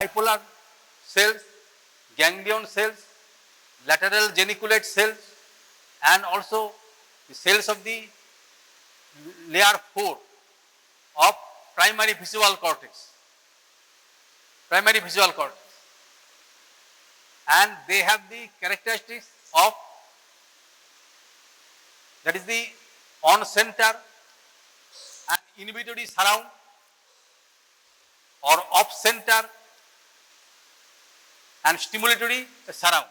bipolar cells, ganglion cells, lateral geniculate cells, and also the cells of the layer 4 of primary visual cortex. Primary visual cortex. And they have the characteristics of, that is the on center and inhibitory surround or off center and stimulatory surround.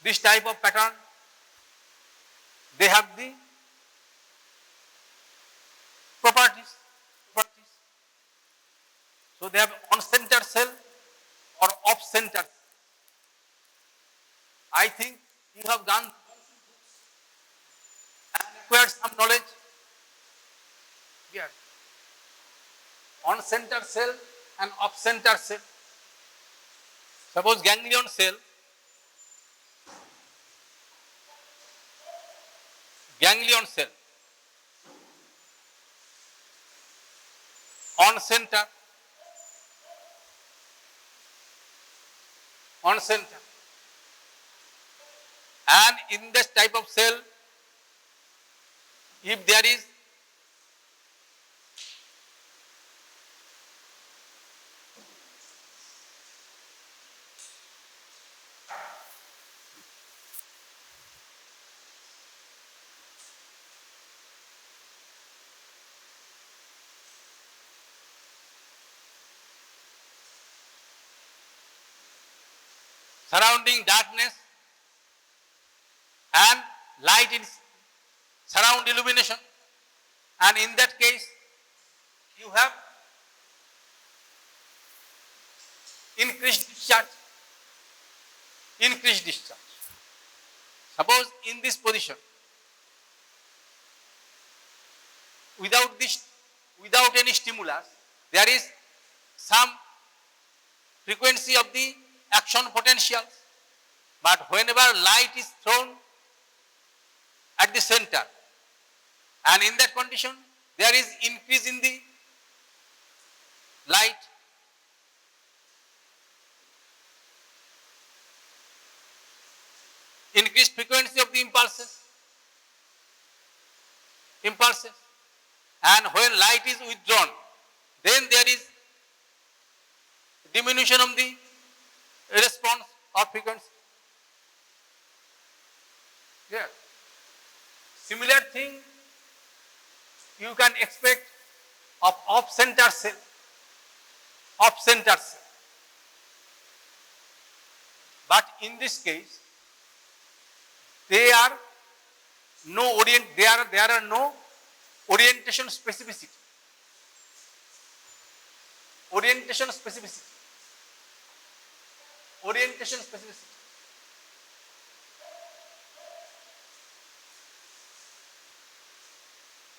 This type of pattern, they have the properties. So they have on center cell or off center. I think you have gone and acquired some knowledge. Here, on center cell and off center cell. Suppose ganglion cell, on center, and in this type of cell, if there is surrounding darkness and light in surround illumination, and in that case you have increased discharge. Suppose in this position, without any stimulus, there is some frequency of the action potentials, but whenever light is thrown at the center, and in that condition there is increase in the light, increased frequency of the impulses, and when light is withdrawn, then there is diminution of the response or frequency. Yeah. Similar thing you can expect of off center cell. But in this case, there are no orientation specificity.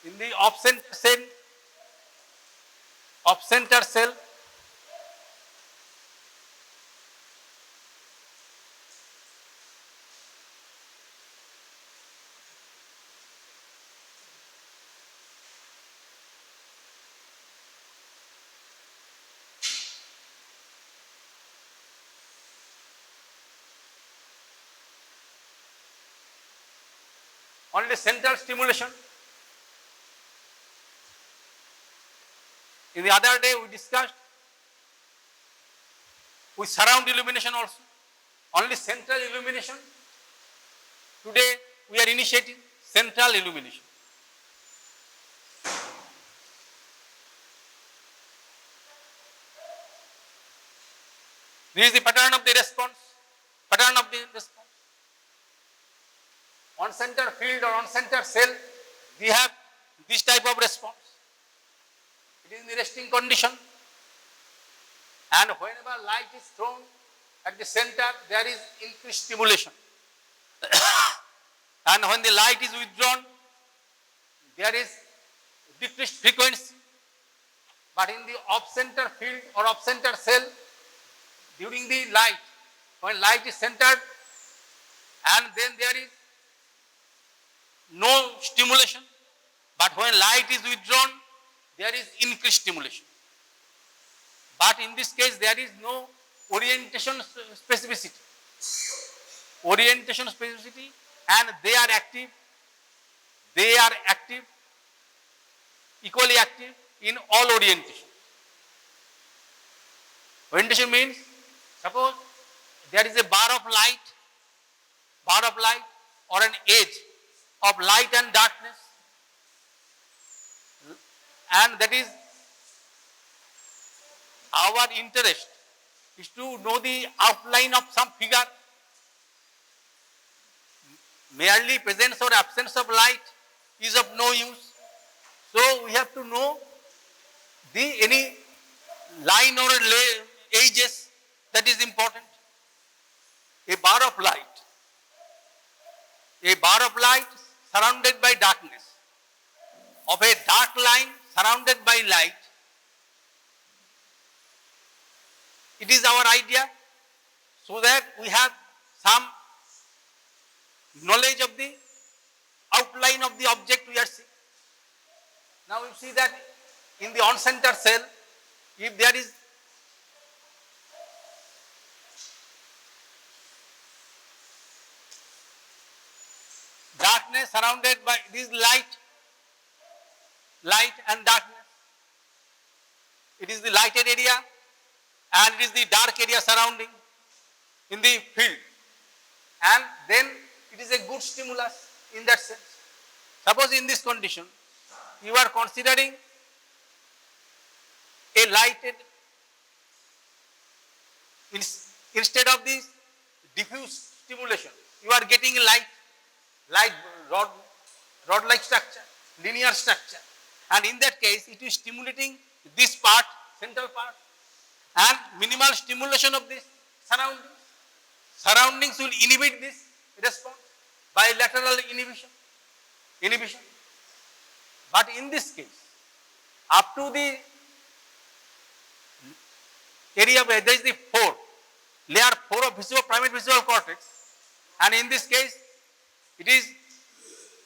In the off center cell, only central stimulation. In the other day we discussed with surround illumination also, only central illumination. Today we are initiating central illumination. This is the pattern of the response. On center field or on center cell, we have this type of response. It is in the resting condition, and whenever light is thrown at the center, there is increased stimulation. And when the light is withdrawn, there is decreased frequency. But in the off center field or off center cell, during the light, when light is centered, and then there is no stimulation, but when light is withdrawn, there is increased stimulation. But in this case, there is no orientation specificity. Orientation specificity, and they are active, equally active in all orientation. Orientation means, suppose there is a bar of light or an edge of light and darkness, and that is our interest is to know the outline of some figure. Merely presence or absence of light is of no use. So we have to know any line or edges, that is important. A bar of light surrounded by darkness, of a dark line surrounded by light. It is our idea, so that we have some knowledge of the outline of the object we are seeing. Now you see that in the on-center cell, if there is darkness surrounded by this light and darkness, it is the lighted area and it is the dark area surrounding in the field, and then it is a good stimulus in that sense. Suppose in this condition, you are considering a lighted, instead of this diffuse stimulation, you are getting a light rod-like structure, linear structure, and in that case, it is stimulating this part, central part, and minimal stimulation of this surroundings. Surroundings will inhibit this response by lateral inhibition. But in this case, up to the area where there is the layer 4 of primate visual cortex, and in this case,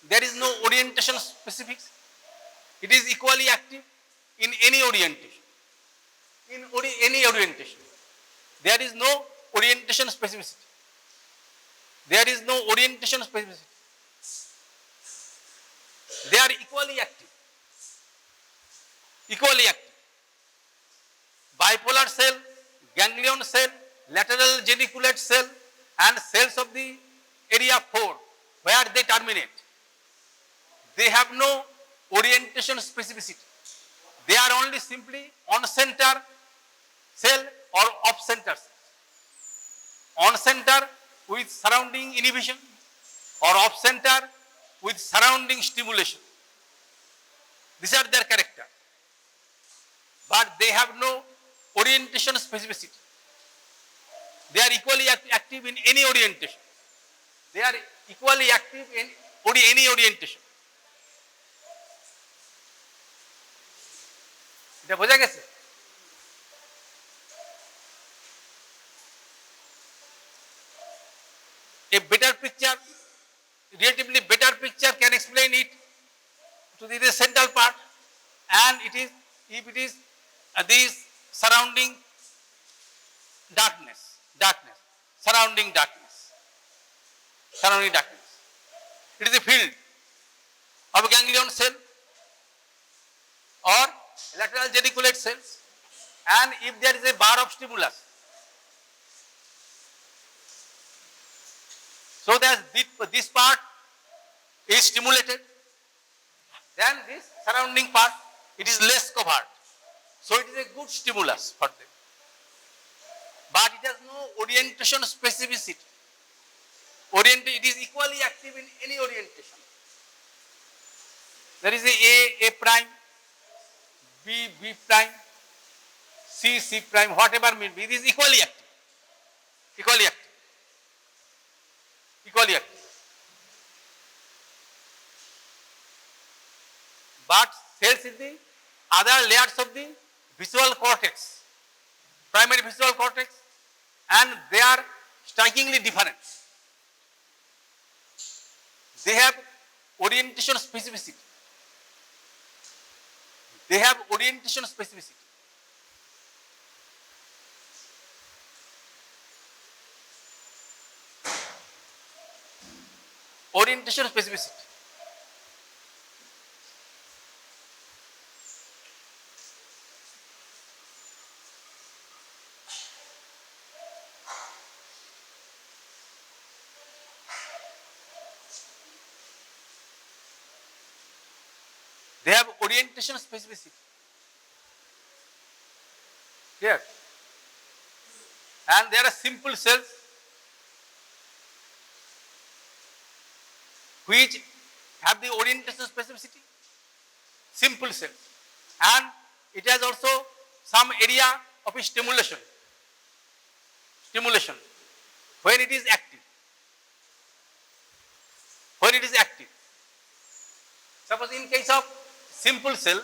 there is no orientation specifics. It is equally active in any orientation. There is no orientation specificity. They are equally active. Bipolar cell, ganglion cell, lateral geniculate cell, and cells of the area 4, where they terminate, they have no orientation specificity. They are only simply on-center cell or off-center cell. On-center with surrounding inhibition, or off-center with surrounding stimulation. These are their character. But they have no orientation specificity. They are equally active in any orientation. Any orientation. এটা বোঝা গেছে? A relatively better picture can explain it to the central part, and if it is this surrounding darkness, surrounding darkness. It is a field of a ganglion cell or lateral geniculate cells, and if there is a bar of stimulus, so that this part is stimulated, then this surrounding part, it is less covered. So it is a good stimulus for them. But it has no orientation specificity. It is equally active in any orientation. There is A prime, B prime, C prime, whatever may be, it is equally active. But cells in the other layers of the visual cortex, primary visual cortex, and they are strikingly different. They have orientation specificity. Orientation specificity. They have orientation specificity. Clear? And there are simple cells which have the orientation specificity. Simple cells. And it has also some area of stimulation. Stimulation. When it is active. When it is active. Suppose in case of simple cell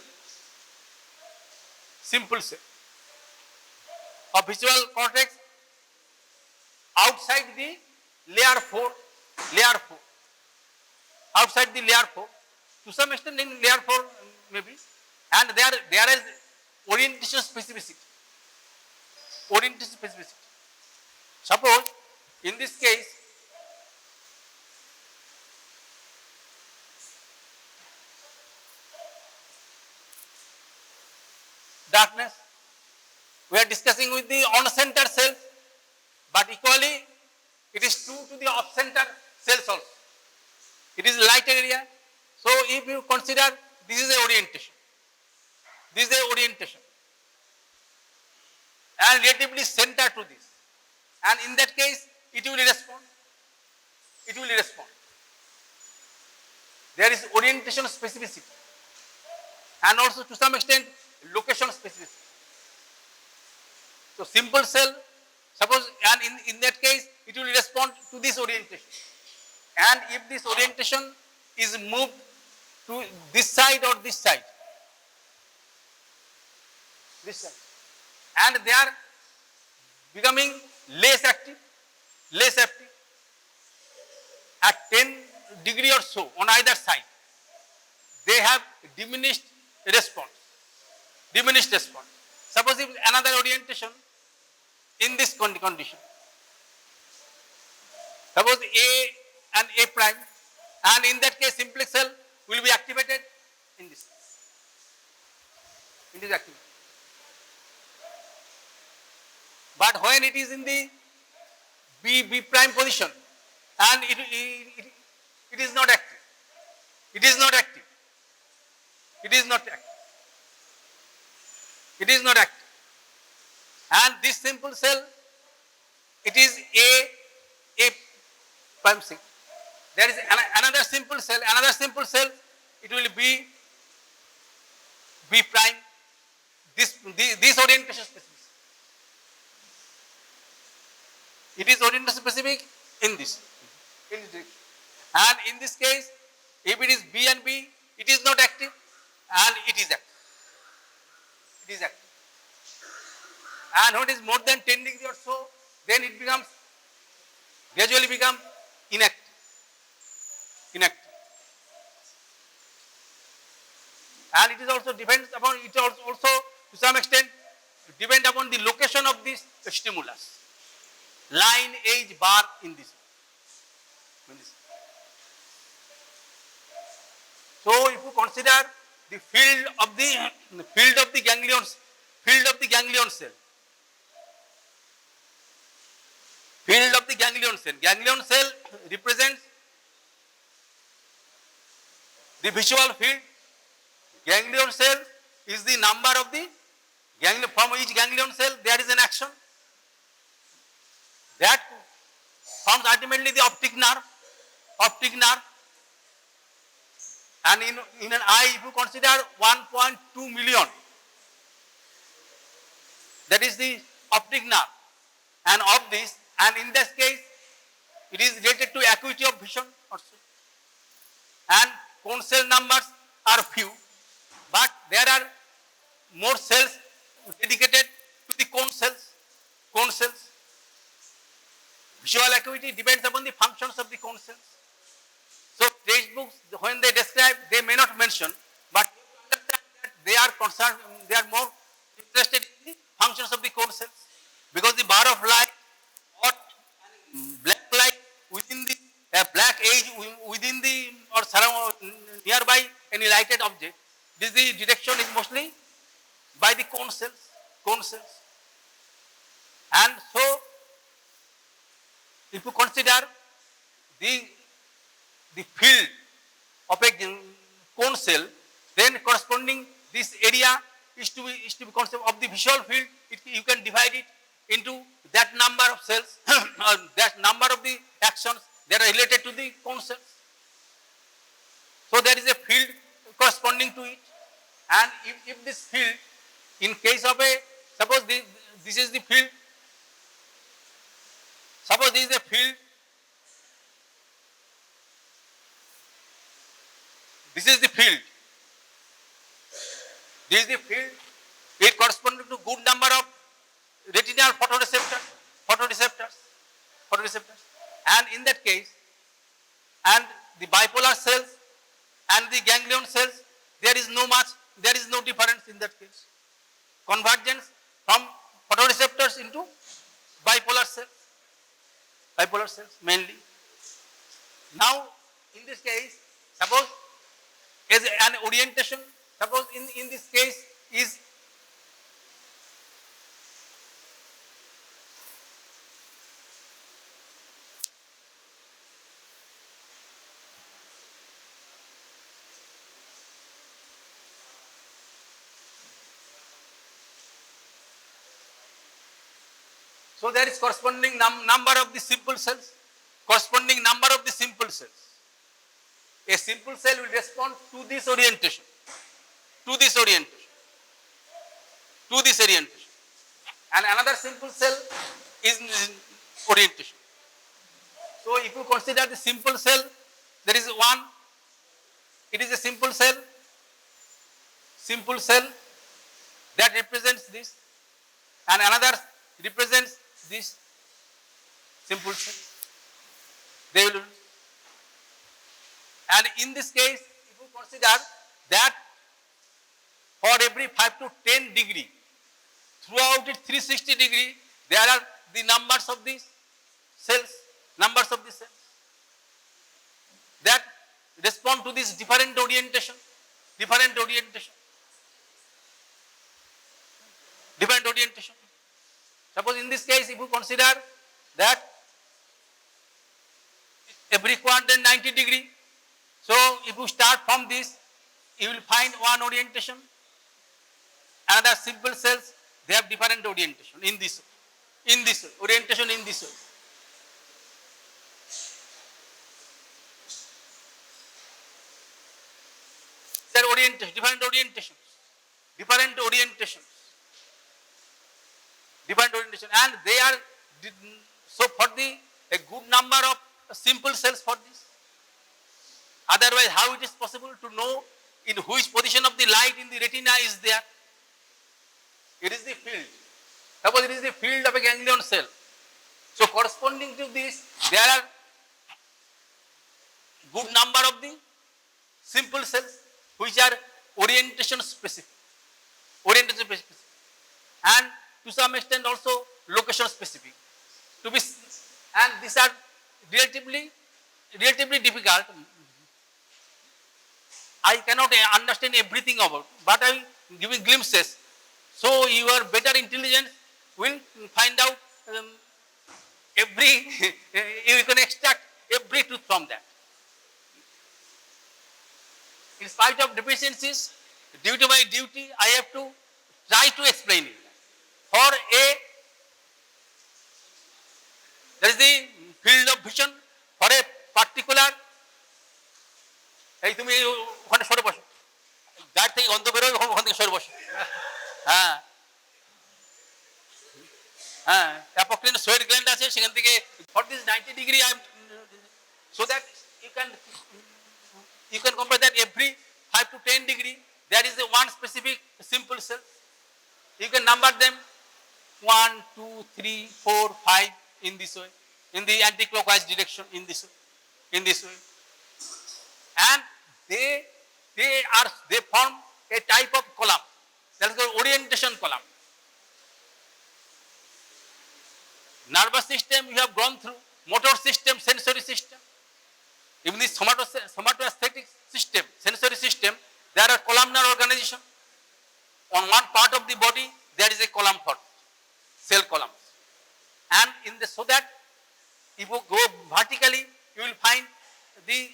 of visual cortex outside the layer 4, outside the layer 4, to some extent in layer 4 maybe, and there is orientation specificity. Orientation specificity. Suppose in this case, darkness, we are discussing with the on-center cells, but equally it is true to the off-center cells also. It is light area. So if you consider this is a orientation, this is a orientation, and relatively center to this, and in that case it will respond. It will respond. There is orientation specificity, and also to some extent location specificity. So simple cell, suppose, and in that case it will respond to this orientation. And if this orientation is moved to this side or this side, and they are becoming less active, at 10 degree or so on either side, they have diminished response. Suppose if another orientation in this condition, suppose A and A prime, and in that case simplex cell will be activated in this. It is activated. But when it is in the B prime position, and it is not active. It is not active. And this simple cell, it is A prime C. There is another simple cell, it will be B prime. This orientation specific. It is orientation specific in this. And in this case, if it is B and B, it is not active, and it is active. And when it is more than 10 degree or so, then it gradually becomes inactive. And it is also depends upon, it also to some extent depend upon the location of this stimulus. Line, age, bar in this. So if you consider the field of the ganglion cell, ganglion cell represents the visual field. Ganglion cell is the number of the ganglion. From each ganglion cell there is an action that forms ultimately the optic nerve. And in an eye, if you consider 1.2 million, that is the optic nerve. And of this, and in this case, it is related to acuity of vision also. And cone cell numbers are few, but there are more cells dedicated to the cone cells. Visual acuity depends upon the functions of the cone cells. So textbooks, when they describe, they may not mention, but understand that they are concerned, they are more interested in the functions of the cone cells, because the bar of light or black light within the black is within the or surround nearby any lighted object, this the detection is mostly by the cone cells, cone cells. And so if you consider the field of a cone cell, then corresponding this area is to be concept of the visual field. You can divide it into that number of cells or that number of the actions that are related to the cone cells. So there is a field corresponding to it, and if this field, in case of a, suppose this is the field, suppose this is a field, this is the field, this is the field, it corresponding to good number of retinal photoreceptors, and in that case, and the bipolar cells and the ganglion cells, there is no difference in that case. Convergence from photoreceptors into bipolar cells mainly. Now, in this case, suppose as an orientation, suppose in this case is so there is corresponding number of the simple cells, A simple cell will respond to this orientation, and another simple cell is orientation. So if you consider the simple cell, there is one, it is a simple cell that represents this, and another represents this simple cell. They will, and in this case, if you consider that for every 5 to 10 degree, throughout it 360 degree, there are the numbers of these cells, that respond to this different orientation. Suppose in this case, if you consider that every quadrant 90 degree, so if you start from this, you will find one orientation. Another simple cells, they have different orientation in this orientation in this way. Their orientation, different orientation, and they are so for a good number of simple cells for this. Otherwise, how it is possible to know in which position of the light in the retina is there? It is the field. Suppose it is the field of a ganglion cell. So corresponding to this, there are good number of the simple cells which are orientation specific, and to some extent also location specific. And these are relatively difficult. I cannot understand everything about, but I am giving glimpses. So your better intelligence will find out you can extract every truth from that. In spite of deficiencies, due to my duty, I have to try to explain it. There is the field of vision for a particular. এই তুমি ওখানে সরে বসো, গাড়ি থেকে গন্ধ বেরোয়, ওখান থেকে সরে বসো। অ্যাপোক্রিন সোয়েট গ্ল্যান্ড আছে, সেখান থেকে for this 90 degree I am, so that you can compare that every 5 to 10 degree there is a one specific simple cell. You can number them 1, 2, 3, 4, 5 in this way, in the anti-clockwise direction in this way. And they form a type of column, that is called orientation column. Nervous system you have gone through, motor system, sensory system. Even the somatoaesthetic system, sensory system, there are columnar organization. On one part of the body, there is a column for cell columns. And in the, so that if you go vertically, you will find the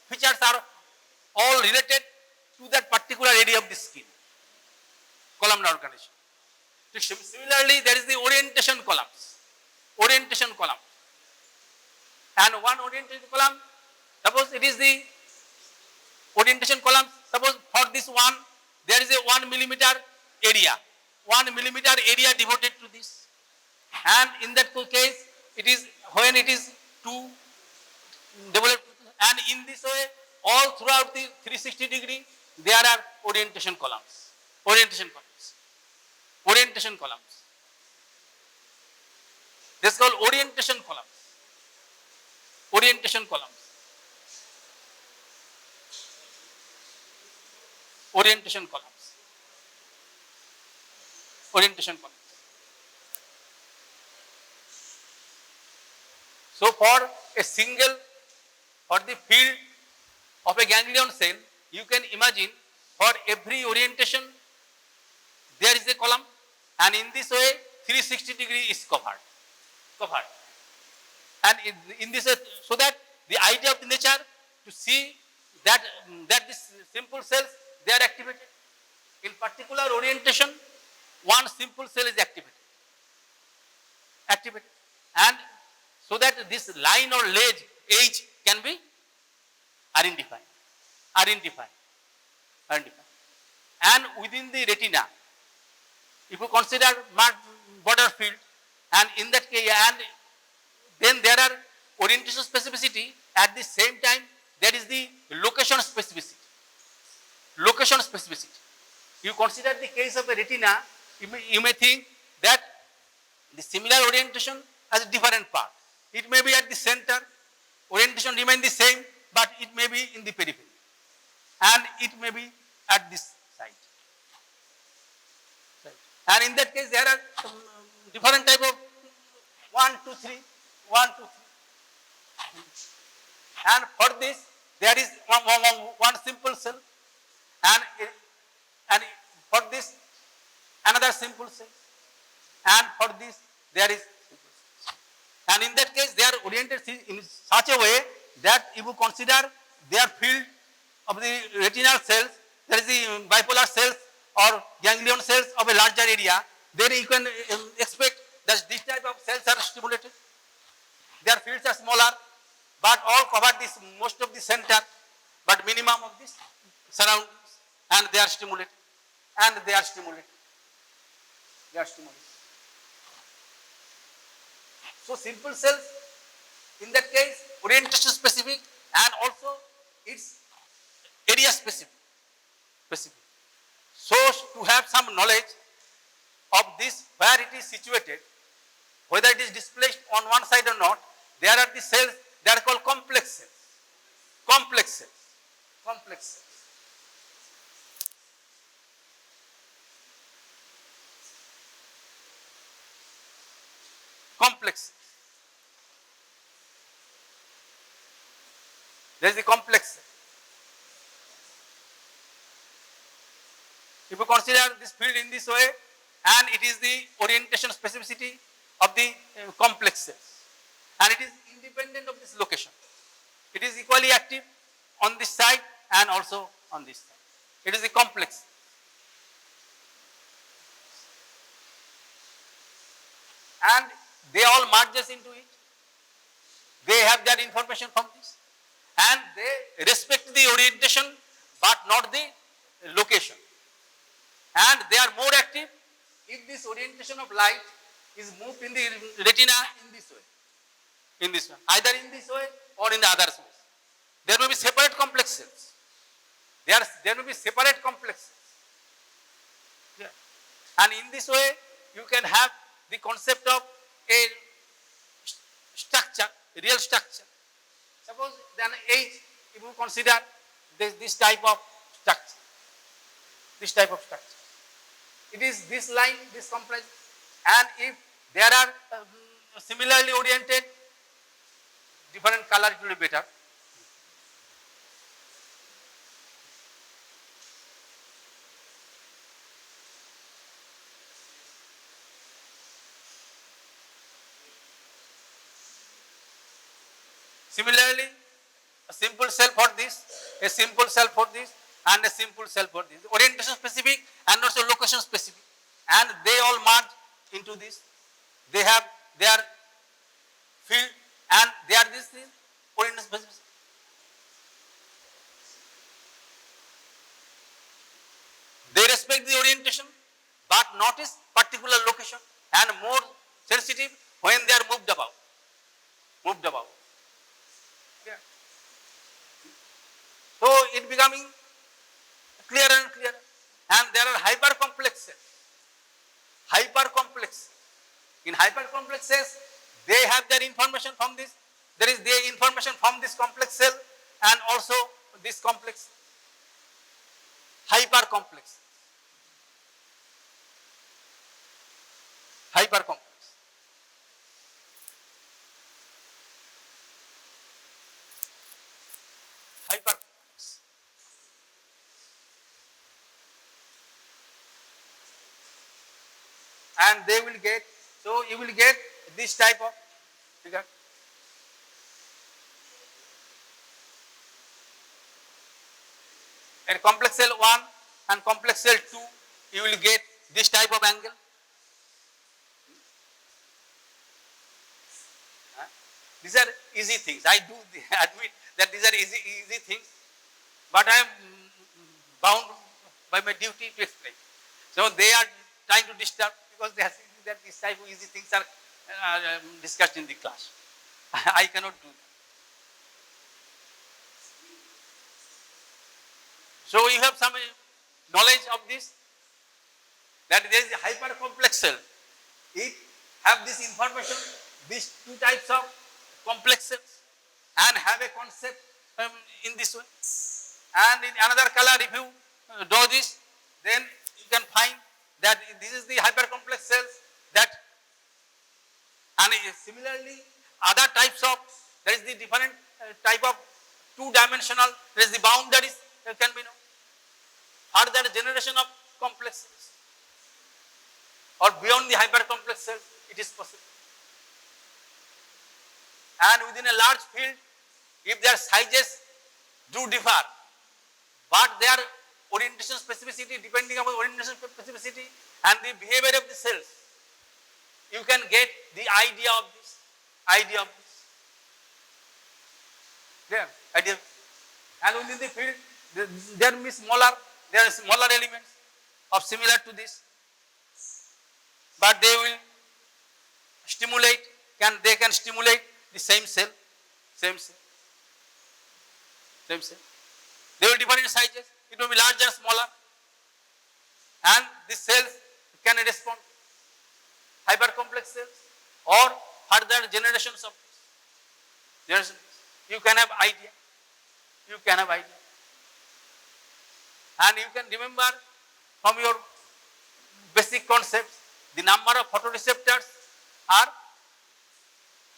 features are all related to that particular area of the skin, columnar organization. Similarly, there is the orientation columns. Orientation column. And one orientation column, suppose it is the orientation column, suppose for this one, there is a 1 millimeter area. 1 millimeter area devoted to this. And in that case, it is when it is to develop, and in this way, all throughout the 360 degree, there are orientation columns. Orientation columns. Orientation columns. This is called orientation columns. Orientation columns. Orientation columns. Orientation columns. So for a single, for the field of a ganglion cell, you can imagine for every orientation there is a column, and in this way 360 degree is covered. And in this way, so that the idea of the nature to see that this simple cells, they are activated. In particular orientation, one simple cell is activated. And so that this line or edge can be identified. And within the retina, if you consider border field, and in that case, and then there are orientation specificity, at the same time there is the location specificity. You consider the case of a retina, you may think that the similar orientation has a different part. It may be at the center, orientation remain the same, but it may be in the periphery, and it may be at this side. And in that case, there are different type of 1, 2, 3. And for this, there is one simple cell, and for this, another simple cell, and for this, there is simple cell. And in that case, they are oriented in such a way that if you consider their field of the retinal cells, there is the bipolar cells or ganglion cells of a larger area, then you can expect that this type of cells are stimulated. Their fields are smaller, but all cover this most of the center, but minimum of this surroundings, and they are stimulated. So simple cells, in that case, orientation specific, and also its area specific. So to have some knowledge of this, where it is situated, whether it is displaced on one side or not, there are the cells, they are called complex cells. Complex cells. There is the complex cell. If you consider this field in this way, and it is the orientation specificity of the complex cells, and it is independent of this location. It is equally active on this side and also on this side. It is a complex. And they all merges into it. They have their information from this, and they respect the orientation but not the location. And they are more active if this orientation of light is moved in the retina in this way. Either in this way or in the other way. There may be separate complex cells. There may be separate complex cells. Yeah. And in this way, you can have the concept of a structure, a real structure. Suppose then age, if you consider this type of structure. It is this line, this complex, and if there are similarly oriented, different color, it will be better. Similarly, a simple cell for this, a simple cell for this, and a simple cell for this. Orientation specific and also location specific. And they all merge into this. They have their field and they are this is orientation specific. They respect the orientation but notice particular location and more sensitive when they are moved about. Moved about. Yeah. So it becoming clearer and clearer. And there are hypercomplex cells. Hypercomplex. In hypercomplex cells, they have their information from this. There is their information from this complex cell and also this complex. Hypercomplex. Hypercomplex. Hypercomplex. And they will get, so you will get this type of figure. And complex cell 1 and complex cell 2, you will get this type of angle. These are easy things. I do admit that these are easy things, but I am bound by my duty to explain. So they are trying to disturb because they are saying that these type of easy things are discussed in the class. I cannot do that. So you have some knowledge of this, that there is a hypercomplex cell. It have this information, these two types of complex cells, and have a concept in this way. And in another color, if you draw this, then you can find that this is the hypercomplex cells that, and similarly other types of, there is the different type of two-dimensional, there is the boundaries can be known. Further generation of complex cells or beyond the hypercomplex cells, it is possible. And within a large field, if their sizes do differ, but their orientation specificity, depending upon orientation specificity and the behavior of the cells, you can get the idea of this. There, idea. And within the field, there may be smaller elements of similar to this, but they will stimulate, they can stimulate the same cell. They will differ in sizes. It will be larger, smaller, and the cells can respond. Hypercomplex cells or further generations of this. You can have idea. And you can remember from your basic concepts, the number of photoreceptors are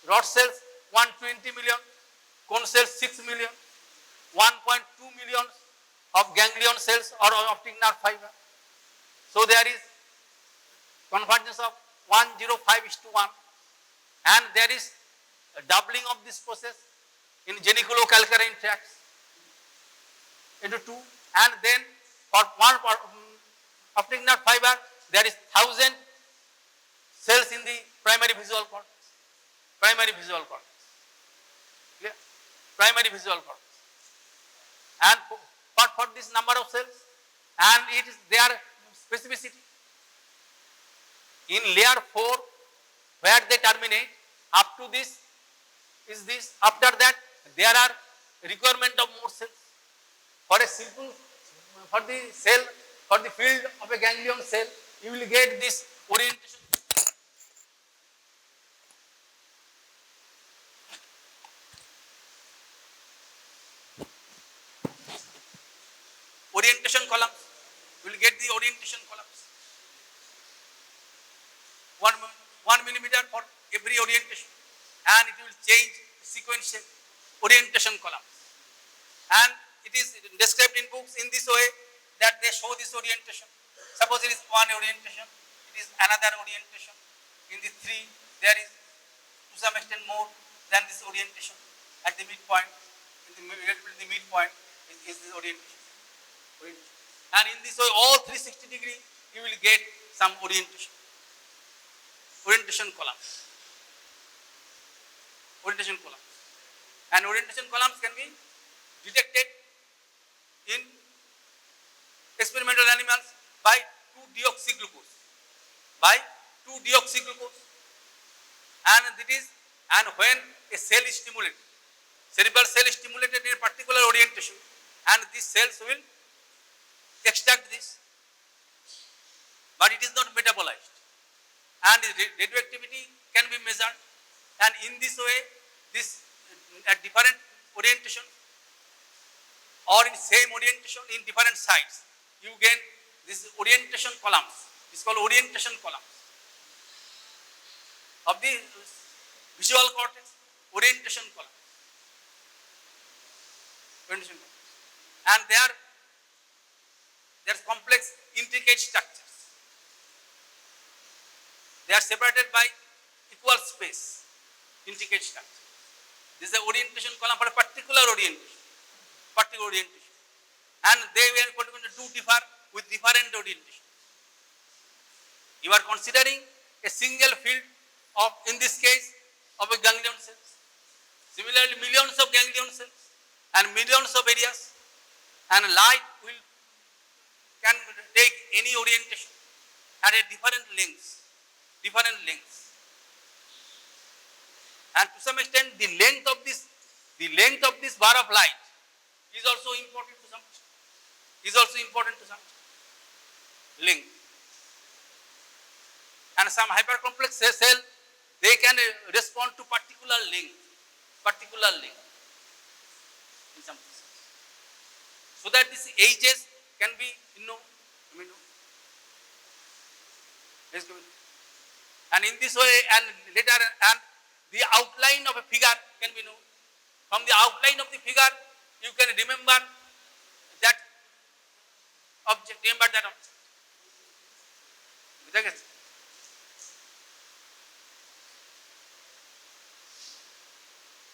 rod cells 120 million, cone cells 6 million, 1.2 million of ganglion cells or optic nerve fiber. So there is convergence of 1:1, and there is a doubling of this process in geniculocalcarine tracts into 2, and then for one optic nerve fiber there is 1000 cells in the primary visual cortex. Yeah. Primary visual cortex. And for this number of cells, and it is their specificity. In layer 4, where they terminate, up to this is this. After that, there are requirement of more cells. For a simple, for the cell, for the field of a ganglion cell, you will get this orientation. Orientation columns. You will get the orientation columns. 1 millimeter for every orientation, and it will change sequential orientation columns. And it is described in books in this way that they show this orientation. Suppose it is one orientation, it is another orientation. In the 3, there is to some extent more than this orientation. at the midpoint, in the midpoint is the orientation. And in this way, all 360 degree, you will get some orientation columns. Orientation columns. And orientation columns can be detected in experimental animals by 2-deoxyglucose. And when a cell is stimulated, cerebral cell is stimulated in a particular orientation, and these cells will extract this, but it is not metabolized, and the radioactivity can be measured, and in this way, this at different orientation or in same orientation in different sites, you gain this orientation columns. It's called orientation columns of the visual cortex. Orientation column. And there's complex intricate structures. They are separated by equal space. Intricate structure. This is an orientation column for a particular orientation. And they were going to differ with different orientation. You are considering a single field of, in this case, of a ganglion cells. Similarly, millions of ganglion cells and millions of areas, and light can take any orientation at a different lengths. And to some extent, the length of this bar of light is also important to some extent. Length. And some hypercomplex cell, they can respond to particular length in some cases. So that these ages can be known. And in this way, and later, and the outline of a figure can be known. From the outline of the figure, you can remember that object.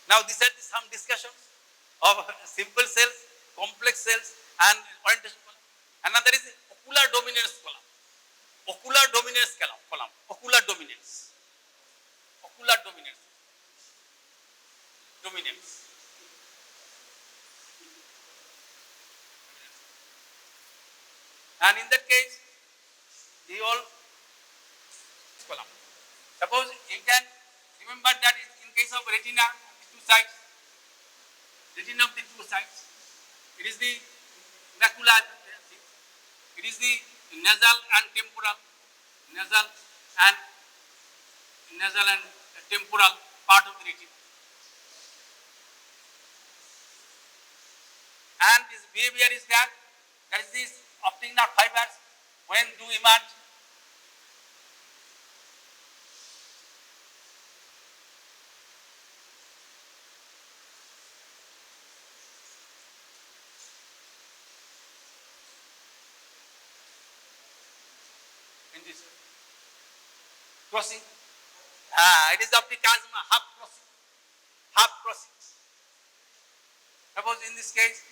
Now, these are some discussions of simple cells, complex cells, and orientation column. Another is ocular dominance column. And in that case, the whole column. Suppose you can remember that in case of retina, retina of the two sides, it is the macula, it is the nasal and temporal part of the retina. And this behavior is that is these optic nerve fibers when do emerge. In this crossing, it is optic chiasm, half crossing. Suppose in this case,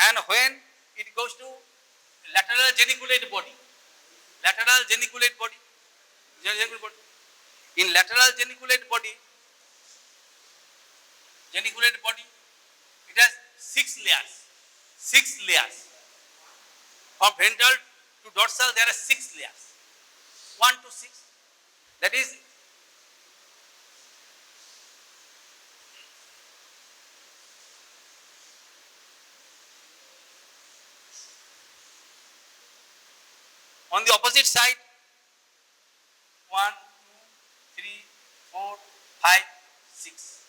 and when it goes to lateral geniculate body, in lateral geniculate body, it has 6 layers. From ventral to dorsal, there are 6 layers. 1 to 6. That is, on the opposite side, 1, 2, 3, 4, 5, 6.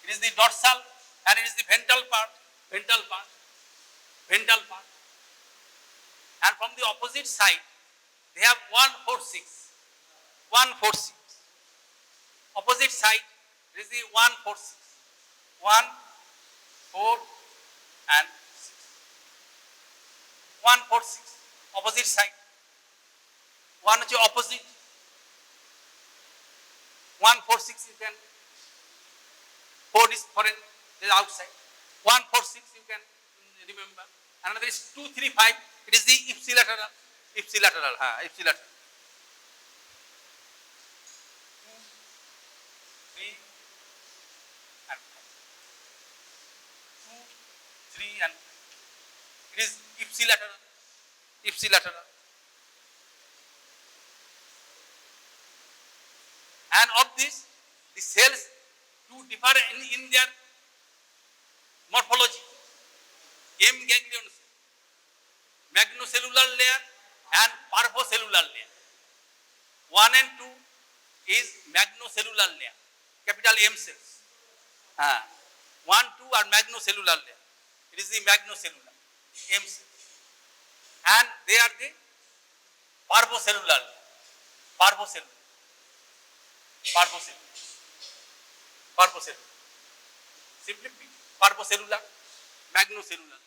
It is the dorsal and it is the ventral part. And from the opposite side, they have 146. Opposite side, it is the 146. 1, 4 and 6. 1, 4, 6. Opposite side. 1 is opposite. 1, 4, 6 you can. 4 is foreign, is outside. 1, 4, 6 you can remember. Another is 2, 3, 5. It is the ipsilateral. Ipsilateral. 2, 3 and 5. 2, 3 and 5. It is ipsilateral. Ipsilateral. And of this, the cells to differ in their morphology. M ganglion cell, magnocellular layer and parvocellular layer. 1 and 2 is magnocellular layer, capital M cells. 1, 2 are magnocellular layer. It is the magnocellular M cells. And they are the parvocellular layer. Parvocellular. Simply parvocellular, magnocellular.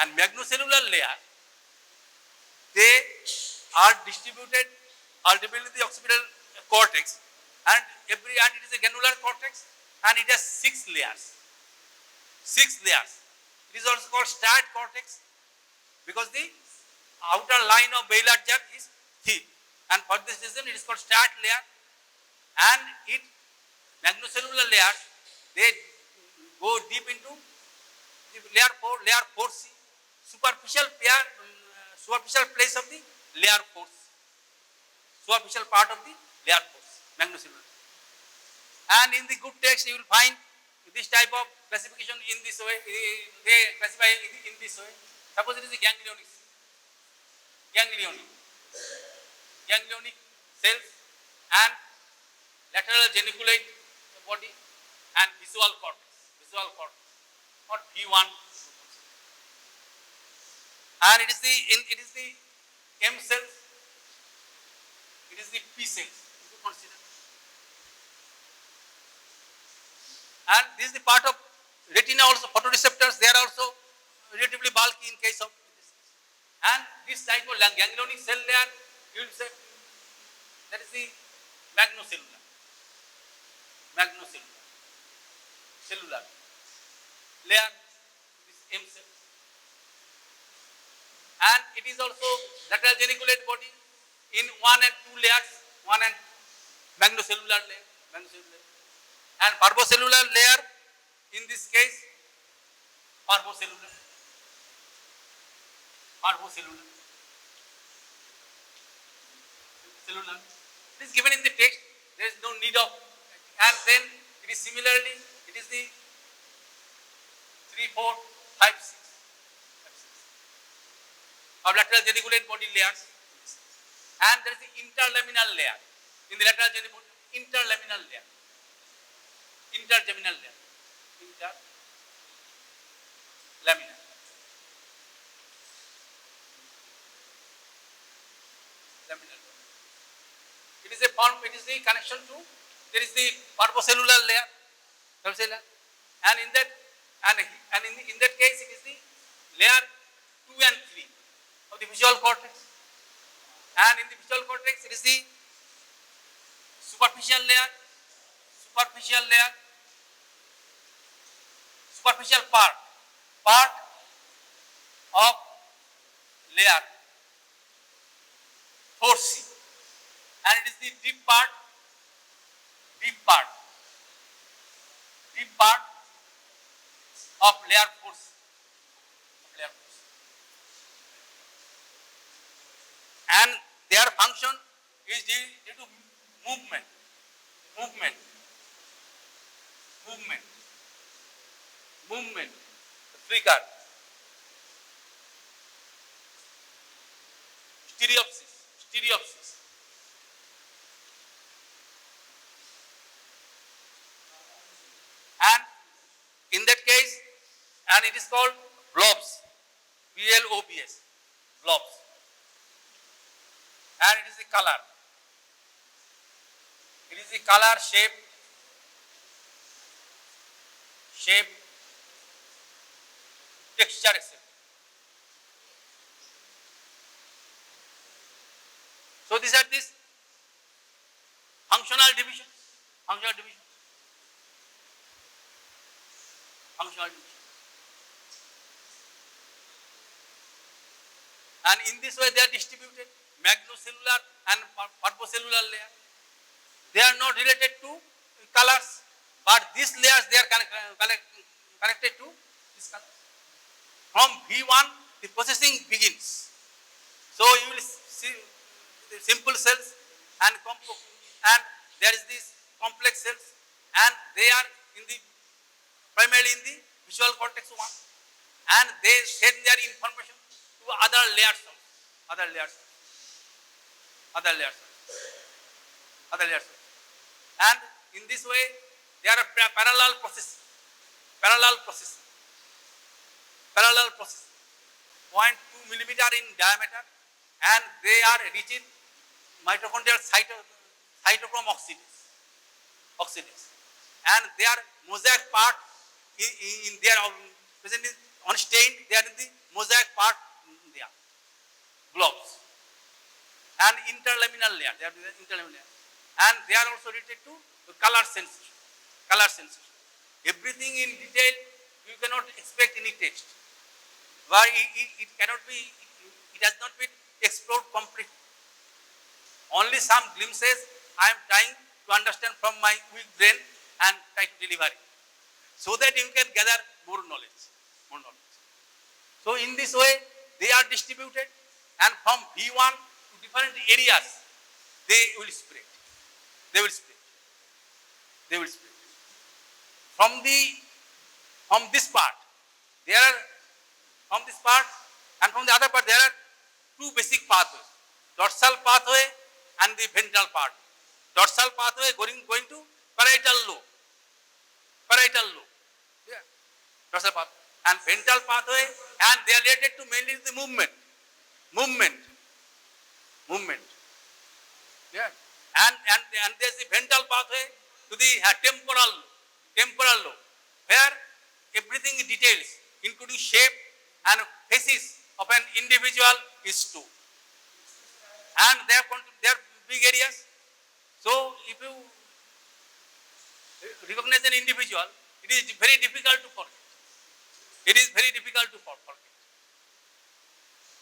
And magnocellular layer, they are distributed ultimately the occipital cortex, and it is a granular cortex, and it has 6 layers. 6 layers. It is also called start cortex because the outer line of Bailard jerk is thick, and for this reason it is called start layer. And it magnocellular layer, they go deep into the layer 4C, superficial place of the layer 4C, superficial part of the layer 4C, magnocellular. And in the good text you will find this type of classification in this way. They classify in this way. Suppose it is a ganglionic cells and lateral geniculate body and visual cortex or V1. And it is the M cells, it is the P cells to consider. And this is the part of retina also, photoreceptors, they are also relatively bulky in case of this. And this type of ganglionic cell layer, you will say that is the magnocellular layer, this M cell. And it is also lateral geniculate body in 1 and 2 layers, 1 and magnocellular layer. And parvocellular layer, in this case, parvocellular. It is given in the text, there is no need of, and then it is similarly, it is the 3, 4, 5, 6 of lateral geniculate body layers. And there is the interlaminar layer in the lateral geniculate, interlaminar layer. Interlaminar. It is a form, it is the connection to, there is the parvocellular layer, and in that in that case it is the layer 2 and 3 of the visual cortex. And in the visual cortex it is the superficial part of layer 4C, and it is the deep part of layer 4C. And their function is due to movement, flicker, stereopsis. And in that case, and it is called blobs, BLOBS, blobs. And it is the color. It is the color, shape, shape, texture, etc. So these are this functional division, functional division, functional division. And in this way they are distributed, magnocellular and purpocellular layer. They are not related to colors, but these layers they are connected to this color. From V1 the processing begins. So you will see the simple cells and there is this complex cells, and they are in the primarily in the visual cortex 1, and they send their information to other layers, and in this way there are parallel process, 0.2 millimeter in diameter, and they are reaching mitochondrial cytochrome oxidase, and their mosaic part in their present unstained, they are in the mosaic part there, globes, and interlaminar layer, they are the interlaminar layer, and they are also related to color sensation. Everything in detail you cannot expect any text, but it cannot be, it has not been explored completely. Only some glimpses I am trying to understand from my weak brain and try to deliver it, so that you can gather more knowledge. So in this way they are distributed, and from V1 to different areas they will spread. From this part and from the other part there are two basic pathways, dorsal pathway and the ventral part. Dorsal pathway going to parietal lobe. Yeah. Dorsal pathway and ventral pathway, and they are related to mainly the movement. Yeah. And there is the ventral pathway to the temporal lobe, where everything in details, including shape and faces of an individual, is stored. And they are big areas. So if you recognize an individual, it is very difficult to forget.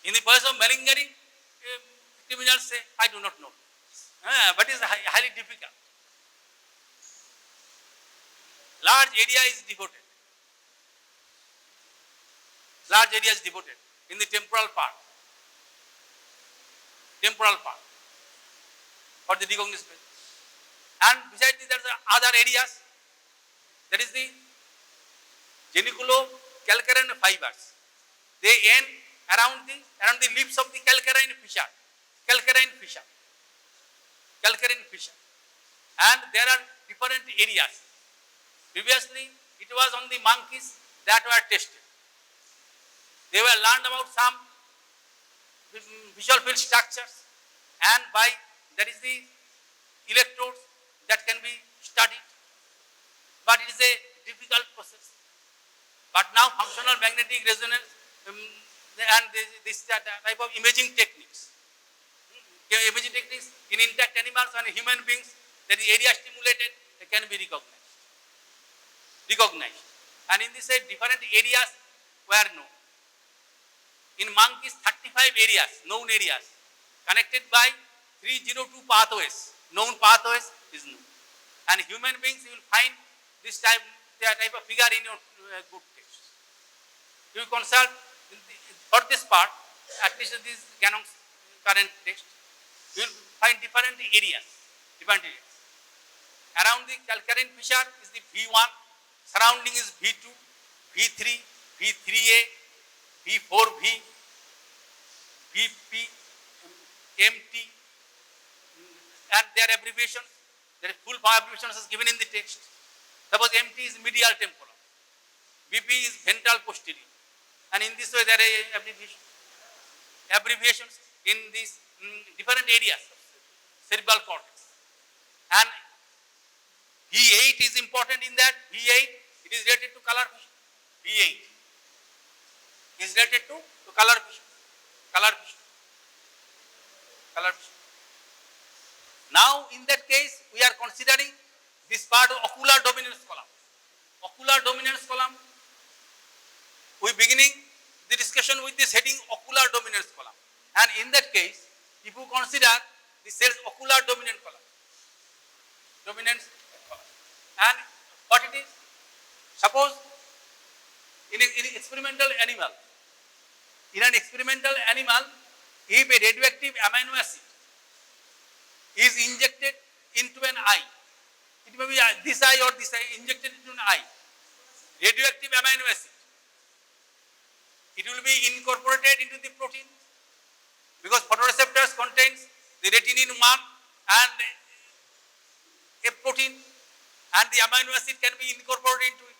In the process of malingering, criminals say, I do not know. But it is highly difficult. Large area is devoted. In the temporal part for the recognition. And besides this, there are other areas. That is the geniculocalcarine fibers. They end around the lips of the calcarine fissure. And there are different areas. Previously, it was on the monkeys that were tested. They were learned about some visual field structures, and by that is the electrodes that can be studied. But it is a difficult process. But now functional magnetic resonance and this type of imaging techniques in intact animals and human beings, that is area stimulated, can be recognized. And in this way, different areas were known. In monkeys, 35 areas, known areas, connected by 302 pathways, known pathways is known. And human beings, you will find this type of figure in your good text. You will consult for this part, at least this Ganong's current text, you will find different areas. Around the calcarine fissure is the V1, surrounding is V2, V3, V3A, V4V, VP, MT, and their abbreviations. Their full abbreviations is given in the text. Suppose MT is medial temporal, VP is ventral posterior, and in this way there are abbreviations in these different areas of cerebral cortex. And V8 is important in that. V8 It is related to color vision. B8 is related to color vision. Color vision. Color vision. Now, in that case, we are considering this part of ocular dominance column. Ocular dominance column, we beginning the discussion with this heading ocular dominance column. And in that case, if you consider the cell's ocular dominant column, dominance column, and what it is, suppose in an experimental animal, if a radioactive amino acid is injected into an eye, it may be this eye or this eye, injected into an eye, radioactive amino acid, it will be incorporated into the protein because photoreceptors contains the retinal mark and a protein, and the amino acid can be incorporated into it.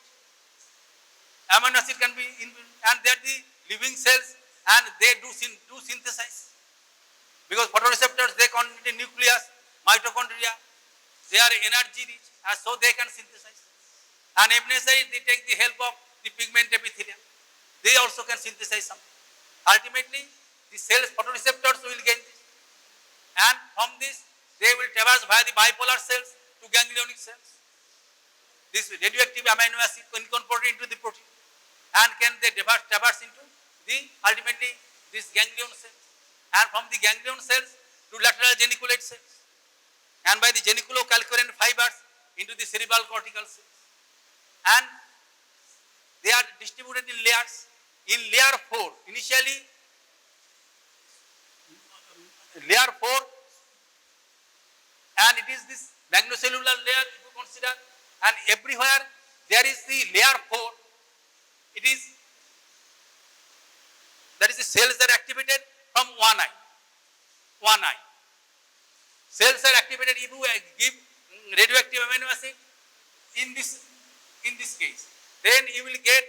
Amino acid can be and they are the living cells and they do synthesize because photoreceptors, they contain nucleus, mitochondria, they are energy rich and so they can synthesize. And if necessary, they take the help of the pigment epithelium. They also can synthesize something. Ultimately, the cells photoreceptors will gain this. And from this, they will traverse via the bipolar cells to ganglionic cells. This radioactive amino acid incorporated into the protein. And can they traverse into the ultimately this ganglion cells. And from the ganglion cells to lateral geniculate cells. And by the geniculocalculent fibers into the cerebral cortical cells. And they are distributed in layers. In layer 4, initially layer 4, and it is this magnocellular layer if you consider, and everywhere there is the layer 4, it is, that is the cells are activated from one eye. Cells are activated if you give radioactive amino acid in this case. Then you will get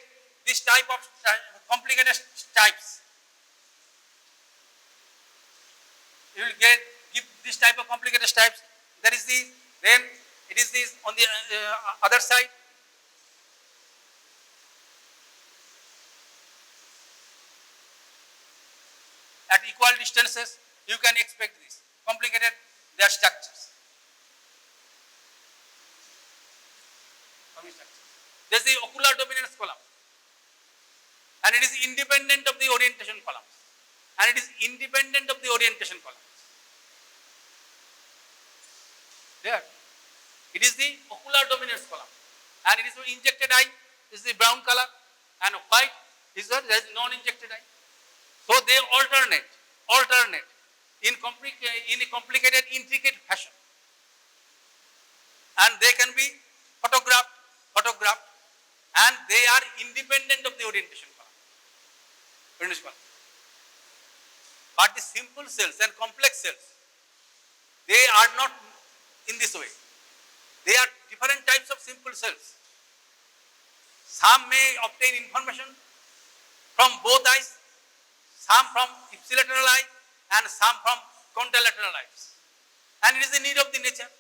this type of complicated types. You will give this type of complicated types. That is the, then it is this on the other side. At equal distances, you can expect this. Complicated their structures. There is the ocular dominance column. And it is independent of the orientation columns. And it is independent of the orientation columns. There. It is the ocular dominance column. And it is the injected eye, is the brown color, and white is the non-injected eye. So they alternate in a complicated, intricate fashion. And they can be photographed, and they are independent of the orientation column. But the simple cells and complex cells, they are not in this way. They are different types of simple cells. Some may obtain information from both eyes, some from ipsilateral eye, and some from contralateral eyes. And it is the need of the nature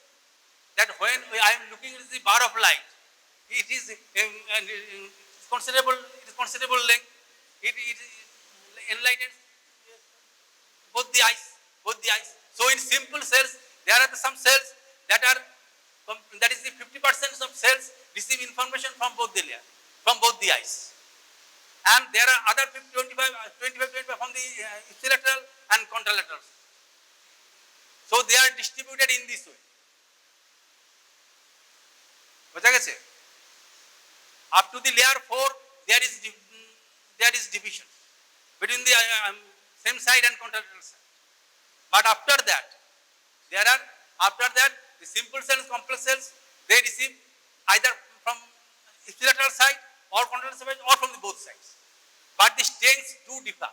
that when I am looking at the bar of light, it is considerable length. It enlightens both the eyes. So in simple cells, there are some cells that are, that is the 50% of cells receive information from both the layers, from both the eyes. And there are other 25 from the ipsilateral and contralateral. So they are distributed in this way. Up to the layer 4, there is division between the same side and contralateral side. But after that, the simple cells, complex cells, they receive either from ipsilateral side or contralateral side or from the both sides. But the strengths do differ.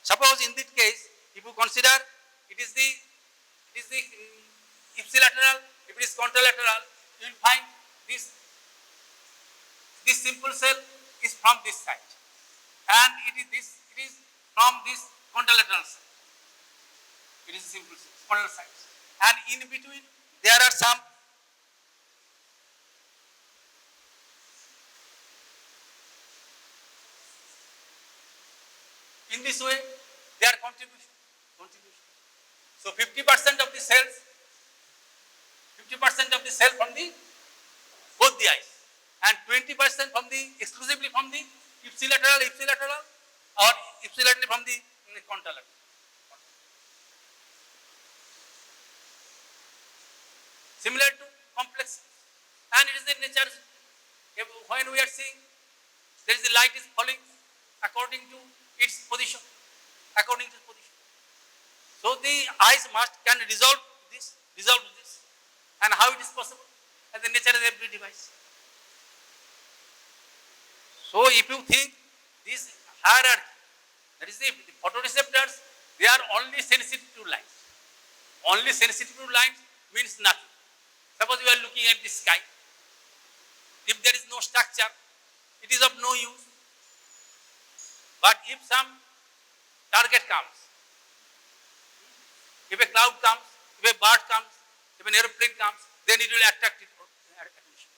Suppose in this case, if you consider it is the ipsilateral, if it is contralateral, you will find this simple cell is from this side, and it is from this contralateral side. It is simple cell, contralateral sides, and in between there are some In this way, their contribution. So 50% of the cells, 50% of the cell from the both the eyes, and 20% from the exclusively from the ipsilateral, or ipsilaterally from the contralateral. Similar to complex, and it is in nature. When we are seeing, there is the light is falling according to its position, So the eyes can resolve this, and how it is possible? And the nature of every device. So if you think this hierarchy, that is the photoreceptors, they are only sensitive to light. Only sensitive to light means nothing. Suppose you are looking at the sky. If there is no structure, it is of no use. But if some target comes, if a cloud comes, if a bird comes, if an aeroplane comes, then it will attract attention.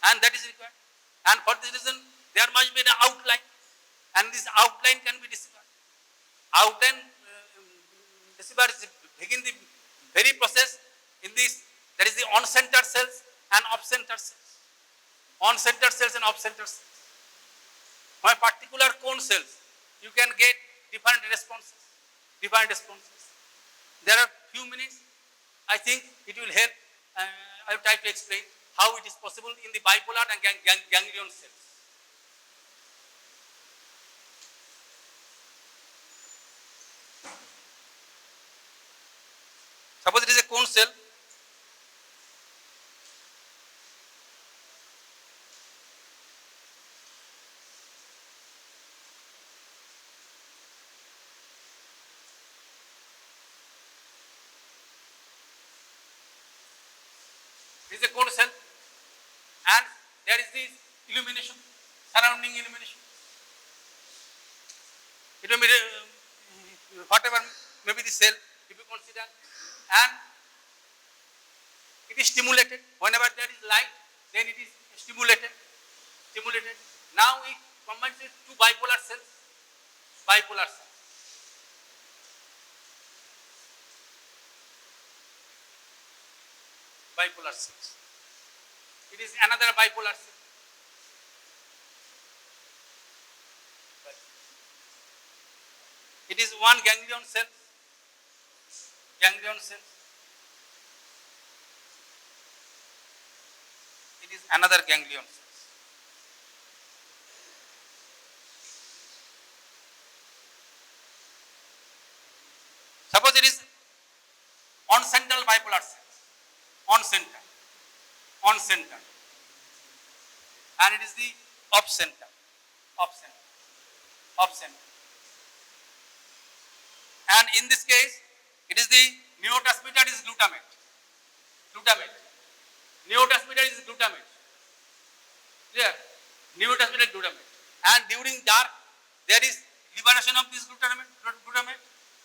And that is required. And for this reason, there must be an outline, and this outline can be deciphered. Outline decipher is begin the very process in this. That is the on-center cells and off-center cells. On-center cells and off-center cells. For particular cone cells, you can get different responses. There are few minutes. I think it will help. I will try to explain how it is possible in the bipolar and ganglion cells. Suppose it is a cone cell. This is a cone cell, and there is this illumination, surrounding illumination. It may be whatever may be the cell, if you consider, and it is stimulated. Whenever there is light, then it is stimulated. Now it combines with two bipolar cells. Bipolar cells. It is another bipolar cell. It is one ganglion cell. It is another ganglion cell. Suppose it is on-central bipolar cells. On center, and it is the off center. And in this case, it is the neurotransmitter is glutamate. Clear? Neurotransmitter is glutamate. And during dark, there is liberation of this glutamate,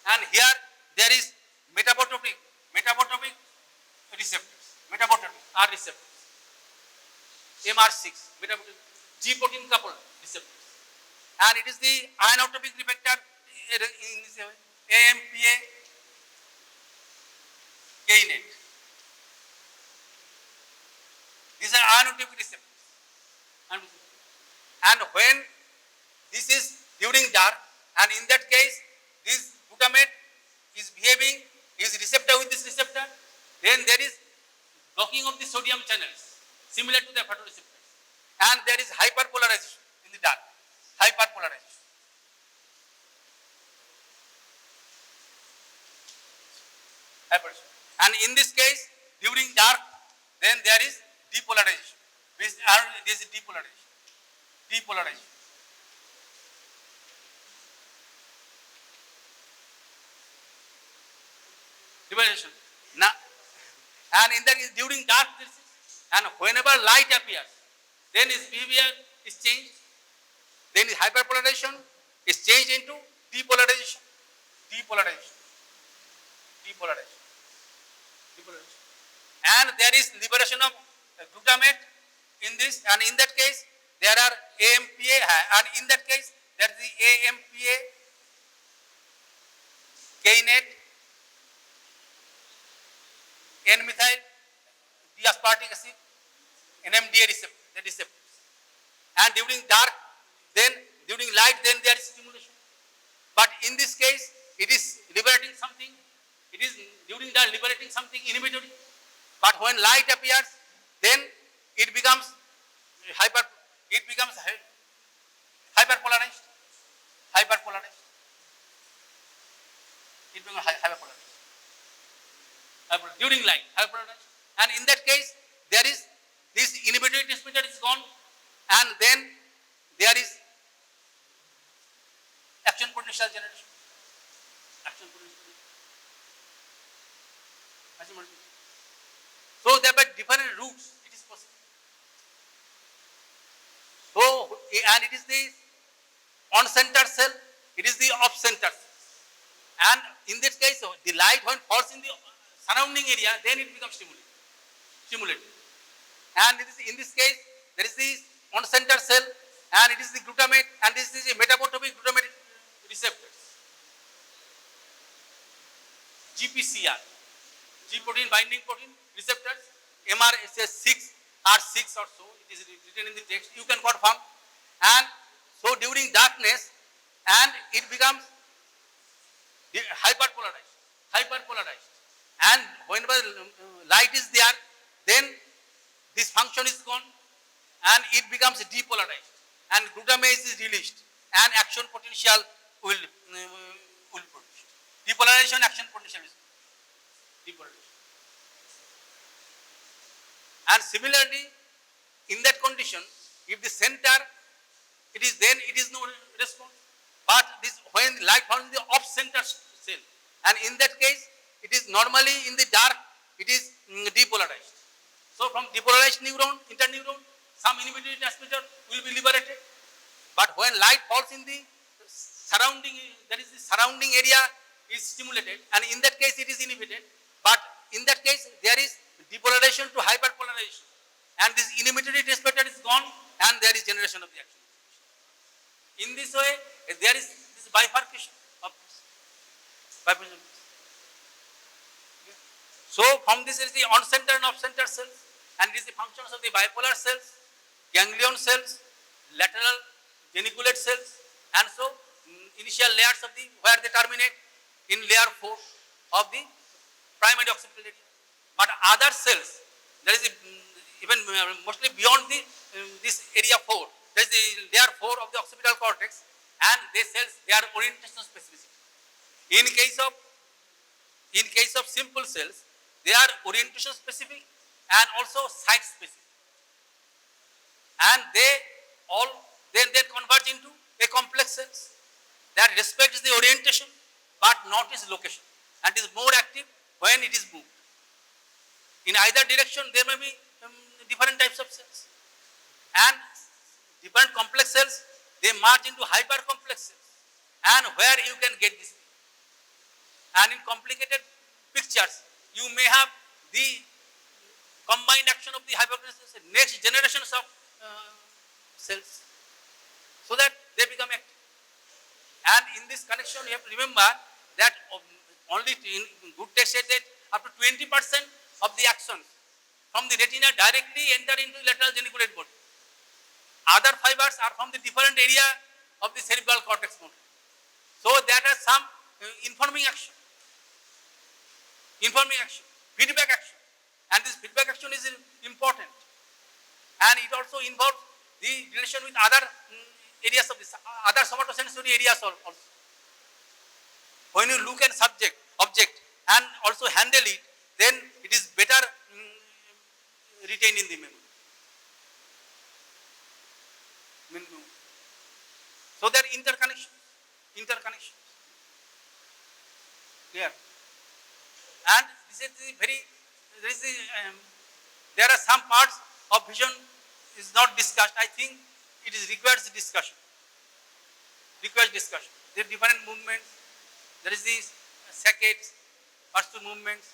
and here there is metabotropic receptors. R receptors. MR6, G protein coupled receptors. And it is the ionotropic receptor in this AMPA kainate. These are ionotropic receptors. And when this is during dark, and in that case, this glutamate is behaving, is receptor with this receptor, then there is blocking of the sodium channels, similar to the photoreceptors. And there is hyperpolarization in the dark. And in this case, during dark, then there is depolarization. This is depolarization. Now, and in that is during dark, and whenever light appears, then his behavior is changed. Then his hyperpolarization is changed into depolarization. And there is liberation of glutamate in this, and in that case there are AMPA, and in that case that is the AMPA, kainate, N-methyl D-aspartic acid, NMDA receptors. And during dark, then during light, then there is stimulation. But in this case, it is liberating something. It is during the liberating something inhibitory. But when light appears, then it becomes hyperpolarized. It becomes hyperpolarized. During light, hyperpolarized. And in that case, there is this inhibitory transmitter is gone, and then there is action potential generation. So there are different routes it is possible. So, and it is the on-center cell, it is the off-center cell. And in this case, the light when falls in the surrounding area, then it becomes stimulated. And it is in this case, there is the on-center cell, and it is the glutamate, and this is the metabotropic glutamate receptors. GPCR, G protein binding protein receptors, MRSS6 R6 or so, it is written in the text, you can confirm. And so during darkness, and it becomes hyperpolarized. And whenever light is there, then this function is gone, and it becomes depolarized, and glutamate is released, and action potential will produce. Depolarization, action potential is depolarization. And similarly, in that condition, if the center, it is no response. But this when light falls in the off-center cell, and in that case, it is normally in the dark, it is depolarized. So from depolarized neuron, interneuron, some inhibitory transmitter will be liberated. But when light falls in the surrounding, that is the surrounding area is stimulated, and in that case it is inhibited. But in that case there is depolarization to hyperpolarization, and this inhibitory transmitter is gone, and there is generation of the action. In this way, there is this bifurcation of this. So from this is the on-center and off-center cells, and it is the functions of the bipolar cells, ganglion cells, lateral geniculate cells, and so initial layers of the where they terminate in layer 4 of the primary occipital area. But other cells, there is even mostly beyond the this area 4, there is the layer 4 of the occipital cortex, and these cells, they are orientation specific. In case of simple cells, they are orientation specific and also site specific, and they all then converge into a complex cells that respects the orientation but not its location, and is more active when it is moved. In either direction, there may be different types of cells, and different complex cells, they merge into hypercomplex cells, and where you can get this. And in complicated pictures, you may have the combined action of the hypercomplex next generations of cells, so that they become active. And in this connection, you have to remember that only good text said that up to 20% of the actions from the retina directly enter into the lateral geniculate body. Other fibers are from the different area of the cerebral cortex body. So that has some informing action, feedback action, and this feedback action is important, and it also involves the relation with other areas of this, other somatosensory areas also. When you look at object and also handle it, then it is better retained in the memory. So there are interconnections. Clear? And this is the there are some parts of vision is not discussed. I think it is requires discussion. There are different movements. There is the saccades, pursuit movements,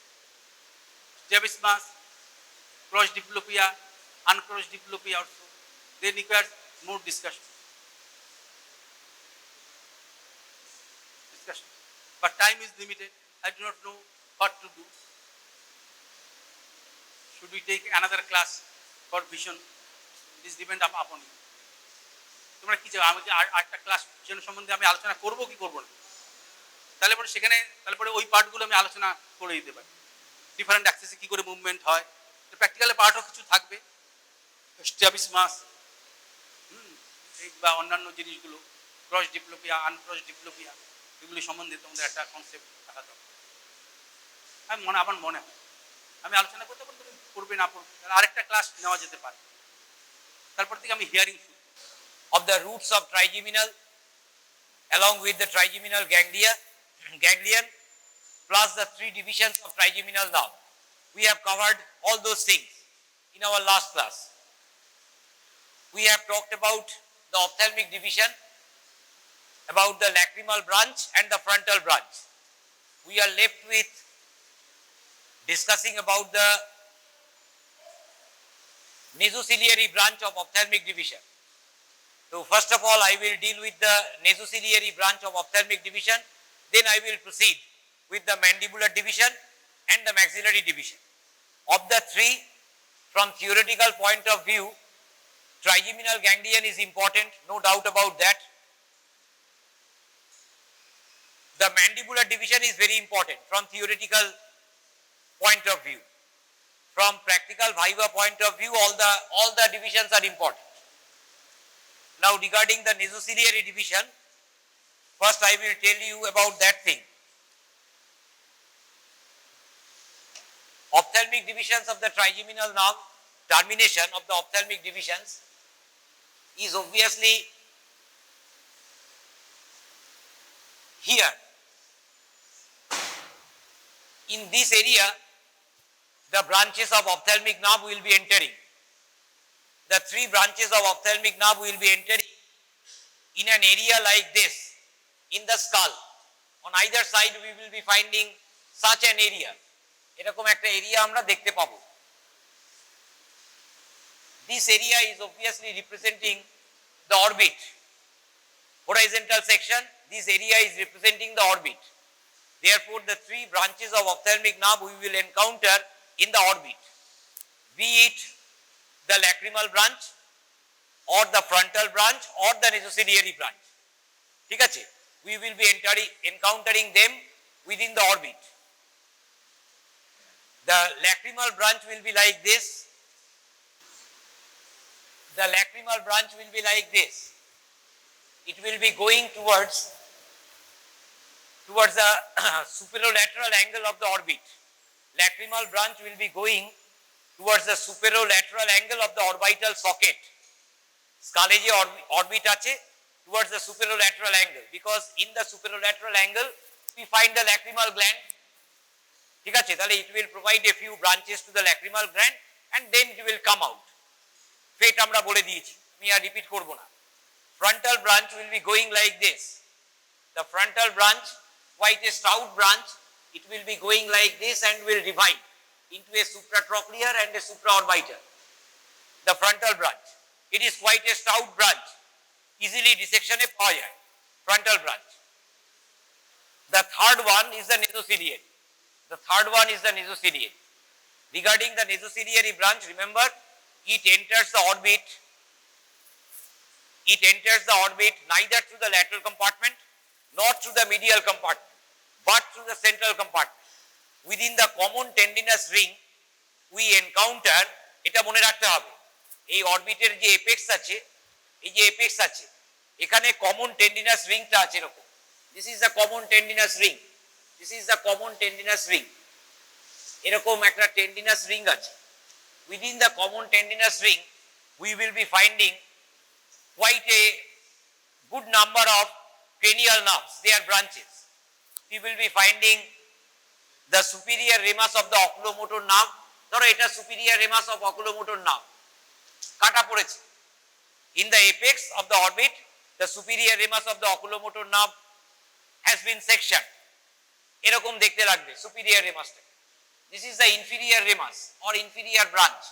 strabismus, cross diplopia, uncrossed diplopia also. They require more discussion. discussion. But time is limited. I do not know what to do. Should we take another class for vision? This depends upon you. তোমরা কি চাও আমাকে আরেকটা class vision সম্বন্ধে আমি আলোচনা করব কি করব না? তাহলে পরে সেখানে ওই পার্টগুলো আমি আলোচনা করে দিতে পারি। ডিফারেন্ট অ্যাক্সেসে কী করে মুভমেন্ট হয়, প্র্যাকটিক্যাল পার্টও কিছু থাকবে, স্ট্রাবিসমাস বা অন্যান্য জিনিসগুলো, ক্রস ডিপ্লোপিয়া, আনক্রস ডিপ্লোপিয়া, এগুলি সম্বন্ধে তোমাদের একটা কনসেপ্ট থাকা দরকার। আমার মনে হয় আমি আলোচনা করতে পারবো, তুমি পড়বে না পড়বে, আরেকটা ক্লাস নেওয়া যেতে পারে। তারপর থেকে আমি hearing of the roots of trigeminal along with the trigeminal ganglion plus the 3 divisions of trigeminal nerve. We have covered all those things in our last class. We have talked about the ophthalmic division, about the lacrimal branch and the frontal branch. We are left with discussing about the nasociliary branch of ophthalmic division. So first of all, I will deal with the nasociliary branch of ophthalmic division, then I will proceed with the mandibular division and the maxillary division. Of the three, from theoretical point of view, trigeminal ganglion is important, no doubt about that. The mandibular division is very important from theoretical point of view. From practical viva point of view, all the divisions are important. Now regarding the nasociliary division, first I will tell you about that thing. Ophthalmic divisions of the trigeminal nerve, termination of the ophthalmic divisions is obviously here. In this area, the branches of ophthalmic nerve will be entering. The 3 branches of ophthalmic nerve will be entering in an area like this, in the skull. On either side we will be finding such an area. এরকম একটা area আমরা দেখতে পাবো। This area is obviously representing the orbit. Horizontal section, this area is representing the orbit. Therefore, the 3 branches of ophthalmic nerve we will encounter in the orbit, be it the lacrimal branch or the frontal branch or the nasociliary branch. ঠিক আছে? We will be encountering them within the orbit. The lacrimal branch will be like this. The lacrimal branch will be like this. It will be going towards the superolateral angle of the orbit. Lacrimal branch will be going towards the superolateral angle of the orbital socket. Skull je orbit ache towards the superolateral angle, because in the superolateral angle we find the lacrimal gland. ঠিক আছে? তাহলে it will provide a few branches to the lacrimal gland and then it will come out. ফেট আমরা বলে দিয়েছি, আমি আর repeat করব না। Frontal branch will be going like this. The frontal branch, quite a stout branch, it will be going like this and will divide into a supratrochlear and a supraorbital. The frontal branch, it is quite a stout branch, easily dissection e পাওয়া যায়, frontal branch. The third one is the nasociliary. The third one is the nasociliary. Regarding the nasociliary branch, remember, it enters the orbit. It enters the orbit neither through the lateral compartment nor through the medial compartment, but through the central compartment. Within the common tendinous ring, we encounter, এটা মনে রাখতে হবে, এই অরবিটের যে apex আছে, এই যে apex আছে, এখানে কমন টেন্ডিনাস রিংটা আছে এরকম। This is the common tendinous ring. This is the common tendinous ring. এরকম একটা tendinous ring আছে। Within the common tendinous ring, we will be finding quite a good number of cranial nerves, their branches. We will be finding the superior ramus of the oculomotor nerve. ধরো এটা superior ramus of oculomotor nerve, কাটা পড়েছে। In the apex of the orbit, the superior ramus of the oculomotor nerve has been sectioned. এরকম দেখতে লাগবে superior ramusটা। This is the inferior ramus or inferior branch,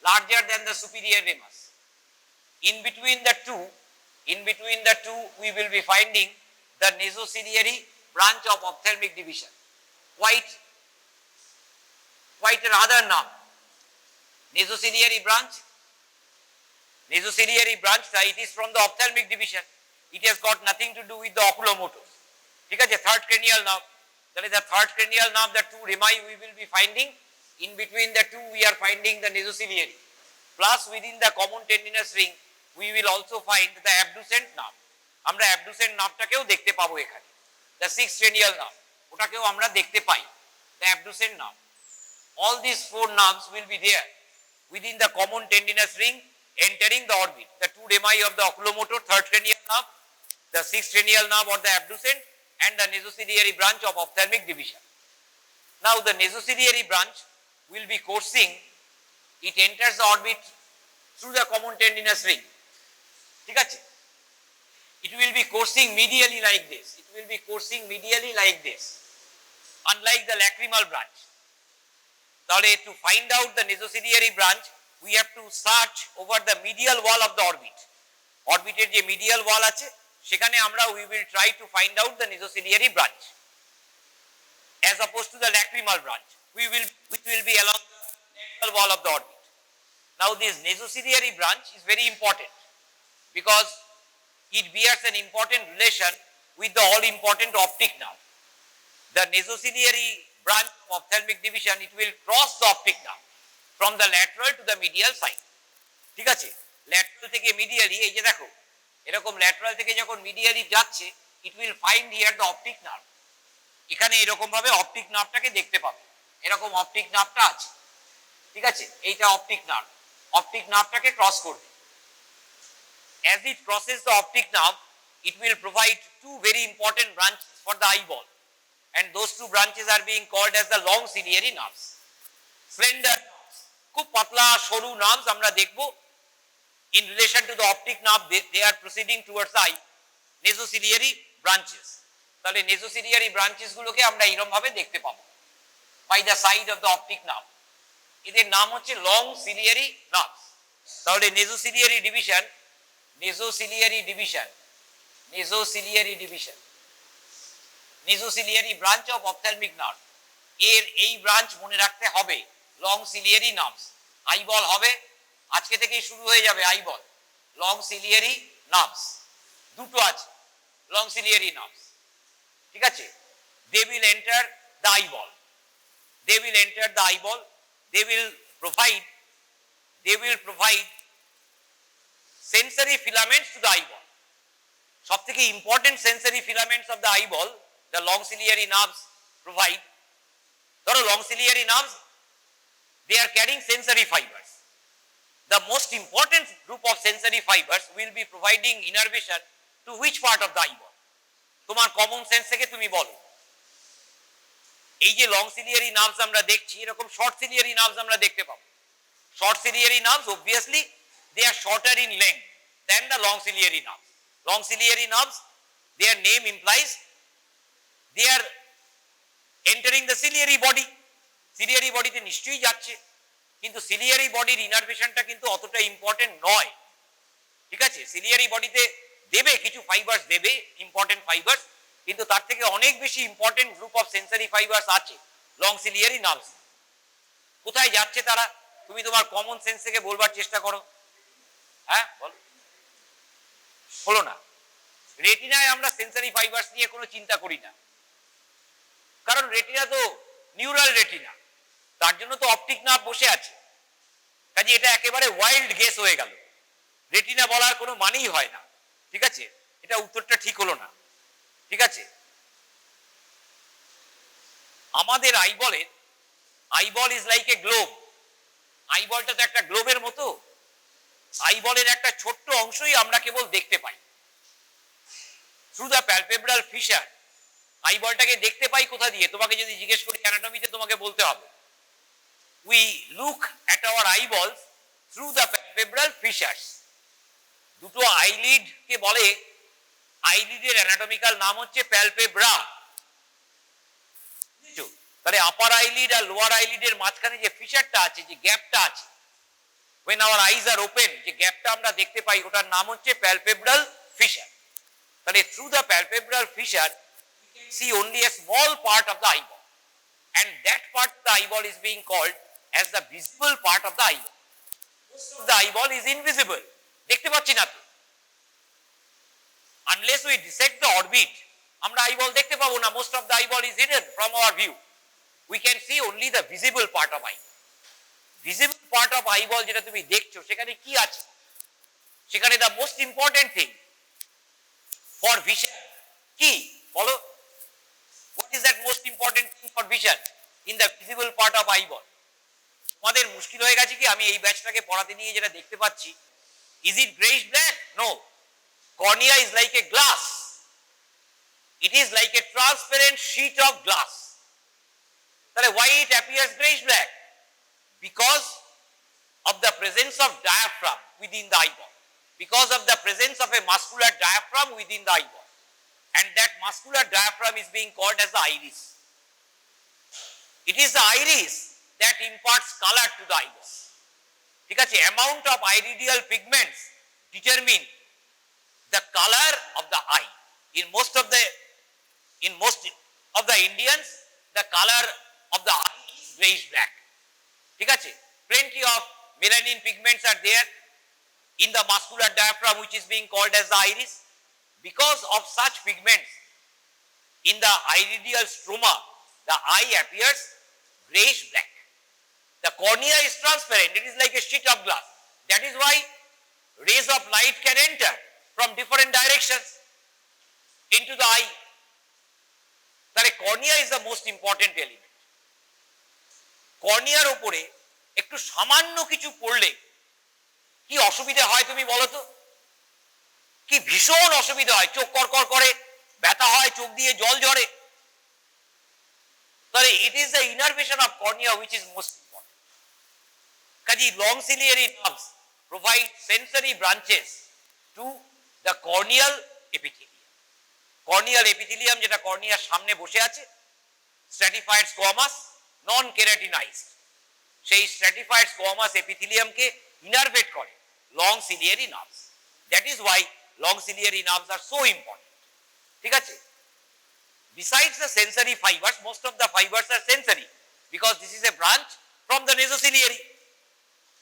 larger than the superior ramus. In between the two, we will be finding the nasociliary branch of ophthalmic division. Quite another nerve. Nasociliary branch. Nasociliary branch, it is from the ophthalmic division. It has got nothing to do with the oculomotor. ঠিক আছে, third cranial nerve. That is the third cranial nerve, the two rami we will be finding. In between the two we are finding the nasociliary. Plus within the common tendinous ring we will also find the abducent nerve. আমরা abducent nerve-টাকেও দেখতে পাবো এখানে। The sixth cranial nerve, ওটাকেও আমরা দেখতে পাই, the abducent nerve. All these four nerves will be there within the common tendinous ring entering the orbit. The two rami of the oculomotor, third cranial nerve, the sixth cranial nerve or the abducent, and the nasociliary branch of ophthalmic division. Now the nasociliary branch will be coursing, it enters the orbit through the common tendinous ring. ঠিক আছে? It will be coursing medially like this. It will be coursing medially like this, unlike the lacrimal branch. তাহলে to find out the nasociliary branch, we have to search over the medial wall of the orbit. Orbited যে medial wall আছে, সেখানে আমরা we will try to find out the nasociliary branch. As opposed to the lacrimal branch, which will be along the lateral wall of the orbit. Now this nasociliary branch is very important because it bears an important relation with the all important optic nerve. The nasociliary branch of ophthalmic division, it will cross the optic nerve from the lateral to the medial side. ঠিক আছে, lateral থেকে medially, এই যে দেখো এরকম lateral থেকে যখন medially যাচ্ছে, it will find here the optic nerve. এখানে এরকম ভাবে optic nerve-টাকে দেখতে পাবে, এরকম optic nerve-টা আছে। ঠিক আছে, এইটা optic nerve, optic nerve-টাকে ক্রস করবে। As it crosses the optic nerve, it will provide two very important branches for the eyeball, and those two branches are being called as the long ciliary nerves. Slender nerves, খুব পাতলা সরু nerves আমরা দেখব in relation to the optic nerve, they are proceeding towards the eye, nasociliary branches. তাহলে nasociliary branches গুলোকে আমরা এরকম ভাবে দেখতে পাবো by the side of the optic nerve. এদের নাম হচ্ছে long ciliary nerves. তাহলে nasociliary division, nasociliary branch of ophthalmic nerve, এর এই ব্রাঞ্চ মনে রাখতে হবে long ciliary nerves. আইবল হবে, আজকে থেকেই শুরু হয়ে যাবে আইবল, long ciliary nerves দুটো আছে, long ciliary nerves. ঠিক আছে, they will enter the eyeball, they will provide sensory filaments to the eyeball. সব থেকে important sensory filaments of the eyeball, the long ciliary nerves provide. ধরো long ciliary nerves, they are carrying sensory fibers. The most important group of sensory fibers will be providing innervation to which part of the eyeball? তোমার common sense থেকে তুমি বলো। এই যে long ciliary nerves আমরা দেখছি, এরকম শর্ট সিলিয়ারি নার্ভস আমরা দেখতে পাবো। Short ciliary nerves obviously they are shorter in length than the long ciliary nerves. Long ciliary nerves, their name implies they are entering the ciliary body. Ciliary body তে নিশ্চয়ই যাচ্ছে, কিন্তু ciliary বডির ইনারভেশনটা কিন্তু অতটা ইম্পর্টেন্ট নয়। ঠিক আছে, ciliary বডিতে দেবে কিছু ফাইবার্স দেবে, ইম্পর্টেন্ট ফাইবার্স, কিন্তু তার থেকে অনেক বেশি important group of sensory fibres আছে লং সিলিয়ারি নার্ভস। কোথায় যাচ্ছে তারা? তুমি তোমার কমন সেন্স থেকে বলবার চেষ্টা করো। হ্যাঁ বল, হলো না। রেটিনায় আমরা সেন্সরি ফাইবার্স নিয়ে কোনো চিন্তা করি না, কারণ রেটিনা তো নিউরাল রেটিনা, তার জন্য তো অপটিক নার্ভ বসে আছে। কাজে এটা একেবারে ওয়াইল্ড গেস হয়ে গেল, রেটিনা বলার কোনো মানেই হয় না। ঠিক আছে, এটা উত্তরটা ঠিক হলো না। ঠিক আছে, আমাদের eyeball is like a globe. আইবলটা তো একটা গ্লোবের মতো। আইবলের একটা ছোট্ট অংশই আমরা কেবল দেখতে পাই থ্রু দ্য প্যালপেব্রাল ফিশার। আইবলটাকে দেখতে পাই কোথা দিয়ে? তোমাকে যদি জিজ্ঞেস করি অ্যানাটমিতে, তোমাকে বলতে হবে we look at our eyeballs through the palpebral fissures. দুটো আইলিড কে বলে, আইলিডের অ্যানাটমিক্যাল নাম হচ্ছে প্যালপেব্রা। তাহলে আপার আইলিড আর লোয়ার আইলিডের মাঝখানে যে ফিশারটা আছে, যে গ্যাপটা আছে, when our eyes are open, যে গ্যাপটা আমরা দেখতে পাই, ওটার নাম হচ্ছে প্যালপেব্রাল ফিশার। তাহলে through the palpebral fissure we can see only a small part of the eyeball, and that part of the eyeball is being called as the visible part of the eyeball. Most of the eyeball is invisible, দেখতে পাচ্ছি না তো। Unless we dissect the orbit, আমরা eyeball দেখতে পাবো না। Most of the eyeball is hidden from our view. We can see only the visible part of eyeball. Visible part of eyeball যেটা তুমি দেখছো সেখানে কি আছে? সেখানে the most important thing for vision কি বলো? What is that most important thing for vision in the visible part of eyeball? তোমাদের মুশকিল হয়ে গেছে কি আমি এই ব্যাচটাকে পড়াতে নিয়ে যেটা দেখতে পাচ্ছি, is it grayish black? No. Cornea is like a glass. It is like a transparent sheet of glass. তাহলে why it appears grayish black? Because of the presence of diaphragm within the eyeball. Because of the presence of a muscular diaphragm within the eyeball. And that muscular diaphragm is being called as the iris. It is the iris that imparts color to the eyeball. ঠিক আছে, amount of iridial pigments determine the color of the eye. In most of the Indians, the color of the eye is grayish black. ঠিক আছে, plenty of melanin pigments are there in the muscular diaphragm which is being called as the iris. Because of such pigments in the iridial stroma, the eye appears grayish black. The cornea is transparent, it is like a sheet of glass. That is why rays of light can enter from different directions into the eye. তাহলে cornea is the most important element. কর্নিয়ার উপরে একটু সামান্য কিছু পড়লে কি অসুবিধা হয় তুমি বলো তো? কি ভীষণ অসুবিধা হয়, চোখ করকর করে, ব্যথা হয়, চোখ দিয়ে জল ঝরে। তাহলে it is the innervation of cornea which is most important. কাজে long ciliary nerves provide sensory branches to the corneal epithelium. Corneal epithelium যেটা কর্নিয়ার সামনে বসে আছে, stratified squamous, non keratinized, সেই stratified squamous epithelium কে innervate করে long ciliary nerves. That is why long ciliary nerves are so important. ঠিক আছে, besides the sensory fibers, most of the fibers are sensory because this is a branch from the nasociliary,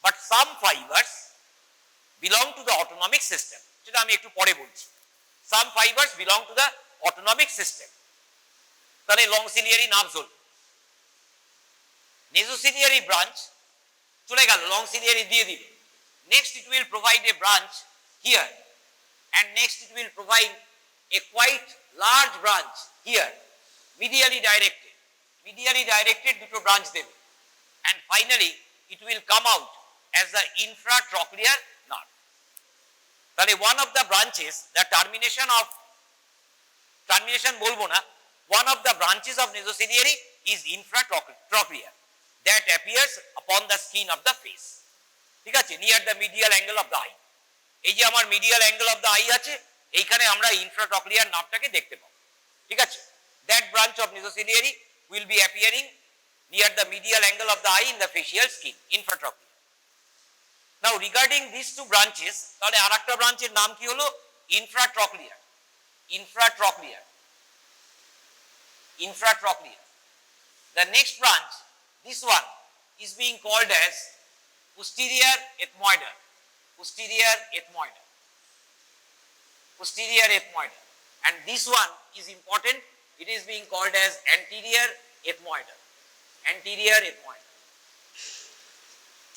but some fibers belong to the autonomic system, যেটা আমি একটু পরে বলছি। Some fibers belong to the autonomic system. তাহলে long ciliary nerves হল। nasociliary branch চলে গেল, long ciliary দিয়ে দিল। Next it will provide a branch here, and next it will provide a quite large branch here, medially directed দুটো branch দেবে, and finally it will come out as the infratrochlear nerve. তাহলে one of the branches, the termination বলবো না, one of the branches of nasociliary is infratrochlear that appears upon the skin of the face. ঠিক আছে, near the medial angle of the eye. এই যে আমার medial angle of the eye আছে, এইখানে আমরা infratrochlear নার্ভটাকে দেখতে পাবো। ঠিক আছে, that branch of nasociliary will be appearing near the medial angle of the eye in the facial skin, infratrochlear. Now regarding these two branches, তাহলে আরেকটা ব্রাঞ্চের নাম কি হলো? infratrochlear. The next branch, this one, is being called as posterior ethmoidal. And this one is important, it is being called as anterior ethmoidal.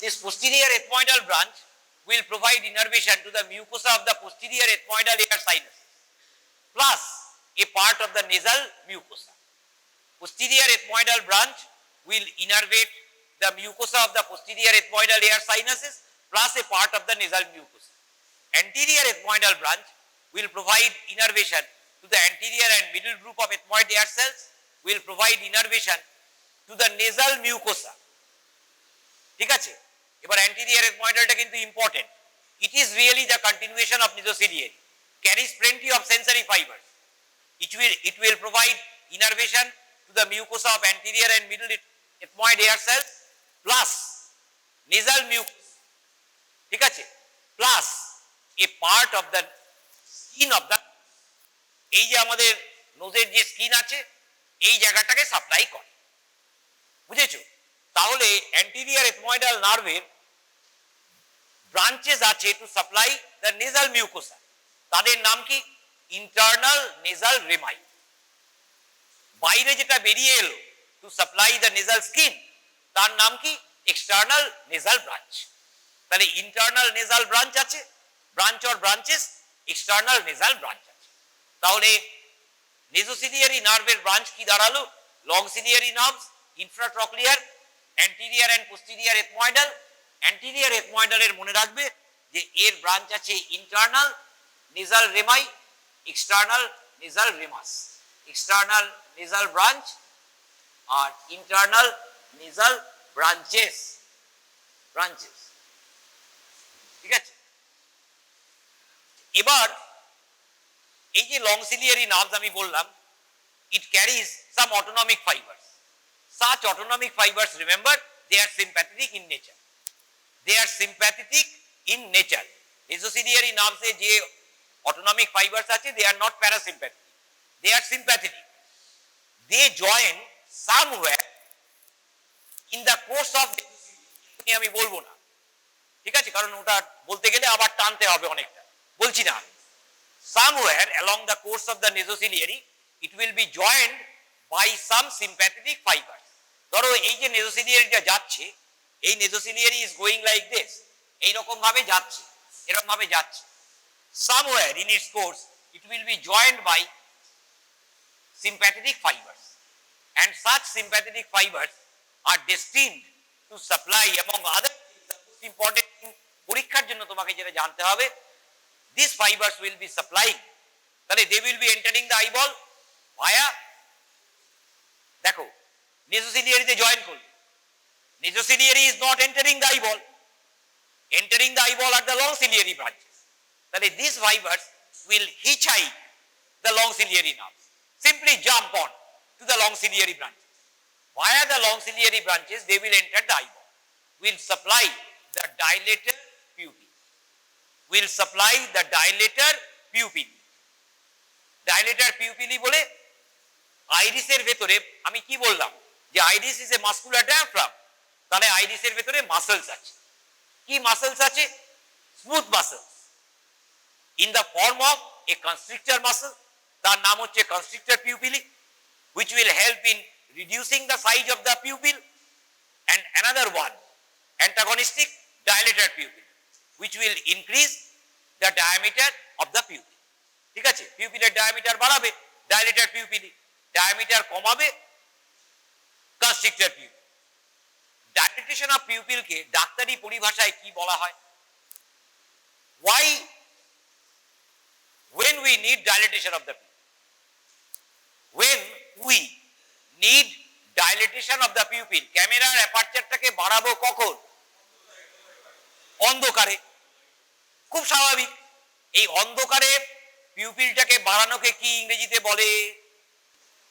This posterior ethmoidal branch will provide innervation to the mucosa of the posterior ethmoidal air sinuses plus a part of the nasal mucosa. Posterior ethmoidal branch will innervate the mucosa of the posterior ethmoidal air sinuses plus a part of the nasal mucosa. Anterior ethmoidal branch will provide innervation to the anterior and middle group of ethmoid air cells, will provide innervation to the nasal mucosa. ঠিক আছে, এবার anterior ethmoidalটা কিন্তু important. It is really the continuation of nasociliary, carries plenty of sensory fibers. It will provide innervation to the mucosa of anterior and middle ethmoid air cells plus nasal mucosa. ঠিক আছে, plus a part of the skin of the, এই যে আমাদের নোজের যে skin আছে এই জায়গাটাকে supply করে, বুঝেছো? তাহলে অ্যান্টেরিয়র এথময়েডাল নার্ভের ব্রাঞ্চেস আছে to supply the nasal mucosa, তাদের নাম কি? Internal nasal rami. বাইরে যেটা বেরিয়ে এলো to supply the nasal skin তার নাম কি? External nasal branch. তাহলে ইন্টারনাল নেজাল ব্রাঞ্চ আছে, branch or branches, external nasal branch আছে। তাহলে নেজোসিলিয়ারি নার্ভের ব্রাঞ্চ কি দাঁড়ালো? Long ciliary nerves, infratrochlear, anterior and posterior ethmoidal. অ্যান্টিরিয়র এথময়েডালের মনে রাখবে যে এর ব্রাঞ্চ আছে internal nasal rami, external nasal ramus, external nasal branch আর ইন্টারনাল নেজাল ব্রাঞ্চেস, ব্রাঞ্চেস, ঠিক আছে? এবার এই যে লং সিলিয়ারি নার্ভস আমি বললাম, it carries some autonomic fibers. Such autonomic fibers, remember, they are sympathetic in nature. They are sympathetic in nature. Mesociliary nerves e je autonomic fibers ache, they are not parasympathetic. They are sympathetic. They join somewhere in the course of the আমি বলবো না, ঠিক আছে? কারণ ওটা বলতে গেলে আবার টানতে হবে অনেকটা, বলছি না। Somewhere along the course of the nasociliary it will be joined by some sympathetic fibers. ধরো এই যে নেজোসিলিয়ারিটা যাচ্ছে, এই নেজোসিলিয়ারি is going like this, এই রকম ভাবে যাচ্ছে, এরকম ভাবে যাচ্ছে। Somewhere in its course it will be joined by sympathetic fibers, and such sympathetic fibers are destined to supply among other things, the most important thing পরীক্ষার জন্য তোমাকে যেটা জানতে হবে, these fibers will be supplying, তাহলে they will be entering the eyeball via, দেখো নেজোসিলিয়ারিতে join করলে, নেজোসিলিয়ারি is not entering the eyeball, entering the eyeball are the long ciliary branches. তাহলে these fibers will hitchhike the long ciliary nerves, simply jump on to the long ciliary branches. Via the long ciliary branches they will enter the eyeball, will supply the dilator pupil, will supply the dilator pupil. Dilator pupil বলে আইরিসের ভেতরে আমি কি বললাম যে iris is a muscular diaphragm, তাহলে আইরিসের ভেতরে muscles আছে। কি মাসলস আছে? Smooth muscles in the form of A constrictor muscle, তার নাম হচ্ছে constrictor পিউপিলি, which will help in reducing the size of the pupil, and another one antagonistic dilator pupil, which will increase the diameter of the pupil. ঠিক আছে? পিউপিলের diameter বাড়াবে dilator পিউপিলি, diameter কমাবে constrictor pupil. Dilatation of পিউপিলকে ডাক্তারি পরিভাষায় কি বলা হয়? Why, when we need dilatation of the pupil, when we need dilatation of the pupil, ক্যামেরার অ্যাপারচারটাকে বাড়াবো কখন? অন্ধকারে। খুব স্বাভাবিক। এই অন্ধকারে পিউপিলটাকে বাড়ানোকে কি ইংরেজিতে বলে?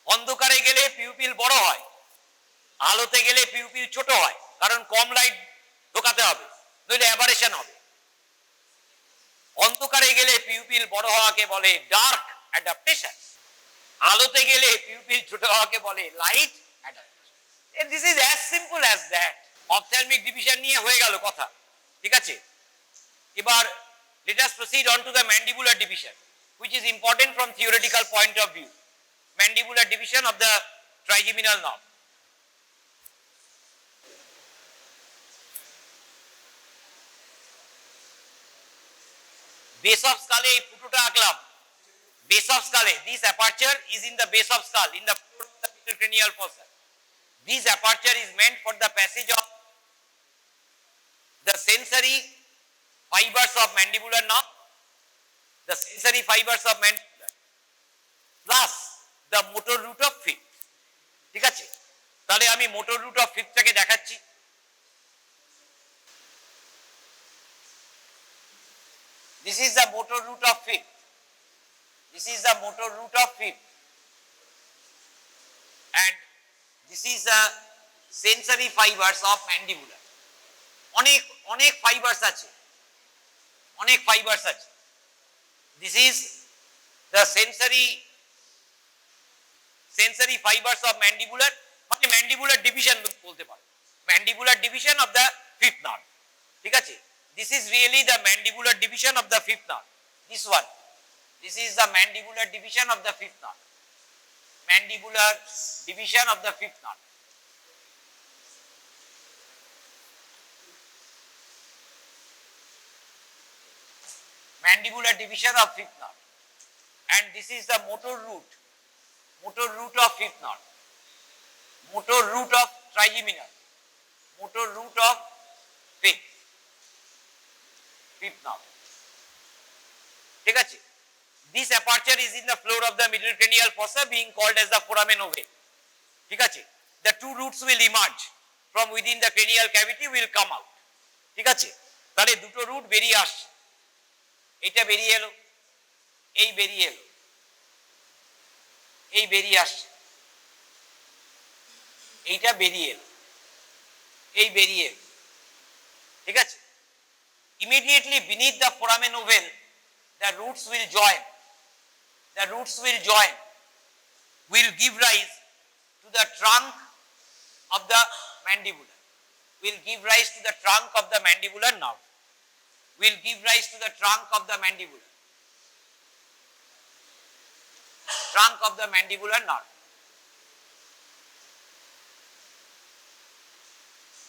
অন্ধকারে গেলে পিউপিল বড় হয়, আলোতে গেলে পিউপিল ছোট হয়, কারণ কম লাইট ঢোকাতে হবে, নইলে অ্যাবারেশন হবে। অন্ধকারে গেলে পিউপিল বড় হওয়াকে বলে ডার্ক অ্যাডাপ্টেশন, আলোতে গেলে পিউপিল ছোট হওয়াকে বলে light adaptation. This is as simple as that. Ophthalmic division নিয়ে হয়ে গেল কথা, ঠিক আছে? এবার let us proceed on to the mandibular division, which is important from theoretical point of view. Mandibular division of the trigeminal nerve. Base of skull এই ফুটোটা আঁকলাম, base of skull, this aperture is in the base of skull, in the floor of the middle cranial fossa. This aperture is meant for the passage of the sensory fibers of mandibular nerve, the sensory fibers of mandibular, plus the motor root of fifth. ঠিক আছে? তাহলে আমি motor root of fifth টাকে দেখাচ্ছি। This is the motor root of fifth. This is the motor root of fifth. And this is the sensory fibers of mandibular. অনেক অনেক fibres আছে, অনেক ফাইবারস আছে। This is the sensory sensory fibers of mandibular, মানে mandibular division বলতে পারো, mandibular division of the fifth nerve, ঠিক আছে? This is really the mandibular division of the fifth nerve. This one, this is the mandibular division of the fifth nerve, mandibular division of the fifth nerve. Mandibular division of fifth nerve, and this is the motor root of fifth nerve, motor root of trigeminal, motor root of fifth nerve, ঠিক আছে? This aperture is in the floor of the middle cranial fossa being called as the foramen ovale, ঠিক আছে? The two roots will emerge from within the cranial cavity, will come out, ঠিক আছে? তাহলে দুটো root বেরিয়ে আসছে, এটা বেরিয়ে এলো, এই বেরিয়ে এলো, এই বেরিয়ে আসছে, এইটা বেরিয়ে এলো, এই বেরিয়ে এলো, ঠিক আছে? Immediately beneath the foramen ovale, the roots will join, will give rise to the trunk of the mandibular, will give rise to the trunk of the mandibular nerve, will give rise to the trunk of the mandibular nerve,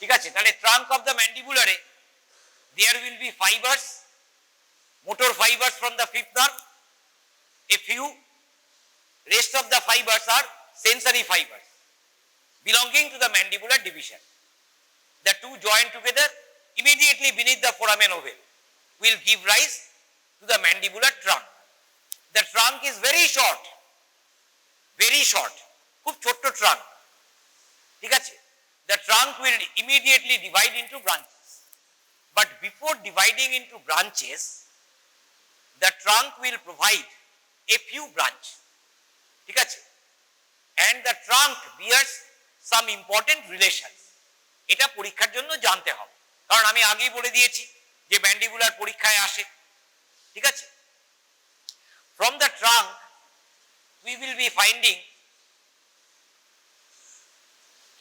ঠিক আছে? তাহলে trunk of the mandibular A there will be fibers, motor fibers from the fifth nerve, a few, rest of the fibers are sensory fibers belonging to the mandibular division. The two join together immediately beneath the foramen ovale, will give rise to the mandibular trunk. The trunk is very short, খুব ছোট্ট trunk, ঠিক আছে? The trunk will immediately divide into branches, but before dividing into branches, the trunk will provide a few branch, ঠিক আছে? And the trunk bears some important relations. এটা পরীক্ষার জন্য জানতে হবে, কারণ আমি আগেই বলে দিয়েছি যে ম্যান্ডিবুলার পরীক্ষায় আসে, ঠিক আছে? From the trunk we will be finding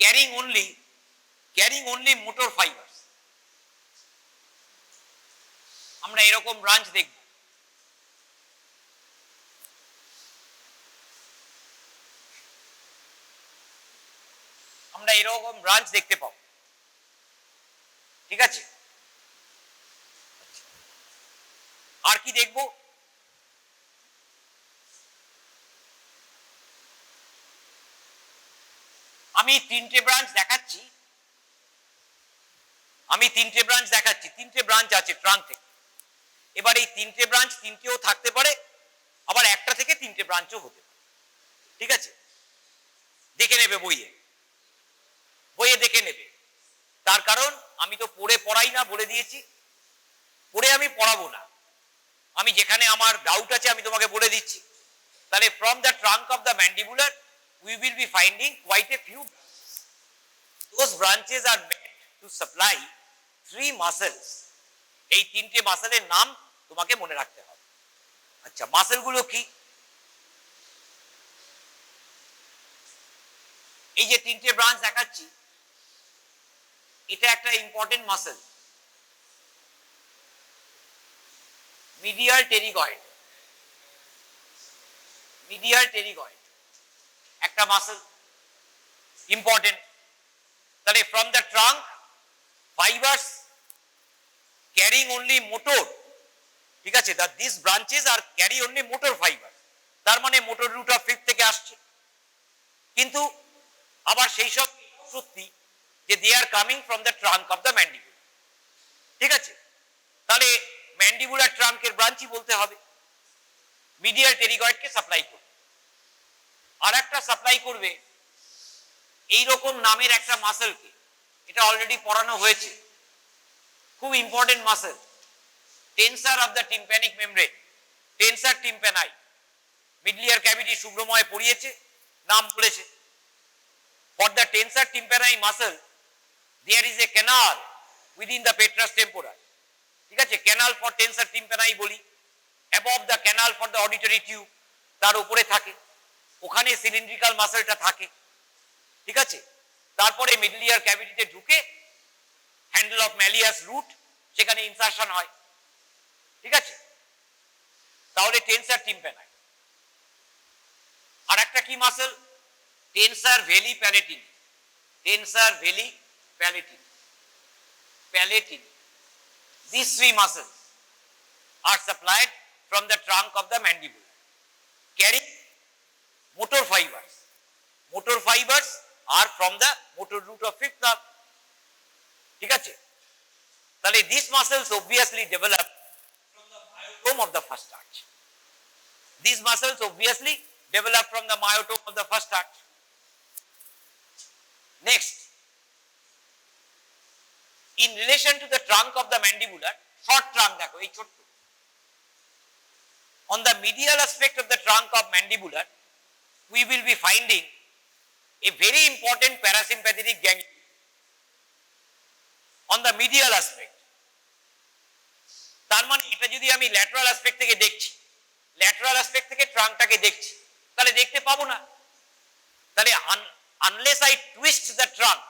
carrying only motor fibers. আমরা এরকম ব্রাঞ্চ দেখব, আমরা এরকম ব্রাঞ্চ দেখতে পাবো, ঠিক আছে? আর কি দেখব? আমি তিনটে ব্রাঞ্চ দেখাচ্ছি, তিনটে ব্রাঞ্চ আছে ট্রাঙ্ক থেকে। এবার এই তিনটে ব্রাঞ্চ তিনটেও থাকতে পারে, আবার একটা থেকে তিনটে ব্রাঞ্চও হতে পারে, ঠিক আছে? দেখে নেবে বইয়ে দেখে নেবে, তার কারণ আমি তো পড়াই না, বলে দিয়েছি, পড়ে আমি পড়াবো না, আমি যেখানে আমার ডাউট আছে আমি তোমাকে বলে দিচ্ছি। তাহলে from the trunk of the mandibular we will be finding quite a few branches. Those branches are meant to supply three muscles. এই তিনটে মাসেলের নাম তোমাকে মনে রাখতে হবে। আচ্ছা, মাসেলগুলো কি? এই যে তিনটে ব্রাঞ্চ দেখাচ্ছি, এটা একটা ইম্পর্টেন্ট মাসেল, মিডিয়াল টেরিগয়েড, একটা মাসেল ইম্পর্টেন্ট। তাহলে from the trunk fibres carrying only motor, ঠিক আছে? This branches are carry only motor fibre, তার মানে মোটর রুট অফ ফিফথ থেকে আসছে। কিন্তু আবার সেই সব সত্যি যে they are coming from the trunk of the mandible, ঠিক আছে? তাহলে ম্যান্ডিবুলার ট্রাঙ্কের ব্রাঞ্চই বলতে হবে, মিডিয়াল টেরিগয়েডকে সাপ্লাই করবে। আর একটা সাপ্লাই করবে এইরকম নামের একটা মাসেলকে, এটা অলরেডি পড়ানো হয়েছে, খুব important muscle, tensor of the tympanic membrane, tensor tympani, middle ear cavity Subhromoy পড়িয়েছে, নাম বলেছে। For the tensor tympani muscle there is a canal within the petrous temporal, ঠিক আছে? ক্যানাল ফর টেন্সার টিম্প্যানাই বলি, above the canal for the auditory tube, তার উপরে থাকে। ওখানে সিলিন্ড্রিক্যাল মাসেলটা থাকে, ঠিক আছে। তারপরে মিডল ইয়ার ক্যাভিটিতে ঢুকে হ্যান্ডেল অফ ম্যালিয়াস রুট, সেখানে ইনসারশন হয়, ঠিক আছে। তাহলে টেন্সার টিম্প্যানাই। আর একটা কি মাসেল? টেন্সার ভেলি প্যালেটিন, টেন্সার ভেলি প্যালেটিন, প্যালেটিন। These three muscles are supplied from the trunk of the mandible, carrying motor fibers. Motor fibers are from the motor root of fifth nerve, ঠিক আছে। তাহলে these muscles obviously develop from the myotome of the first arch. These muscles obviously develop from the myotome of the first arch. Next, in relation to the trunk of the mandibular, short trunk দেখো এই ছোট্ট, on the medial aspect of the trunk of mandibular we will be finding a very important parasympathetic ganglion on the medial aspect. তার মানে এটা যদি আমি lateral aspect থেকে দেখছি, ল্যাটারাল অ্যাসপেক্ট থেকে ট্রাঙ্কটাকে দেখছি, তাহলে দেখতে পাবো না। তাহলে unless I twist the trunk,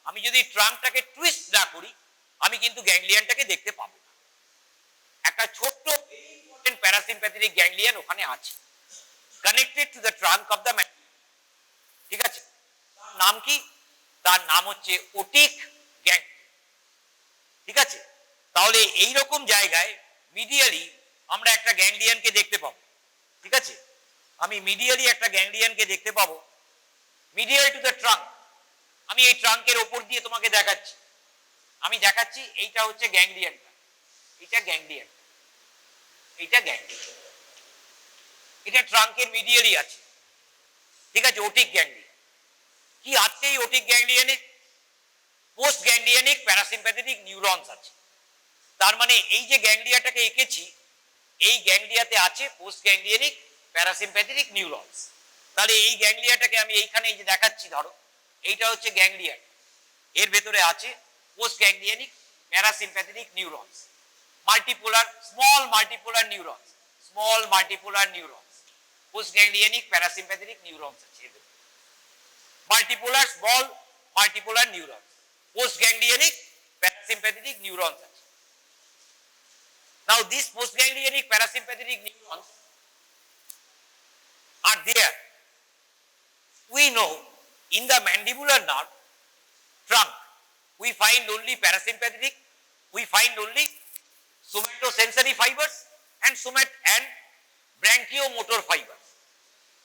আমি যদি ট্রাঙ্কটাকে টুইস্ট না করি, আমি কিন্তু গ্যাংলিয়নটাকে দেখতে পাবো না। একটা ছোট্ট ভেরি ইম্পর্টেন্ট প্যারাসিম্প্যাথেটিক গ্যাংলিয়ন ওখানে আছে, connected to the trunk of the mandibular, ঠিক আছে। তার নাম কি? তার নাম হচ্ছে ওটিক গ্যাংলিয়ন, ঠিক আছে। তাহলে এই রকম জায়গায় মিডিয়ালি আমরা একটা গ্যাংলিয়নকে দেখতে পাবো, ঠিক আছে। আমি মিডিয়ালি একটা গ্যাংলিয়নকে দেখতে পাবো, মিডিয়াল টু দ্য ট্রাঙ্ক। আমি এই ট্রাঙ্কের ওপর দিয়ে তোমাকে দেখাচ্ছি, আমি দেখাচ্ছি এইটা হচ্ছে গ্যাংলিয়নটা, এটা গ্যাংলিয়ন, এইটা গ্যাংলিয়ন, এটা ট্রাঙ্কের মিডিয়ালি আছে, ঠিক আছে। ওটিক গ্যাংলিয়ন কি আছে? এই ওটিক গ্যাংলিয়নে পোস্ট গ্যাংলিয়নিক প্যারাসিম্প্যাথেটিক নিউরনস আছে। তার মানে এই যে গ্যাংলিয়াটাকে এঁকেছি, এই গ্যাংলিয়াতে আছে পোস্ট গ্যাংলিয়নিক প্যারাসিম্প্যাথেটিক নিউরনস। তাহলে এই গ্যাংলিয়াটাকে আমি এইখানে এই যে দেখাচ্ছি, ধরো এইটা হচ্ছে গ্যাংলিয়া, এর ভেতরে আছে post ganglionic parasympathetic neurons, multipolar small multipolar neurons, small multipolar neurons, post ganglionic parasympathetic neurons আছে এর ভেতরে, multipolar small multipolar neurons, post ganglionic parasympathetic neurons আছে। Now these postganglionic parasympathetic neurons are there. We know in the mandibular nerve trunk we find only parasympathetic, we find only somatosensory fibers and branchiomotor fibers,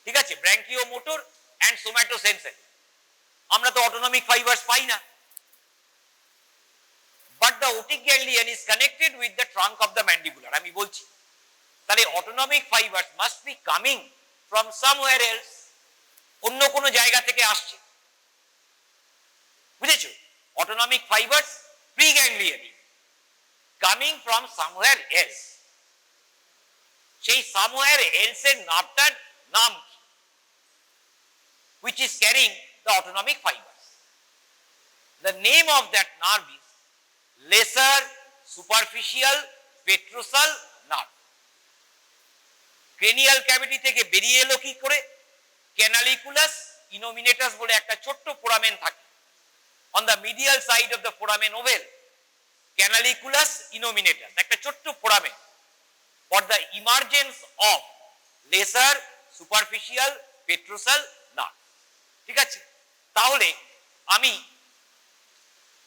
ঠিক আছে। branchiomotor and somatosensory, আমরা তো autonomic fibers পাই না। But the otic ganglion is connected with the trunk of the mandibular, আমি বলছি। তাহলে autonomic fibers must be coming from somewhere else, অন্য কোনো জায়গা থেকে আসছে, বুঝেছো? autonomic fibers preganglionic coming from somewhere else, সেই somewhere else এর নামটার নাম কি? which is carrying the autonomic fibers. The name of that nerve is lesser superficial petrosal nerve. cranial cavity থেকে বেরিয়ে এলো কি করে? ক্যানালিকুলাস ইনোমিনেটাস বলে একটা ছোট্ট ফোরামেন থাকে on the medial side of the foramen ovale, canaliculus innominatus, একটা ছোট্ট foramen for the emergence of lesser superficial petrosal nerve, ঠিক আছে। তাহলে আমি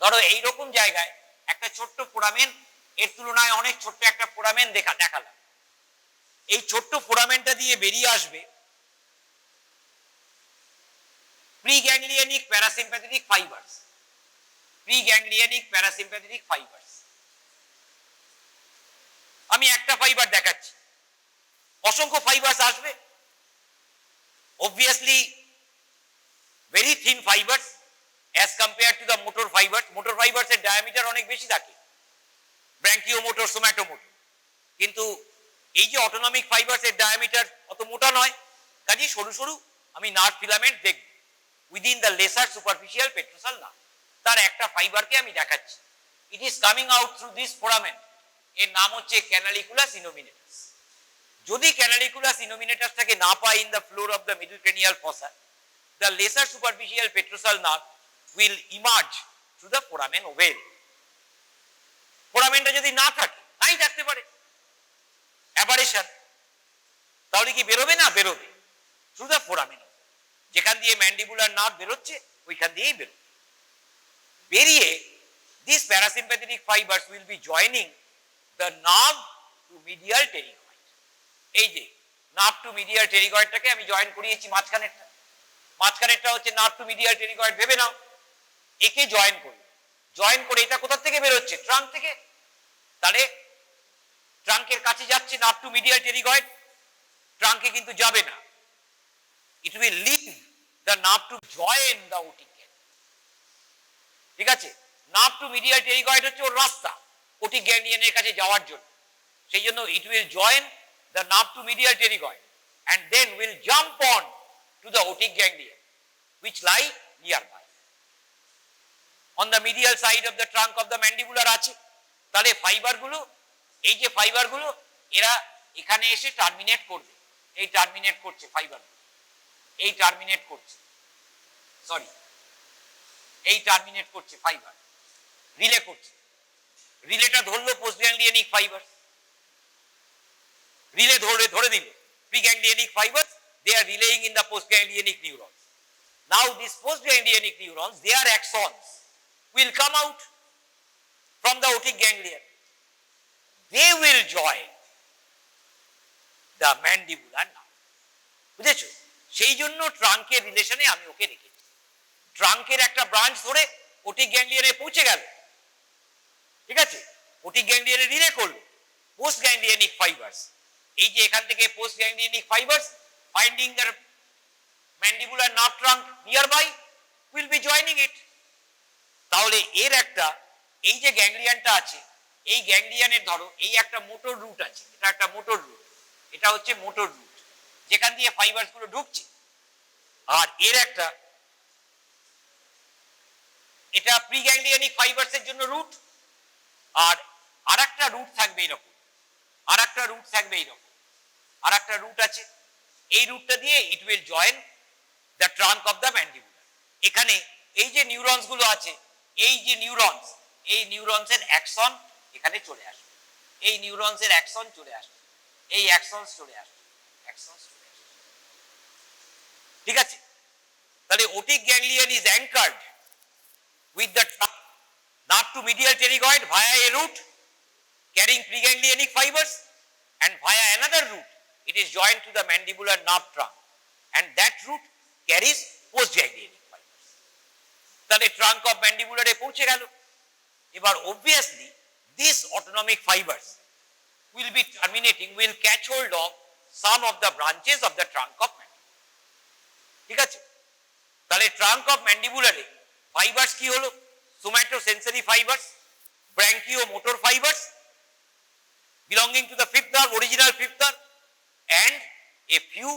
ধরো এইরকম জায়গায় একটা ছোট্ট ফোরামেন, এর তুলনায় অনেক ছোট্ট একটা ফোরামেন দেখালাম, এই ছোট্ট ফোরামেনটা দিয়ে বেরিয়ে আসবে প্রিগ্যাংলিয়নিক প্যারাসিম্প্যাথেটিক ফাইবার্স, প্রিগ্যাংলিয়নিক প্যারাসিম্প্যাথেটিক ফাইবার্স। আমি একটা ফাইবার দেখাচ্ছি, অসংখ্য ফাইবার্স আসবে, obviously very thin fibers as compared to the motor fibers. motor fibers এর diameter অনেক বেশি থাকে, branchiomotor somatomotor, কিন্তু এই যে অটোনমিক ফাইবার্স এর diameter অত মোটা নয়, কাজেই সরু সরু আমি নার্ভ ফিলামেন্ট দেখব within the lesser superficial petrosal nerve। তার একটা ফাইবারকে আমি দেখাচ্ছি, it is coming out through this foramen, এর নাম হচ্ছে ক্যানালিকুলাস ইনোমিনেটাস। যদি ক্যানালিকুলাস ইনোমিনেটাসটাকে না পাই in the floor of the middle cranial fossa, the lesser superficial petrosal nerve will emerge through the foramen ovale. ফোরামেনটা যদি না থাকে, নাই থাকতে পারে অ্যাবারেশন, তাহলে কি বেরোবে? না বেরোবে থ্রু দ্য ফোরামেন, যেখান দিয়ে ম্যান্ডিবুলার নার্ভ বেরোচ্ছে ওইখান দিয়েই বেরোবে। বেরিয়ে this parasympathetic fibres will be joining the nerve to medial pterygoid. এই যে নার্ভ টু মিডিয়াল টেরিগয়েডটাকে আমি জয়েন করিয়েছি, মাঝখানেরটা হচ্ছে নার্ভ টু মিডিয়াল টেরিগয়েড ভেবে নাও, একে জয়েন করি, জয়েন করে এটা কোথা থেকে বেরোচ্ছে? ট্রাঙ্ক থেকে। তাহলে ট্রাঙ্কের কাছে যাচ্ছে নার্ভ টু মিডিয়াল টেরিগয়েড, ট্রাঙ্কে কিন্তু যাবে না, it will leave the nerve to join the otic ganglion. ঠিক আছে, নার্ভ টু মিডিয়াল টেরিগয়েড হচ্ছে ওর রাস্তা ওটিক গ্যাংলিয়নের কাছে যাওয়ার জন্য, সেই জন্য it will join the nerve to medial pterygoid and then will jump on to the otic ganglion which lie nearby on the medial side of the trunk of the mandibular আছে। তাহলে fibre গুলো, এই যে fibre গুলো এরা এখানে এসে terminate করবে, এই টার্মিনেট করছে ফাইবার, এই টার্মিনেট করছে, সরি এই টার্মিনেট করছে ফাইবার, রিলে করছে, রিলেটা ধরলো পোস্ট গ্যাংলিয়নিক ফাইবার, রিলে ধরে দিল preganglionic fibers, they are relaying in the postganglionic neurons. Now these postganglionic neurons, their axons will come out from the otic ganglion. They will join the mandibular nerve. বুঝেছো? সেই জন্য ট্রাঙ্কের রিলেশনে আমি ওকে রেখেছি। ট্রাঙ্কের একটা branch ধরে ওটিক গ্যাংলিয়নে পৌঁছে গেল, ঠিক আছে, ওটিক গ্যাংলিয়নে রিলে করলো পোস্ট গ্যাংলিয়নিক ফাইবার্স, এই যে এখান থেকে post ganglionic fibres finding the mandibular nerve trunk nearby will be joining it. তাহলে এর একটা, এই যে গ্যাংলিয়নটা আছে, এই গ্যাংলিয়নের ধরো এই একটা মোটর রুট আছে, এটা একটা মোটর রুট, এটা হচ্ছে মোটর রুট যেখান দিয়ে ফাইবার্স গুলো ঢুকছে, আর এর একটা, এটা প্রিগ্যাংলিয়নিক ফাইবার্সের জন্য রুট, আর আরেকটা রুট থাকবে এরকম, আরেকটা রুট থাকবে এইরকম, আর একটা রুট আছে, এই রুটটা দিয়ে ইট will join the trunk of the mandibular. এখানে এই যে নিউরনস গুলো আছে, এই যে নিউরনস, এই নিউরনসের অ্যাকশন এখানে চলে আসবে, এই নিউরনসের অ্যাকশন চলে আসবে, এই অ্যাকশনস চলে আসবে, অ্যাকশনস চলে আসবে, ঠিক আছে। তাহলে otic ganglion is anchored with the nerve to medial pterygoid via a route carrying preganglionic fibers, and via another route it is joined to the mandibular nerve trunk, and that route carries postganglionic fibers. তাহলে trunk of mandibular এ পৌঁছে গেল। এবার obviously these autonomic fibers will be terminating, will catch hold of some of the branches of the trunk of mandibular, ঠিক আছে। তাহলে trunk of mandibular A fibers কি হলো? somatosensory fibers, branchiomotor fibers belonging to the fifth nerve, original fifth nerve, and a few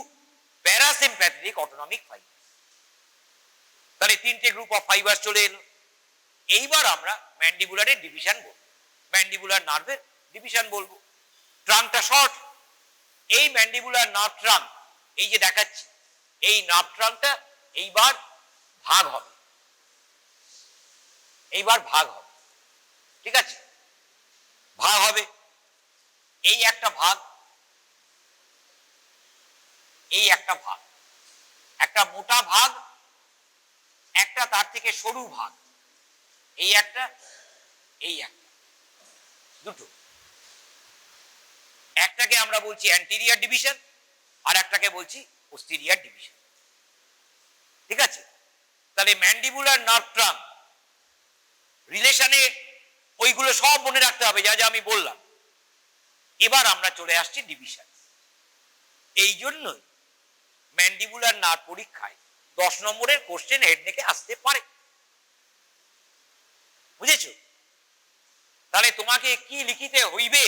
parasympathetic autonomic fibers. তাহলে তিনটে group of fibres চলে এলো। এইবার আমরা ম্যান্ডিবুলারের ডিভিশন বলবো, ম্যান্ডিবুলার নার্ভের ডিভিশন বলবো। ট্রাঙ্কটা শর্ট, এই ম্যান্ডিবুলার নার্ভ ট্রাঙ্ক, এই যে দেখাচ্ছি, এই নার্ভ ট্রাঙ্কটা এইবার ভাগ হবে, এইবার ভাগ হবে, ঠিক আছে, ভাগ হবে। এই একটা ভাগ, এই একটা ভাগ, একটা মোটা ভাগ, একটা তার থেকে সরু ভাগ, এই একটা, এই একটা, দুটো। একটাকে আমরা বলছি অ্যান্টেরিয়র ডিভিশন, আর একটাকে বলছি পোস্টেরিয়র ডিভিশন, ঠিক আছে। তাহলে ম্যান্ডিবুলার নার্ভ ট্রাঙ্ক রিলেশনে ওইগুলো সব মনে রাখতে হবে যা যা আমি বললাম। এবার আমরা চলে আসছি ডিভিশন। এই জন্যই ম্যান্ডিবুলার নার্ভ পরীক্ষায় 10 নম্বরের কোশ্চেন হেড থেকে আসতে পারে, বুঝেছো? তাহলে তোমাকে কি লিখিতে হইবে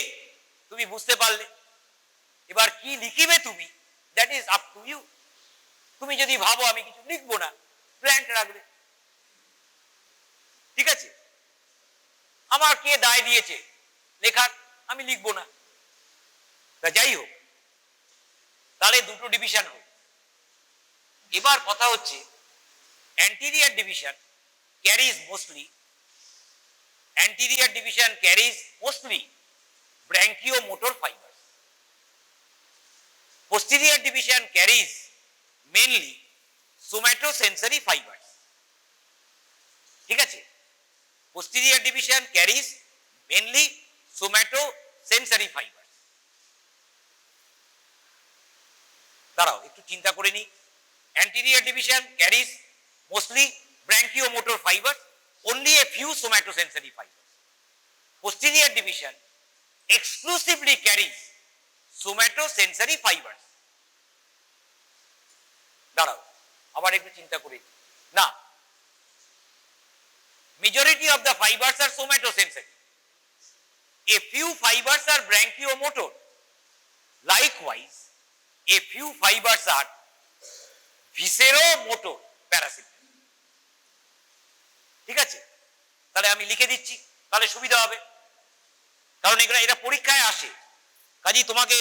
তুমি বুঝতে পারলে। এবার কি লিখিবে তুমি, that is up to you. তুমি যদি ভাবো আমি কিছু লিখবো না, ব্ল্যাঙ্ক রাখবে, ঠিক আছে। আমার কে দায় দিয়েছে লেখার, আমি লিখবো না। তা যাই হোক, তাহলে দুটো ডিভিশন হল। এবার কথা হচ্ছে anterior division carries mostly branchiomotor fibers. Posterior division carries mainly somatosensory fibers. ঠিক আছে, posterior division carries mainly somatosensory fibers. দাঁড়াও একটু চিন্তা করে নি। Anterior division carries mostly branchiomotor fibers, only a few somatosensory fibers. Posterior division exclusively carries somatosensory fibers. দাঁড়াও আবার একটু চিন্তা করে না, majority of the fibers are somatosensory. A few fibers are branchiomotor. Likewise, a few fibers are visceromotor parasympathetic. ঠিক আছে, তাহলে আমি লিখে দিচ্ছি, তাহলে সুবিধা হবে, কারণ এটা পরীক্ষায় আসে, কাজেই তোমাকে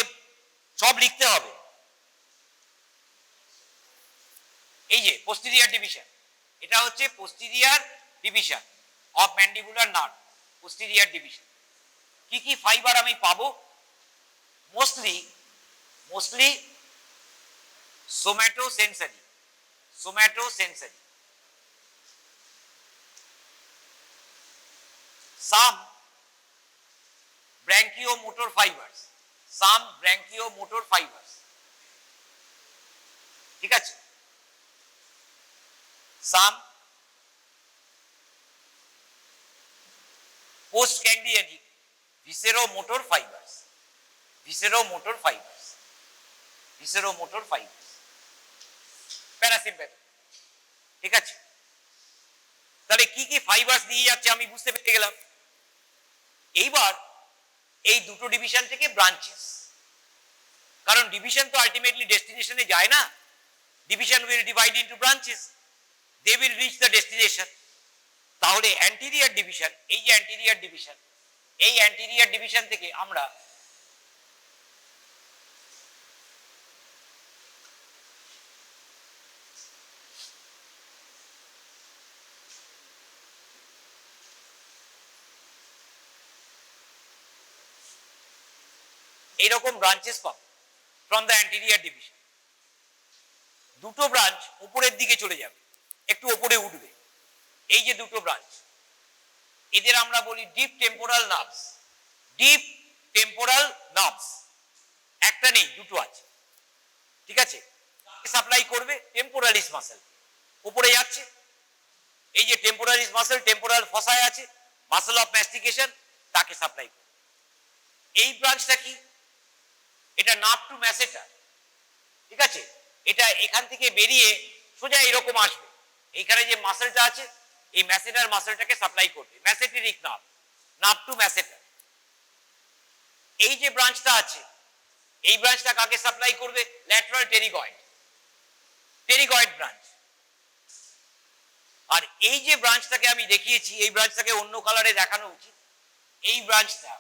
সব লিখতে হবে। এই যে posterior division, এটা হচ্ছে posterior division of mandibular nerve, posterior division। কি কি ফাইবার আমি পাবো? Mostly somatosensory, some branchiomotor fibers, ঠিক আছে, some postganglionic visceromotor fibers, parasympathetic. ঠিক আছে, তাহলে কি কি ফাইবারস নিয়ে যাচ্ছে আমি বুঝতে পেরে গেলাম। এইবার এই দুটো ডিভিশন থেকে ব্রাঞ্চেস, কারণ ডিভিশন তো আলটিমেটলি ডেস্টিনেশনে যায় না, division will divide into branches, they will reach the destination. তাহলে অ্যান্টিরিয়র ডিভিশন, এই যে অ্যান্টিরিয়র ডিভিশন, এই অ্যান্টিরিয়র ডিভিশন থেকে আমরা এইরকম ব্রাঞ্চেস পাবো ফ্রম দ্য অ্যান্টিরিয়র ডিভিশন। দুটো ব্রাঞ্চ উপরের দিকে চলে যাবে, একটু উপরে উঠবে, এই যে দুটো ব্রাঞ্চ, এদের আমরা বলি ডিপ টেম্পোরাল নার্ভস। একটা নেই, দুটো আছে। ঠিক আছে, সাপ্লাই করবে টেম্পোরালিস মাসেল, উপরে যাচ্ছে, এই যে টেম্পোরালিস মাসেল টেম্পোরাল ফসায় আছে, মাসেল অফ ম্যাস্টিকেশন, তাকে সাপ্লাই করবে। এই ব্রাঞ্চটা কি? এটা নার্ভ টু ম্যাসেটার। ঠিক আছে, এটা এখান থেকে বেরিয়ে সোজা এরকম আসবে, এইখানে যে মাসেলটা আছে এই ম্যাসেটার মাসেলটাকে সাপ্লাই করবে, ম্যাসেটেরিক নার্ভ টু ম্যাসেটার। এই যে ব্রাঞ্চটা আছে, এই ব্রাঞ্চটা কাকে সাপ্লাই করবে? Lateral pterygoid branch. আর এই যে ব্রাঞ্চটাকে আমি দেখিয়েছি, এই ব্রাঞ্চটাকে অন্য কালারে দেখানো উচিত, এই ব্রাঞ্চটা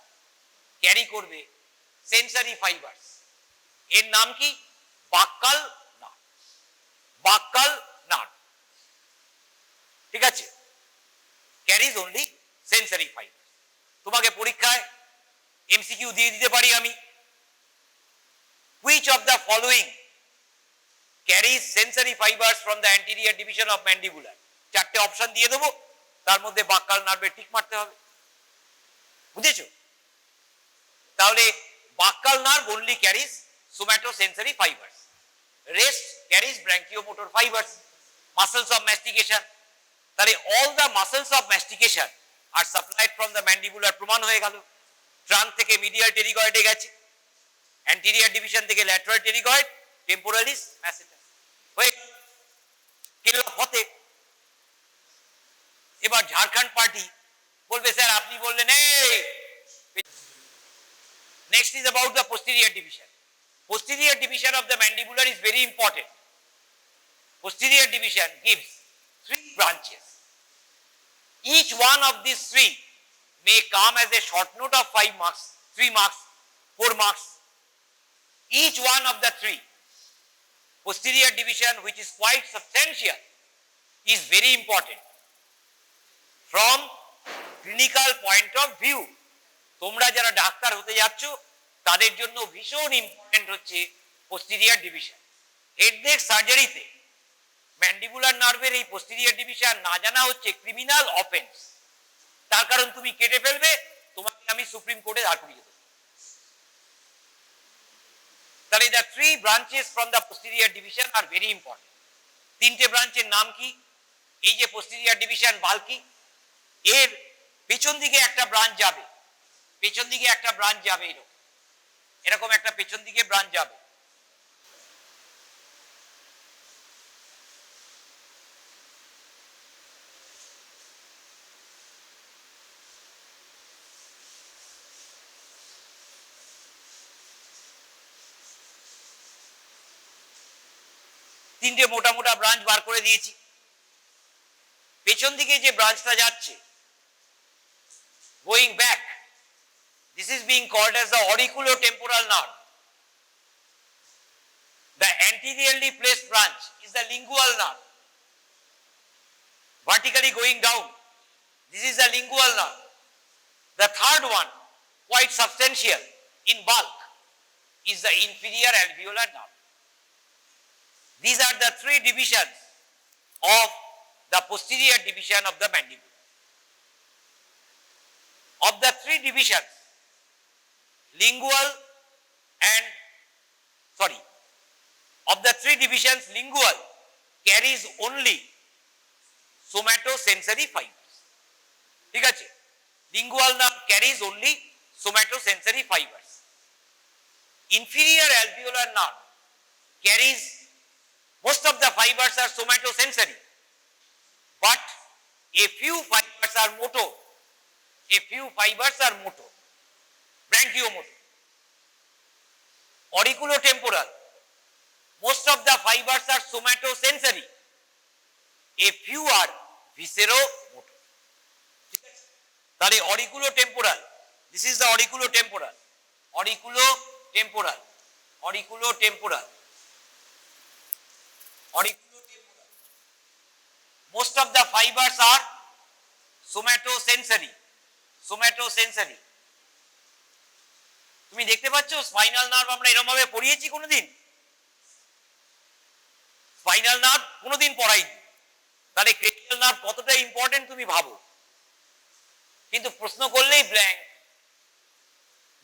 ক্যারি করবে সেন্সরি ফাইবারস। এর নাম কি? বাক্কাল নার্ভ। ঠিক আছে, ক্যারিজ অনলি সেন্সরি ফাইবার। তোমাকে পরীক্ষায় এমসিকিউ দিয়ে দিতে পারি আমি, which of the following carries sensory fibers from the anterior division of mandibular? চারটে অপশন দিয়ে দেবো, তার মধ্যে বাক্কাল নার্ভে টিক মারতে হবে। বুঝেছো? তাহলে বাক্কাল nerve only carries somatosensory fibers, rest carries branchiomotor fibers, muscles of mastication। তাহলে all the muscles of mastication are supplied from the mandibular, প্রমাণ হয়ে গেল। ট্রাঙ্ক থেকে মিডিয়াল টেরিগয়েডে গেছে, অ্যান্টিরিয়র ডিভিশন থেকে ল্যাটারাল টেরিগয়েড, টেম্পোরালিস ম্যাসেটার হয়ে গেল হতে। এবার ঝাড়খণ্ড পার্টি বলবে স্যার আপনি বললেন। Next is about the posterior division. Posterior division of the mandibular is very important. Posterior division gives 3 branches. Each one of these 3 may come as a short note of 5 marks, 3 marks, 4 marks. Each one of the 3 posterior division, which is quite substantial, is very important from clinical point of view. তোমরা যারা doctor হতে যাচ্ছ তাদের জন্য ভীষণ important হচ্ছে posterior division. Head neck সার্জারিতে mandibular নার্ভের এই posterior division না জানা হচ্ছে ক্রিমিনাল অফেন্স। তার কারণ তুমি কেটে ফেলবে, তোমাকে আমি সুপ্রিম কোর্টে দাঁড় করিয়ে দেবো। তাহলে the three branches from the posterior division are very important. তিনটে ব্রাঞ্চের নাম কি? এই যে posterior division বাল্কি, এর পেছন দিকে একটা ব্রাঞ্চ যাবে, পেছন দিকে একটা ব্রাঞ্চ যাবে, এরকম একটা পেছন দিকে ব্রাঞ্চ যাবে। তিনটে মোটা মোটা ব্রাঞ্চ বার করে দিয়েছি। পেছন দিকে যে ব্রাঞ্চটা যাচ্ছে, going back, this is being called as the auriculotemporal nerve. The anteriorly placed branch is the lingual nerve. Vertically going down, this is the lingual nerve. The third one, quite substantial in bulk, is the inferior alveolar nerve. These are the three divisions of the posterior division of the mandible. Of the three divisions, lingual carries only somatosensory fibers. ঠিক আছে? Lingual nerve carries only somatosensory fibers. Inferior alveolar nerve carries, most of the fibers are somatosensory, but a few fibers are motor. A few fibers are motor, branchiomotor. Auriculotemporal, most of the fibers are somatosensory. A few are visceromotor. তাহলে auriculotemporal, this is the auriculotemporal. Auriculotemporal. Most of the fibers are somatosensory. তুমি দেখতে পাচ্ছ spinal nerve আমরা এরকম ভাবে পড়িয়েছি কোনোদিন? Spinal nerve কোনোদিন পড়াইনি। তাহলে ক্রেনিয়াল নার্ভ কতটা ইম্পর্টেন্ট তুমি ভাবো, কিন্তু প্রশ্ন করলেই ব্ল্যাঙ্ক।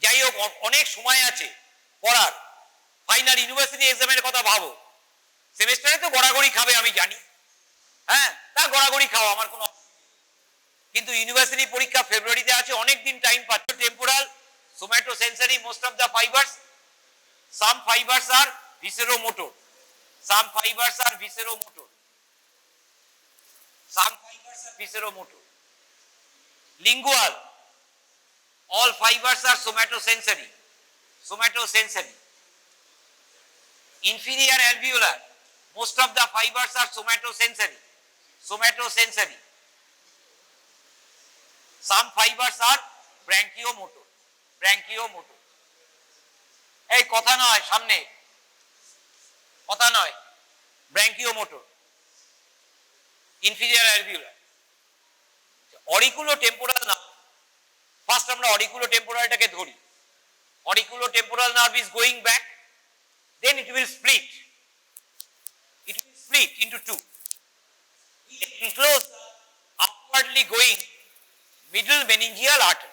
যাই হোক, অনেক সময় আছে পড়ার। ফাইনাল ইউনিভার্সিটি এক্সামের কথা ভাবো, সেমিস্টারে তো গড়াগড়ি খাবে আমি জানি, হ্যাঁ, তা গড়াগড়ি খাও, আমার কোনো, কিন্তু ইউনিভার্সিটি পরীক্ষা ফেব্রুয়ারিতে আছে, অনেক দিন টাইম পাচ্ছ। Temporal, somatosensory, most of the fibers. Some fibers are visceromotor. Some fibers are visceromotor. Lingual, all fibers are somatosensory. Inferior alveolar, most of the fibers are somatosensory. Some fibers are branchiomotor. এই কথা নয়, সামনে কথা নয়, branchiomotor. Inferior alveolar. Auriculotemporal nerve, first আমরা auriculotemporalটাকে ধরি। Auriculotemporal nerve is going back, then it will split into two. Enclose upwardly going middle meningeal artery.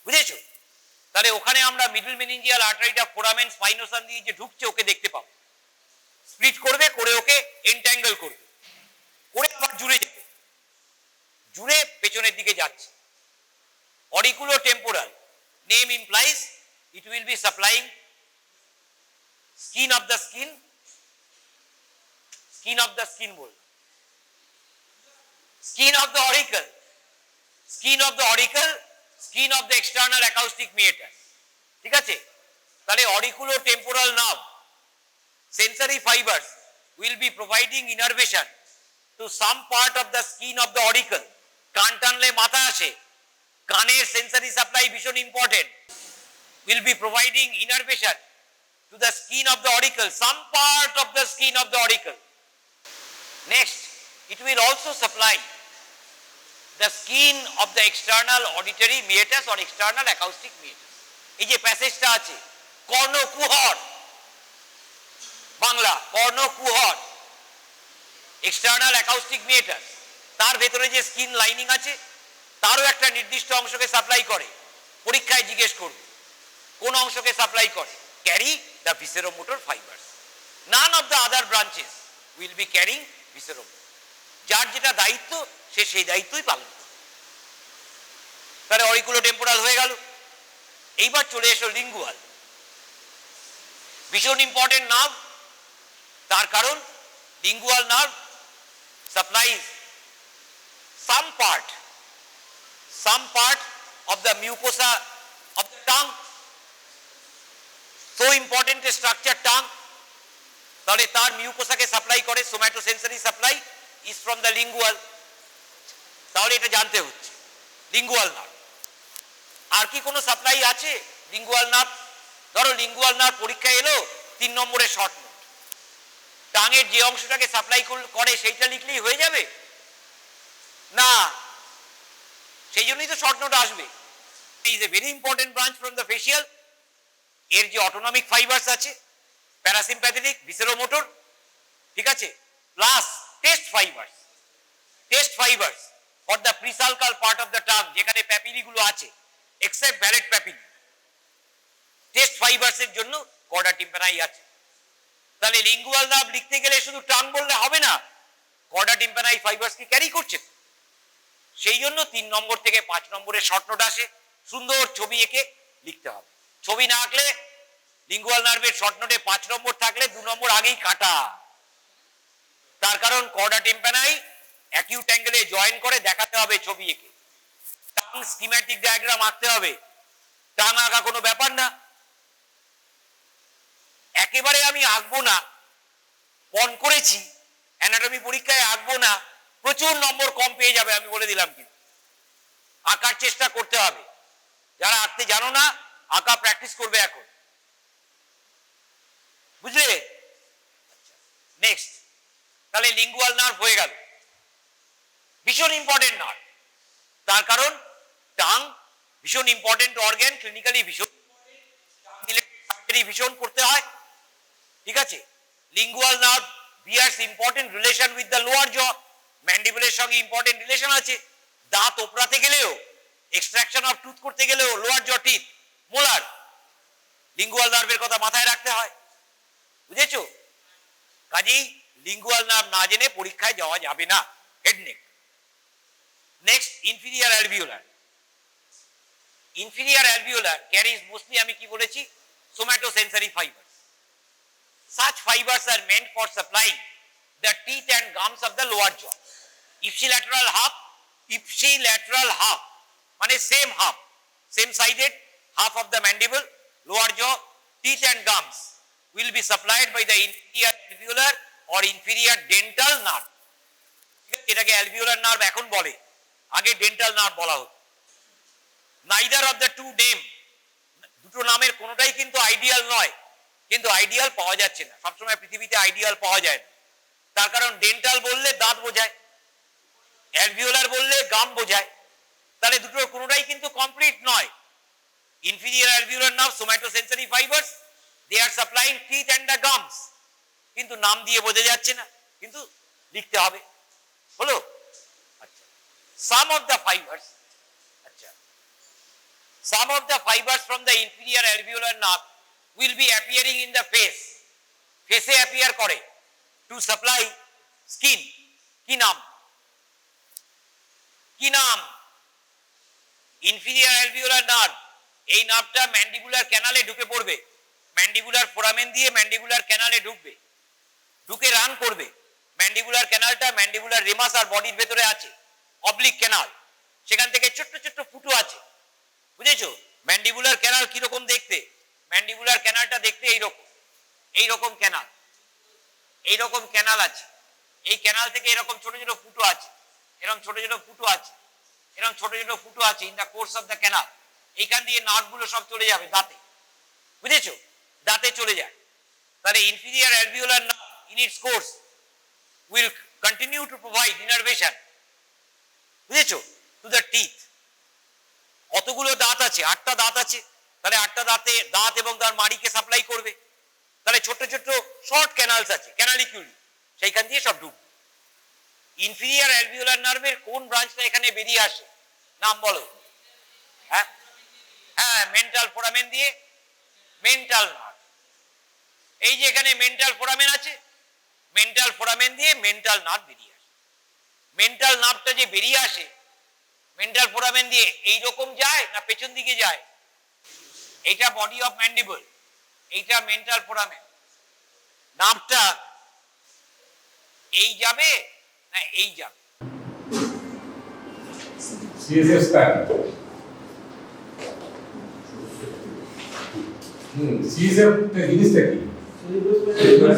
বুঝেছো? তাহলে ওখানে আমরা মিডল মেনিনজিয়াল আর্টারিটা ফোরামেন স্পাইনোসাম দিয়ে যে ঢুকছে ওকে দেখতে পাবো। স্প্লিট করবে, করে ওকে এন্ট্যাঙ্গল করবে, করে আবার জুড়ে যাবে, জুড়ে পেছনের দিকে যাচ্ছে। Auriculotemporal, name implies it will be supplying skin of the skin বল, skin of the auricle, skin of the external acoustic meatus. ঠিক আছে? তাহলে auriculotemporal nerve sensory fibers will be providing innervation to some part of the skin of the auricle. কান টানলে মাথা আসে, কানের sensory supply ভীষণ important, will be providing innervation to the skin of the auricle, some part of the skin of the auricle. Next, it will also supply the skin of the external auditory meatus or external acoustic meatus. এই যে প্যাসেজটা আছে কর্ণকুহর, Bangla কর্ণকুহর, external acoustic মিয়েটাস, তার ভেতরে যে skin lining আছে তারও একটা নির্দিষ্ট অংশকে সাপ্লাই করে। পরীক্ষায় জিজ্ঞেস করবে কোন অংশকে সাপ্লাই করে, carry the visceromotor fibres. None of the other branches will be carrying visceromotor. যার যেটা দায়িত্ব সে সেই দায়িত্বই পালন করে। তাহলে অরিকুলো টেম্পোরাল হয়ে গেল। এইবার চলে এসো লিঙ্গুয়াল। ভীষণ ইম্পর্টেন্ট নার্ভ, তার কারণ lingual nerve supplies some part of the mucosa of the tongue. So important a structure tongue, তাহলে তার মিউকোসাকে সাপ্লাই করে। Somatosensory supply is from the lingual. তাহলে এটা জানতে হচ্ছে লিঙ্গুয়াল নার্ভ। আর কি কোনো সাপ্লাই আছে লিঙ্গুয়াল নার্ভ? ধরো লিঙ্গুয়াল নার্ভ পরীক্ষা এলো 3 নম্বরের শর্ট নোট, টাঙের যে অংশটাকে সাপ্লাই করে সেইটা লিখলেই হয়ে যাবে না, সেই জন্যই তো শর্ট নোট আসবে। Is a very important branch from the facial. এর যে অটোনমিক ফাইবার্স আছে, প্যারাসিম্প্যাথেটিক, ভিসেরোমোটর, ঠিক আছে, plus taste fibres for the presulcal part of the tongue, যেখানে প্যাপিলি গুলো আছে, except vallate papillae. Taste fibres এর জন্য কর্ডা টিম্প্যানাই আছে। তাহলে লিঙ্গুয়াল নার্ভ লিখতে গেলে শুধু টাং বললে হবে না, কর্ডা টিম্প্যানাই ফাইবার্স কি ক্যারি করছে। সেই জন্য 3 নম্বর থেকে 5 নম্বরের শর্ট নোট আসে, সুন্দর ছবি এঁকে লিখতে হবে। ছবি না আঁকলে লিঙ্গুয়াল নার্ভের শর্ট নোটে 5 নম্বর থাকলে 2 নম্বর আগেই কাটা। তার কারণ কর্ডা টিম্প্যানাই অ্যাকিউট অ্যাঙ্গেলে জয়েন করে দেখাতে হবে ছবি এঁকে। টাং স্কিম্যাটিক ডায়াগ্রাম আঁকতে হবে, টাং আঁকা কোনো ব্যাপার না। একেবারে আমি আঁকবো না, পণ করেছি অ্যানাটমি পরীক্ষায় আঁকবো না, প্রচুর নম্বর কম পেয়ে যাবে, আমি বলে দিলাম। কিন্তু আঁকার চেষ্টা করতে হবে। যারা আঁকতে জানো না, আঁকা প্র্যাকটিস করবে এখন, বুঝলে? নেক্সট, তাহলে লিঙ্গুয়াল নার্ভ হয়ে গেল, ভীষণ ইম্পর্টেন্ট নার্ভ। তার কারণ টাং ভীষণ ইম্পর্টেন্ট অর্গান, ক্লিনিক্যালি ভীষণ করতে হয়, ঠিক আছে। Lingual nerve bears important relation with the lower jaw, ম্যান্ডিবলের সঙ্গে ইম্পর্টেন্ট রিলেশন আছে। দাঁত ওপরাতে গেলেও, এক্সট্রাকশন অফ টুথ করতে গেলেও লোয়ার জ টিথ, মোলার, লিঙ্গুয়াল নার্ভের কথা মাথায় রাখতে হয়, বুঝেছো? কাজেই লিঙ্গুয়াল নার্ভ না জেনে পরীক্ষায় যাওয়া যাবে না। Head neck. Next, inferior alveolar. Inferior alveolar carries mostly, আমি কি বলেছি, somatosensory fibres. Such fibers are meant for supplying the teeth and gums of the lower jaw. Ipsilateral half, মানে same sided half of the mandible, lower jaw, teeth and gums will be supplied by the inferior alveolar or inferior dental nerve. এটাকে alveolar nerve এখন বলে, আগে dental nerve বলা হতো। Neither of the two name, দুটো নামের কোনোটাই কিন্তু আইডিয়াল নয়, কিন্তু আইডিয়াল পাওয়া যাচ্ছে না। সবসময় পৃথিবীতে আইডিয়াল পাওয়া যায় না। তার কারণ ডেন্টাল বললে দাঁত বোঝায়, অ্যালভিওলার বললে গাম বোঝায়, তাহলে দুটোর কোনোটাই কিন্তু কমপ্লিট নয়। Inferior alveolar nerve somatosensory fibres, they are supplying teeth and the gums, কিন্তু নাম দিয়ে বোঝা যাচ্ছে না, কিন্তু লিখতে হবে, হলো? আচ্ছা, some of the fibres from the inferior alveolar nerve will be appearing in the face, face appear করে to supply skin. কি নাম? Inferior alveolar nerve. এই নার্ভটা ম্যান্ডিবুলার ক্যানালে ঢুকে পড়বে, ম্যান্ডিবুলার ফোরামেন দিয়ে ম্যান্ডিবুলার ক্যানালে ঢুকে রান করবে। ম্যান্ডিবুলার ক্যানালটা ম্যান্ডিবুলার রেমাস আর বডির ভেতরে আছে, অবলিক ক্যানাল, সেখান থেকে ছোট্ট ছোট্ট ফুটো আছে, বুঝেছো? ম্যান্ডিবুলার ক্যানাল কিরকম দেখতে? ম্যান্ডিবুলার ক্যানালটা দেখতে এইরকম ক্যানাল আছে। এই ক্যানাল থেকে এরকম ছোট ছোট ফুটো আছে, এরকম ছোট ছোট ফুটো আছে in the course of the canal. এইখান দিয়ে নার্ভগুলো সব চলে যাবে দাঁতে, বুঝেছো? দাঁতে চলে যায়। তাহলে inferior alveolar nerve in its course will continue to provide innervation, বুঝেছো, to the teeth. কতগুলো দাঁত আছে? 8টা দাঁত আছে। তাহলে 8টা দাঁত এবং তার মাড়িকে সাপ্লাই করবে। তাহলে ছোট ছোট শর্ট ক্যানালস আছে, ক্যানালিকিউলি, সেইখান দিয়ে সব ঢুকবে। ইনফিরিয়ার অ্যালভিওলার নার্ভের কোন ব্রাঞ্চটা এখানে বেরিয়ে আসে? নাম বলো। হ্যাঁ হ্যাঁ, মেন্টাল ফোরামেন দিয়ে মেন্টাল নার্ভ। এই যে এখানে মেন্টাল ফোরামেন আছে, মেন্টাল ফোরামেন দিয়ে মেন্টাল নার্ভ বেরিয়ে আসে। মেন্টাল নার্ভটা যে বেরিয়ে আসে মেন্টাল ফোরামেন দিয়ে এইরকম যায় না পেছন দিকে যায়? এইটা বডি অফ ম্যান্ডিবল, এইটা মেন্টাল ফোরামেন। নার্ভটা এই যাবে না এই যাবে? CSF scan. CSF টা জিনিসটা কি?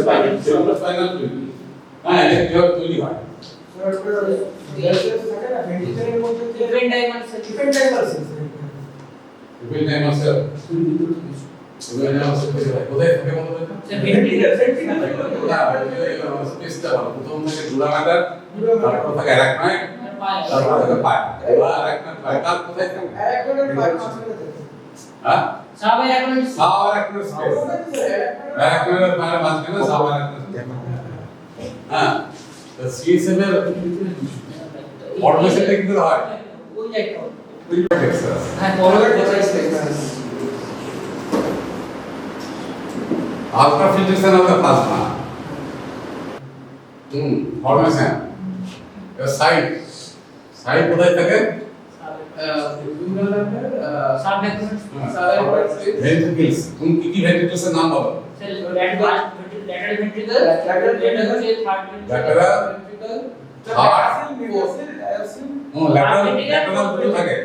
Spinal fluid. হ্যাঁ, এটা কিভাবে তৈরি হয়? কোথায় থাকে মনে হয়? স্পেসটা ভালো। প্রথম থেকে জোড়াঘাটার, তারপর থাকে অ্যারাকনয়েড, তারপর থাকে পায়া। এবার অ্যারাকনয়েড পায়া কার কোথায় থাকে? হ্যাঁ? Sub-arachnoid space. অ্যারাকনয়েড পায়ার মাঝখানে সাব-অ্যারাকনয়েড। হ্যাঁ, তো CSF এর ফর্মেশনটা কি করে হয়? ওই জায়গাটা। হ্যাঁ, ultra filtration of the plasma. Formation side কোথায় থাকে? ভেন্ট্রিকলস। তুমি কি ভেন্ট্রিকলস এর নাম বলো? ল্যাটারাল ভেন্ট্রিকল, থার্ড ল্যাটারাল দুটো থাকে।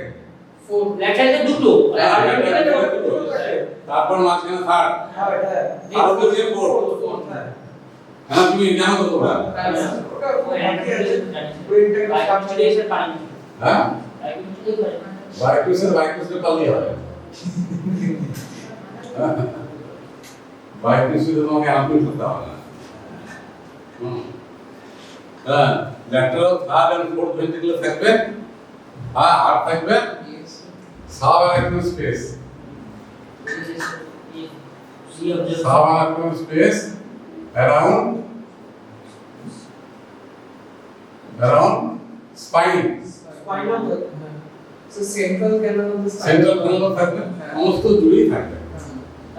ল্যাটারালে দুটো, তারপর মাঝখানে থার্ড, আর উপরে ফোর্থ। হ্যাঁ, তুমি জানো তো তোমরা? হ্যাঁ, বাইকুসের পালি হয়। বাইকুসে তোমাকে আপনি করতে হবে না। হ্যাঁ, lateral third and fourth ventricular থাকবে। হ্যাঁ, আর থাকবে subarachnoid space. Subarachnoid space around spine. So central canal of the spine. Central canal থাকবে, সমস্ত জুড়েই থাকবে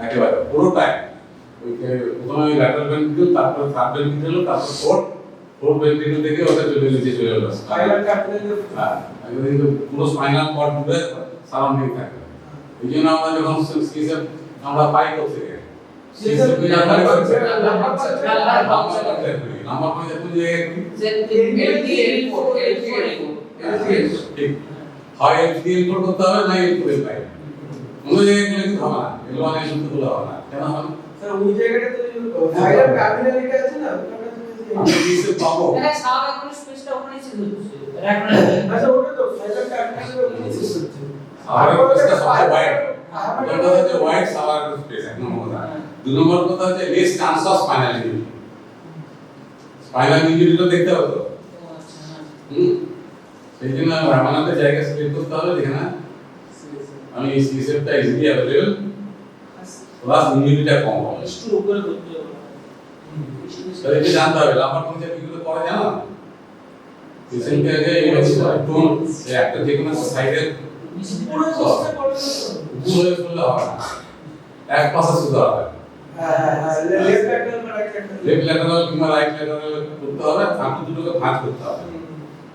একেবারে পুরোটাই। ওইকে প্রথমে ল্যাটারাল ভেন্ট্রিকল, তারপর সাব ভেন্ট্রিকল, তারপর ফোর্থ ভেন্ট্রিকল থেকে ওটা নিচে চলে গেল স্পাইনাল ক্যাপিটাল। হ্যাঁ, একদম পুরো স্পাইনাল কর্ড জুড়ে সারাউন্ডিং থাকবে। এই জন্য আমরা যখন CSF আমরা পাই করতে নাম্বার হয় এলডিএল কোড করতে হবে না এলডিএল পাই অন্য জায়গায় গেলে কিন্তু হবে না, এগুলো অনেক সূত্র তুলে হবে না। কেন হবে স্যার? ওই জায়গাটা তো ফাইবার ক্যাপিটাল এটা আছে না, আমি কিসে পাবো? এটা সাব এখন স্পেসটা ওখানে ছিল হচ্ছে আচ্ছা, ওটা তো ফাইবার ক্যাপিটাল ওখানে ছিল হচ্ছে। আর এটা সবচেয়ে ওয়াইড, ওটা হচ্ছে ওয়াইড সাবার স্পেস। এক নম্বর কথা। দুই নম্বর কথা হচ্ছে less chance of spinal injury. Spinal ইনজুরিটা দেখতে হবে তো। সেই জন্য আমাদের জায়গা সিলেক্ট করতে হবে যেখানে আমি CSFটা ইজিলি অ্যাভেলেবল প্লাস ইনজুরিটা কম হবে। একটু উপরে করতে হবে। তাহলে এটা জানতে হবে লাম্বার পাংচার কি করে করে জানো? পেশেন্টকে আগে এইভাবে টোন একটা যে কোনো সাইডের পুরো চেষ্টা করলে পুরো করলে হবে না, এক পাশে শুধু হবে। লেফট ল্যাটারাল কিংবা রাইট ল্যাটারাল করতে হবে। হাঁটু দুটোকে ভাঁজ করতে হবে।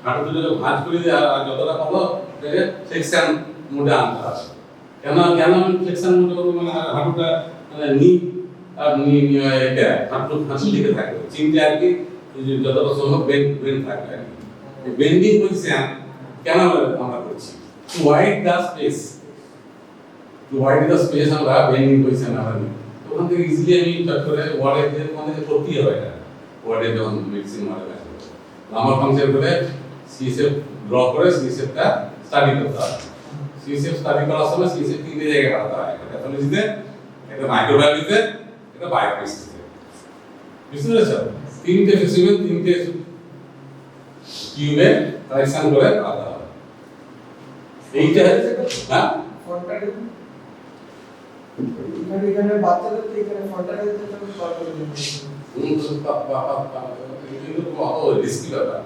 হাঁটু দুটোকে ভাঁজ করে দিয়ে আর যতটা পাবো ফ্লেক্সন মোডে আনতে হবে। কেন আমি ফ্লেক্সন মোডে করবো? মানে হাঁটুটা নি আর নি এটা হাঁটু দিকে থাকবে, চিনতে আর কি যতটা সম্ভব বেন্ড থাকবে আর কি। বেন্ডিং পজিশন কেন আমরা করছি? To wide the space, to wide the space আমরা বেন্ডিং পজিশন আমরা নিই। ওখান থেকে ইজিলি আমি চট করে ওয়ার্ডে যে কোনটা করতেই হবে এটা ওয়ার্ডে যখন মেডিসিন ওয়ার্ডে কাজ করব নাম্বার ফাংশন করে CSF ড্র করে CSFটা স্টাডি করতে হবে। CSF স্টাডি করার সময় CSF তিনটে জায়গায় আলাদা হয়, একটা প্যাথোলজিতে, একটা মাইক্রোবায়োলজিতে, একটা বায়োকেমিস্ট্রিতে। বুঝতে পেরেছ? তিনটে ফ্লেক্সিবল, তিনটে টিউবে কালেকশন করে আলাদা হবে। এইটা হ্যাঁ এখানে বাচ্চাদের তো এখানে ফন্টাটা দিতে হবে কল করে দিতে রিস্কি ব্যাপার।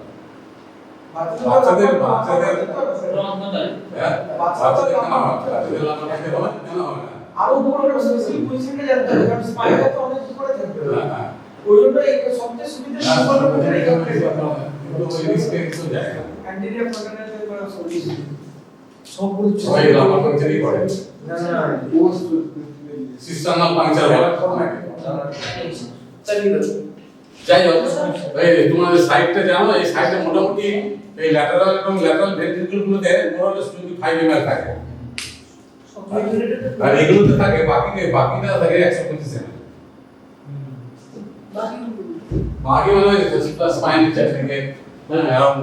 বাচ্চাদের আরো উপরে স্পেশালি পজিশনটা জানতে হবে, কারণ স্পাইনটা তো অনেক উপরে থাকবে। ওই জন্য এই সবচেয়ে সুবিধা অ্যান্টিরিয়র ফন্টানাল সলিউশন সব সবাই লাম্বার পাংচারই করে। না সিস্টারনাল পাংচার বলে চালিয়ে যাই হোক, এই তোমাদের সাইডটা জানো, এই সাইডে মোটামুটি এই ল্যাটারাল এবং ল্যাটারাল ভেন্ট্রিকলগুলোতে মোরালেস 25 ml থাকে, আর এগুলোতে থাকে বাকিটা থাকে 125 ml। বাকি মানে স্পাইনাল চাপ থেকে অ্যারাউন্ড,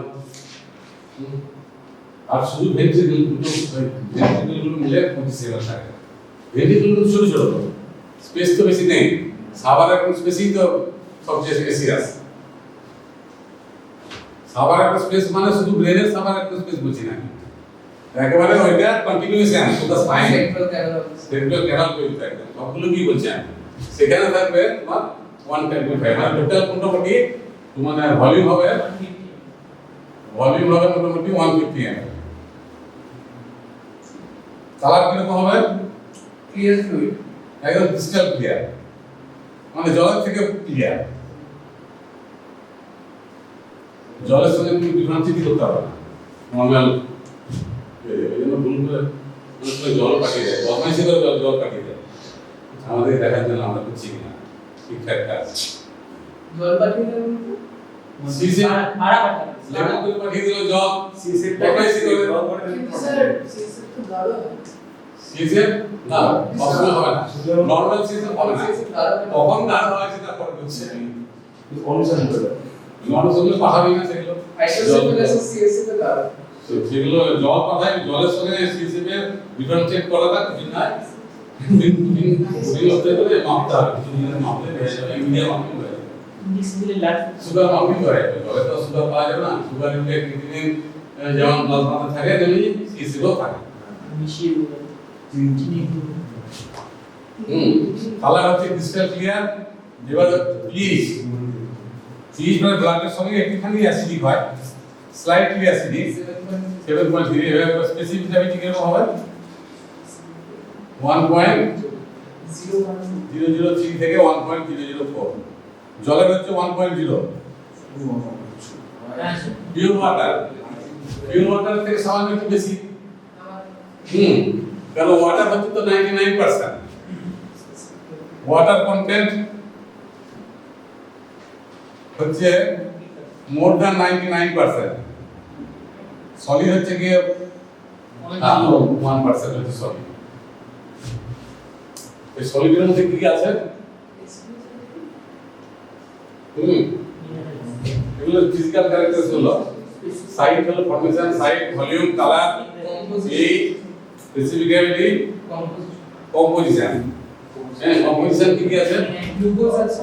আর শুধু ভেন্ট্রিকলগুলো মিলে 25 ml থাকে। ভেন্ট্রিকলগুলো ছোট ছোট, স্পেস তো বেশি নেই, সাভার এখন স্পেসই তো সবচেয়ে বেশি আছে। সাভার একটা স্পেস মানে শুধু ব্রেনের সাভার একটা স্পেস বুঝি না, একেবারে ওইটা কন্টিনিউয়াস পুরো স্পাইন সেন্ট্রাল ক্যানাল পর্যন্ত একদম সবগুলো কি বলছি আমি, সেখানে থাকবে তোমার 125 মানে টোটাল মোটামুটি তোমার ভলিউম হবে মোটামুটি 150 ml। কালার কিরকম হবে? ক্লিয়ার ফ্লুইড, একদম ক্রিস্টাল ক্লিয়ার, মানে জলের থেকে ক্লিয়ার। জলের সঙ্গে তুমি ডিফারেন্সিয়েট করতে পারবে না নর্মাল, এই জন্য ভুল করে জল পাঠিয়ে দেয়, বদমাইশি করে জল পাঠিয়ে দেয় আমাদের দেখার জন্য আমরা করছি কিনা ঠিকঠাক কাজ। জল পাঠিয়ে দেব সিসে মারা পাঠাবে, লেবু করে পাঠিয়ে দিল জল, সিসে বদমাইশি করে জল করে স্যার সিসে তো গাঢ় সিসে না অসুবিধা হবে না, নরমাল সিসে হবে না, কখন গাঢ় হয় সেটা পরে বুঝছে অনুসরণ করে মানুষগুলো পাঠাবি না সেগুলো, সিএসসি তো গাঢ় সেগুলো জল পাঠায়, জলের সঙ্গে সিসিপে ডিফারেন্সিয়েট করাটা কিছু নাই, বিভিন্ন করে মাপতে হবে, কিছু দিনের মাপলে হয়ে যাবে, মিডিয়াম মাপলে হয়ে যাবে। সুগার মাপলে হয়ে যাবে, জলে তো সুগার পাওয়া যাবে না, সুগার ইনটেক ক্রিয়েটিনিন যেমন প্লাজমাতে থাকে তেমনি সিসিতেও থাকে। কালার হচ্ছে ক্রিস্টাল ক্লিয়ার। এবার প্লিজ মানে ব্লাডের সঙ্গে একটুখানি অ্যাসিডিক হয়, স্লাইটলি অ্যাসিডিক 7.3, এবার স্পেসিফিসিটি কিরকম হবে 1.003 থেকে 1.004, জলের হচ্ছে 1.0। পিওর ওয়াটার থেকে সামান্য একটু বেশি, কারণ ওয়াটার হচ্ছে তো 99%, ওয়াটার কন্টেন্ট হচ্ছে মোর দ্যান 99%, সলিড হচ্ছে কি 1% হচ্ছে সলিড। এই সলিডের মধ্যে কি কি আছে? এগুলো ফিজিক্যাল ক্যারেক্টারস হলো সাইজ হলো ফর্মেশন, সাইজ, ভলিউম, কালার, এই স্পেসিফিক্যালিটি, কম্পোজিশন। হ্যাঁ, কম্পোজিশন কি কি আছে? গ্লুকোজ আছে,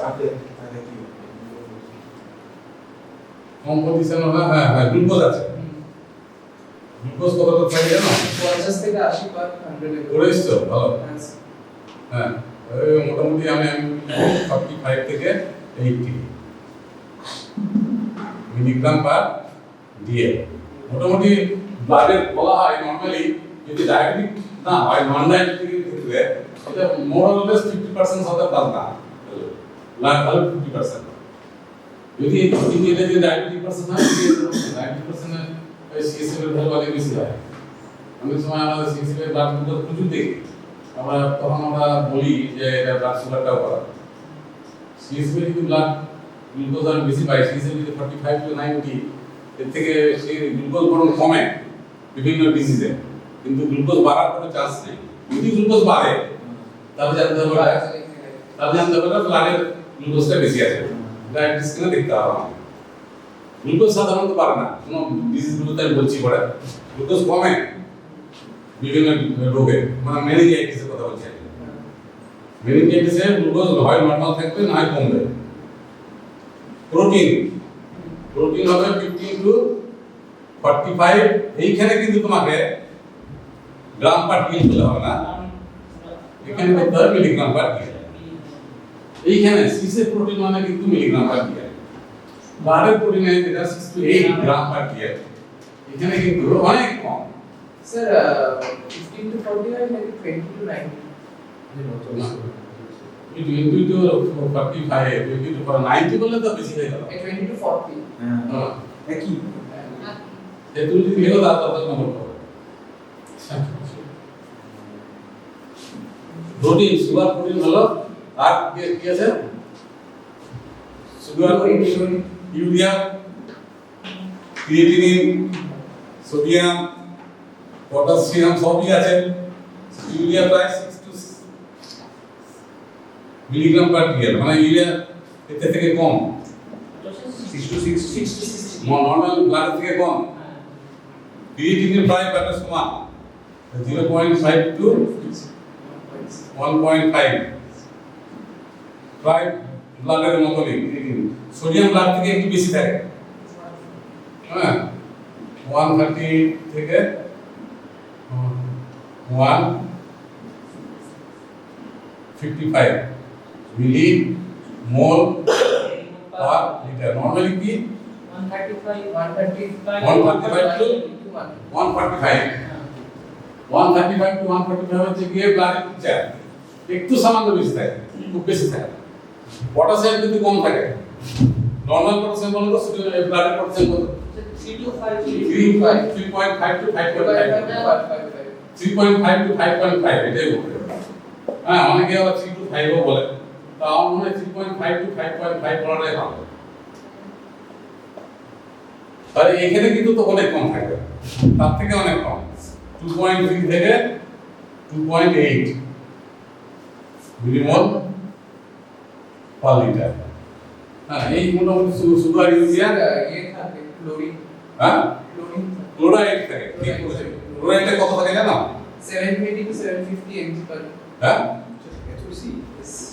কম্পোজিশন হলো হ্যাঁ গ্লুকোজ আছে। গ্লুকোজ কতটা থাকে জানো? 50 থেকে 80 পার 100 এ করেছো ভালো। হ্যাঁ ওই মোটামুটি আমি 45 থেকে 80 মিলিগ্রাম পার ডিএল। মোটামুটি ব্লাডের বলা হয় নরমালি যদি ডায়াবেটিক না হয়, নন ডায়াবেটিকের ক্ষেত্রে এটা মোর অর লেস 50% সাথে প্লাজমা ব্লাড ভালো 50%। যদি এটা যদি ডায়াবেটিক পারসন হয়, ডায়াবেটিক পারসনের সিএসএফ এর ভ্যালু অনেক বেশি হয়। অনেক সময় আমাদের সিএসএফ এর ব্লাড গ্লুকোজ প্রচুর দেখি, তখন আমরা বলি যে এটা ব্লাড সুগারটাও করা। সিএসএফ এর যদি ব্লাড গ্লুকোজ আর বেশি পাই, সিএসএফ যদি 45 to 90, এর থেকে সেই গ্লুকোজ বরং কমে বিভিন্ন ডিজিজে, কিন্তু গ্লুকোজ বাড়ার কোনো চান্স নেই। যদি গ্লুকোজ বাড়ে তাহলে জানতে হবে ব্লাডের গ্লুকোজটা বেশি আছে, ডায়াবেটিস কিনা দেখতে হবে। গ্লুকোজ সাধারণত বাড়ে না, কোনো ডিজিজগুলোতে আমি বলছি পরে গ্লুকোজ কমে বিভিন্ন রোগে, মানে মেনিনজাইটিসের কথা বলছি। মেনিনজাইটিসে গ্লুকোজ হয় নর্মাল থাকবে, না হয় কমবে। প্রোটিন হবে 15 টু 45, এইখানে কিন্তু তোমাকে গ্রাম পার কিল বলা হবে না, এখানে করতে হবে মিলিগ্রাম পার কিল। এইখানে সিসে প্রোটিন মানে কিন্তু মিলিগ্রাম পার কিল, ব্লাডের প্রোটিনে যেটা 6 to 8 গ্রাম পার কিল, এখানে কিন্তু অনেক কম। স্যার 15 to 45 নাকি 20 to 90? 20 to 45, 20 to 90 বললে তো বেশি হয়ে গেল। 20 to 40 হ্যাঁ একই। যে তুমি যদি লিখো তার তত নম্বর পাবে। প্রোটিন, সুগার প্রোটিন হলো, আর কি আছে? Sugar, urea, creatinine, sodium, potassium সবই আছে। ইউরিয়া প্রায় 6 to মিলিগ্রাম পার কিল, মানে ইউরিয়া এর থেকে কম, 6 to 60 নরমাল ব্লাড থেকে কম। ক্রিয়েটিনিন প্রায় ব্লাডের সমান, 0.5 to 1.5, প্রায় ব্লাডের মতনই। সোডিয়াম ব্লাড থেকে একটু বেশি থাকে, হ্যাঁ 130 থেকে 155 মিলি মোল পার লিটার। নরমালি কি 135 to 145, 135 to 145 হচ্ছে গিয়ে ব্লাডের পিকচার, একটু সামান্য বেশি থাকে, খুব বেশি থাকে। পটাশিয়াম কিন্তু কম থাকে, নরমাল পটাশিয়াম বলতে সোডিয়াম ব্লাডের পটাশিয়াম কত? 3.5 to 5.5, 3.5 to 5.5 এটাই বলতে। হ্যাঁ অনেকে আবার 3 to 5 ও বলে, তা আমার মনে হয় 3.5 to 5.5 বলাটাই ভালো। তাহলে এখানে কিন্তু তো অনেক কম থাকবে, তার থেকে অনেক কম, 2.3 থেকে 2.8 মিলিমোল পার লিটার। হ্যাঁ এই মোটামুটি সুগার, ইউরিয়া, ইয়ে থাকে ক্লোরিন, হ্যাঁ ক্লোরিন ক্লোরাইড থাকে। ঠিক বলেছেন, ক্লোরাইডটা কত থাকে জানো? 720 to 750 mg per হ্যাঁ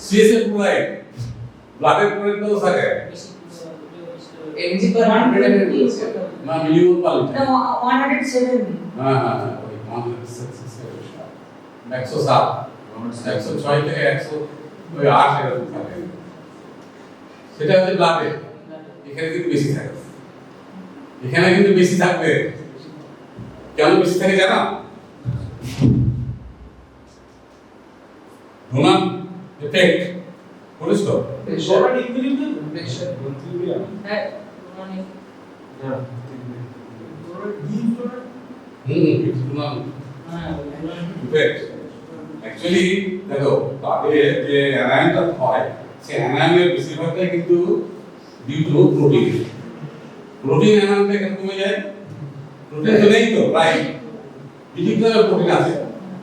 সিএসএফ ক্লোরাইড, ব্লাডের ক্লোরাইড কত থাকে? mg per 100 ml বলছে না মিলিমোল পার লিটার। No, 107. হ্যাঁ হ্যাঁ ওই 107, 106 থেকে 108 এরকম থাকে, সেটা হচ্ছে ব্লাডে। এখানে কিন্তু বেশি থাকে, এখানে কিন্তু বেশি থাকবে। কেন বেশি থাকে জানো? ডোনার এফেক্ট বলিস তো? Pressure pressure Donnan effect actually দেখো তাতে যে অ্যানায়নটা হয়, সেই অ্যানায়নের বেশিরভাগটাই কিন্তু ডিউ টু প্রোটিন। প্রোটিন অ্যানায়নটা কেন কমে যায়? প্রোটিন তো নেই তো, প্রায় বিলিগ্রামের প্রোটিন আছে,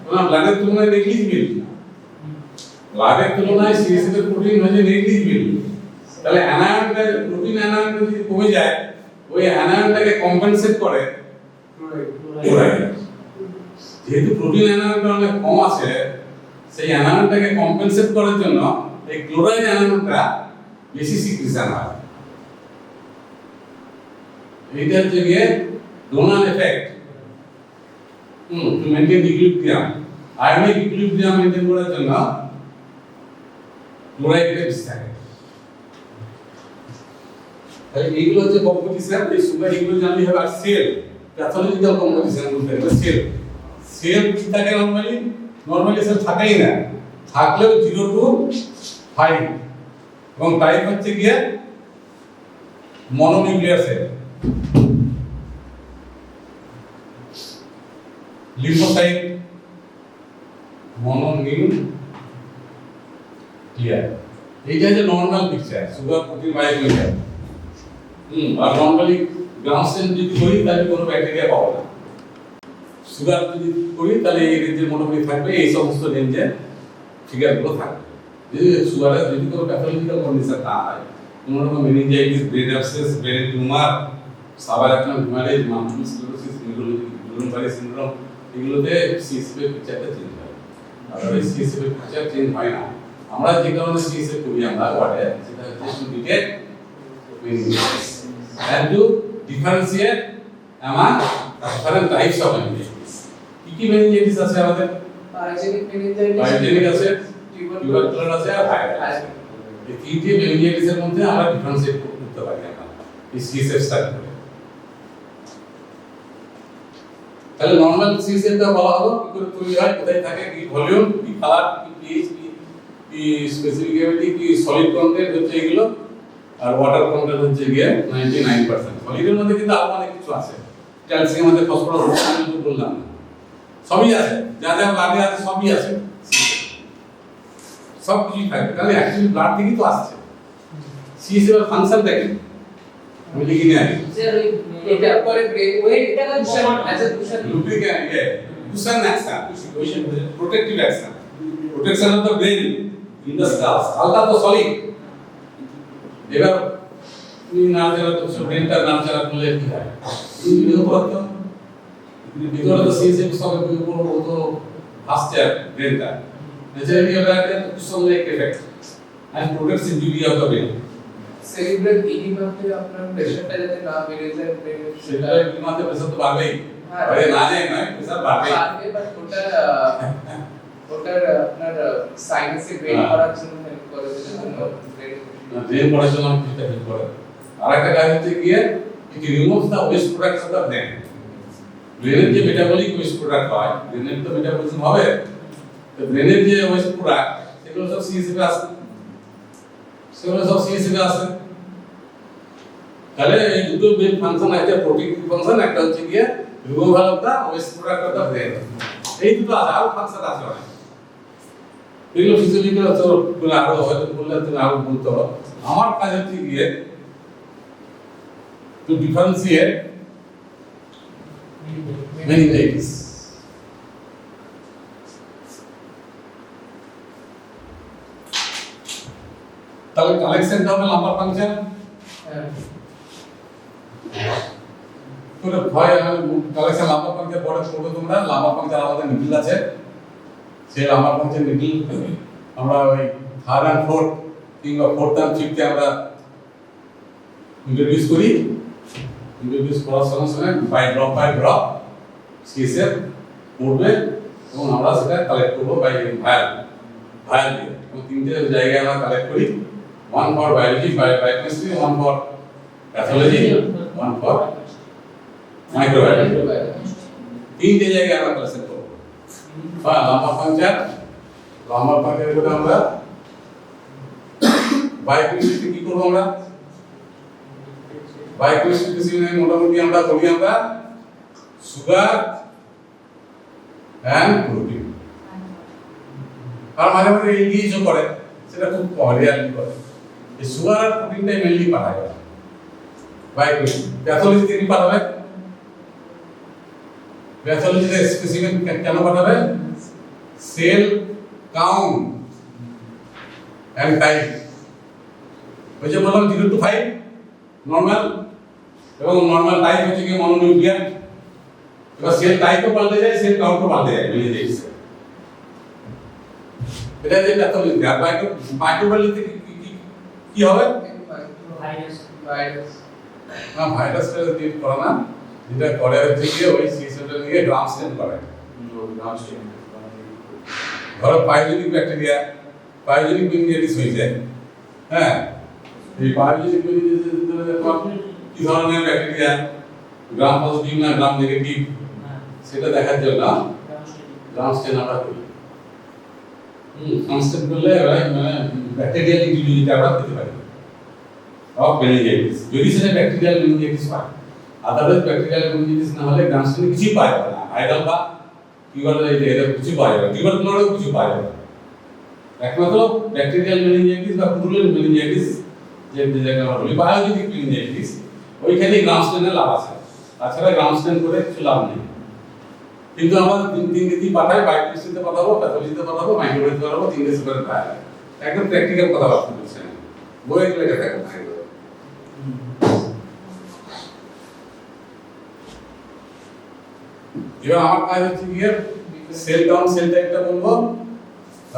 কারণ ব্লাডের তুলনায় নেগলিজিবল, ব্লাডের তুলনায় সিএসএফ এর প্রোটিন হচ্ছে নেগলিজিবল। তাহলে অ্যানায়নটা, প্রোটিন অ্যানায়নটা যদি কমে যায়, ওই অ্যানায়নটাকে কম্পেনসেট করে ক্লোরাইড। যেহেতু প্রোটিন অ্যানায়নটা অনেক কম আছে, সেই অ্যানায়নটাকে কম্পেনসেট করার জন্য এই ক্লোরাইড অ্যানায়নটা বেশি সিক্রিশন হয়। এইটা হচ্ছে গিয়ে Donnan effect. To maintain equilibrium, ionic equilibrium maintain করার জন্য ক্লোরাইড বেশি থাকে। তাহলে এইগুলো হচ্ছে কম্পোজিশন, এই সুগার এগুলো জানলে হবে। আর সেল, প্যাথোলজিক্যাল কম্পোজিশন বলতে গেলে সেল, সেল কি থাকে নরমালি সেল থাকেই না, থাকলেও 0 to 5, এবং টাইপ হচ্ছে গিয়ে মনোনিউক্লিয়ার সেল। লিম্ফোসাইট, মনোনিউক্লিয়ার, এইটা হচ্ছে normal picture sugar, protein, biochemical. আর নরমালি গ্রাম সেল যদি করি তাহলে কোনো ব্যাকটেরিয়া পাবো না। সুগার যদি করি তাহলে এই রেঞ্জের মোটামুটি থাকবে, এই সমস্ত রেঞ্জে ফিগারগুলো থাকবে। যদি সুগারের যদি কোনো প্যাথোলজিক্যাল কন্ডিশন না হয়, কোনো রকম meningitis, brain abscess, brain tumour, subarachnoid haemorrhage, multiple sclerosis, neurology syndrome, এগুলোতে সিএসএফ এর পিকচারটা চেঞ্জ হয়। আদারওয়াইজ সিএসএফ এর পিকচার চেঞ্জ হয় না। আমরা যে কারণে সিএসএফ করি আমরা ওয়ার্ডে, সেটা হচ্ছে to detect meningitis and to differentiate among different types of meningitis. কি meningitis আছে আমাদের? Pyogenic meningitis, Pyogenic আছে, tubercular tubercular আছে আর viral। এই তিনটে meningitis এর মধ্যে আমরা ডিফারেন্সিয়েট করতে পারি আমরা এই সিএসএফ স্টাডি করে। তাহলে নরমাল সিএসএফ টা বলা হলো কি করে তৈরি হয়, কোথায় থাকে, কি ভলিউম, কি কালার, কি পিএইচ, কি স্পেসিফিক গ্র্যাভিটি, কি সলিড কন্টেন্ট হচ্ছে এগুলো, আর ওয়াটার কন্টেন্ট হচ্ছে গিয়ে 99%। সলিডের মধ্যে কিন্তু আরো অনেক কিছু আছে, ক্যালসিয়াম আছে, ফসফরাস আছে, আমি তো বললাম না, সবই আছে, যা যা ব্লাডে আছে সবই আছে, সব কিছুই থাকে। তাহলে অ্যাকচুয়ালি ব্লাড থেকেই তো আসছে। সিএসএফ এর ফাংশনটা কি আমি লিখে নিয়ে আসি। স্যার এটা পরে ওইটা cushion as a cushion lubricant, cushion action, protective action, protection of the brain in the cells. হালকা তো সলিড, এবার তুমি নাড়াচাড়া করছো, ব্রেনটা নাড়াচাড়া করলে কি হয়, ইঞ্জিনিয়ার করতো ভিতরে তো সিএসএফ সবে উপর তো আসছে ব্রেনটা, ন্যাচারালি এটা একটা cushion like effect and protects the beauty of the brain. Cerebral ইডিমাতে আপনার প্রেশারটা যাতে না বেড়ে যায়, সেটা ইমাতে প্রেসার তো বাড়বেই, আরে না যায় নয়, প্রেসার বাড়বেই, বাট ওটার আপনার সাইন্সে ব্রেন করার জন্য হেল্প করে, জন্য ব্রেন পড়ার জন্য কিছুটা হেল্প করে। আরেকটা কাজ হচ্ছে গিয়ে it removes the waste products of the brain. ব্রেনের যে মেটাবলিক ওয়েস্ট প্রোডাক্ট হয়, ব্রেনের তো মেটাবলিজম হবে, তো ব্রেনের যে ওয়েস্ট প্রোডাক্ট সেগুলো সব সিএসএফ এ আসে, সেগুলো সব সিএসএফ এ আসে। তাহলে এই দুটো মেইন ফাংশন আছে, প্রোটেক্টিভ ফাংশন, একটা হচ্ছে গিয়ে removal of the waste product of the brain. এই দুটো আছে, আরো ফাংশন আছে অনেক, এগুলো ফিজিওলজিক্যাল তো আরো হয়তো বললে তুমি আরো বলতে হবে। আমার কাজ হচ্ছে গিয়ে টু ডিফারেন্সিয়েট meningitis. তাহলে কালেকশনটা হবে লাম্বার ফাংশন, তোরে ভয় কালেকশন লাম্বার ফাংশন পড়ে পড়বে তোমরা। লাম্বার ফাংশন আমাদের নিডল আছে, সেই লাম্বার ফাংশন নিডল আমরা ওই থার্ড এন্ড ফোর্থ কিংবা ফোর্থ এন্ড ফিফথে আমরা ইন্ট্রোডিউস করি। ইন্ট্রোডিউস করার সঙ্গে সঙ্গে বাই ড্রপ সিএসএফ পড়বে এবং আমরা সেটা কালেক্ট করবো বাই ভায়াল দিয়ে। এবং তিনটে জায়গায় আমরা কালেক্ট করি, one for biology, biochemistry, one for pathology, one for microbiology. তিনটে জায়গায় আমরা কালেকশন করবো। হ্যাঁ, লাম্বার ফাংশন করে আমরা বায়োকেমিস্ট্রি কি করবো, আমরা বায়োকেমিস্ট্রি মোটামুটি আমরা করি আমরা সুগার এন্ড প্রোটিন, আর মাঝে মাঝে ইংলিশও করে, সেটা খুব রেয়ারলি করে। এই সুগার আর প্রোটিনটাই মেইনলি পাঠায় বায়োকেমিস্ট্রি। প্যাথোলজিতে কি পাঠাবে, প্যাথোলজিতে স্পেসিফিক কেন পাঠাবে, সেল কাউন্ট এন্ড টাইপ। ওই যে বললাম 0 to 5 নরমাল, এবং নরমাল টাইপ হচ্ছে কি মনোনিউক্লিয়ার। এবার সেল টাইপও পাল্টে যায়, সেল কাউন্টও পাল্টে যায়, মিলে যাচ্ছে। এটা যে প্যাথোলজি। আর মাইক্রোবায়োলজিতে কি হবে, ভাইরাসটা দিয়ে করে না, যেটা করে হচ্ছে গিয়ে ওই সিস্টেমটা নিয়ে গ্রাম স্টেন করে। ধরো পায়োজেনিক ব্যাকটেরিয়া, পায়োজেনিক মেনিঞ্জাইটিস হয়েছে, হ্যাঁ, এই পায়োজেনিক মেনিঞ্জাইটিস কি ধরনের ব্যাকটেরিয়া, গ্রাম পজিটিভ না গ্রাম নেগেটিভ, সেটা দেখার জন্য গ্রাম স্টেন আমরা করি। গ্রাম স্টেন করলে মানে ব্যাকটেরিয়াল ইনটিউলিটি আমরা পেতে পারি অফ মেনিঞ্জাইটিস, যদি সেটা ব্যাকটেরিয়াল মেনিঞ্জাইটিস হয়। আদারওয়াইজ ব্যাকটেরিয়াল মেনিঞ্জাইটিস না হলে গ্রাম স্টেনে কিছুই পাওয়া যাবে না, ভাইরাল বা ফিভার এদের কিছু পাওয়া যাবে না, টিউবারকুলোসও কিছু পাওয়া যাবে না। একমাত্র ব্যাকটেরিয়াল মেনিঞ্জাইটিস বা পুরুলিয়ান মেনিঞ্জাইটিস, যে জায়গায় আমরা বলি বায়োজেনিক মেনিঞ্জাইটিস, ওইখানেই গ্রাম স্টেনের লাভ আছে, তাছাড়া গ্রাম স্টেন করে কিছু লাভ নেই। কিন্তু আমরা তিনটি পাঠাই, বায়োকেমিস্ট্রিতে পাঠাবো, প্যাথোলজিতে পাঠাবো, মাইক্রোবায়োলজিতে পাঠাবো, তিনটে সেপারেট পাঠাবো। একদম প্র্যাকটিক্যাল কথাবার্তা বলছি আমি, বইয়ে লেখা থাকে না। এবার আমার কাজ হচ্ছে গিয়ে সেল কাউন্ট, সেল টাইপটা বলবো,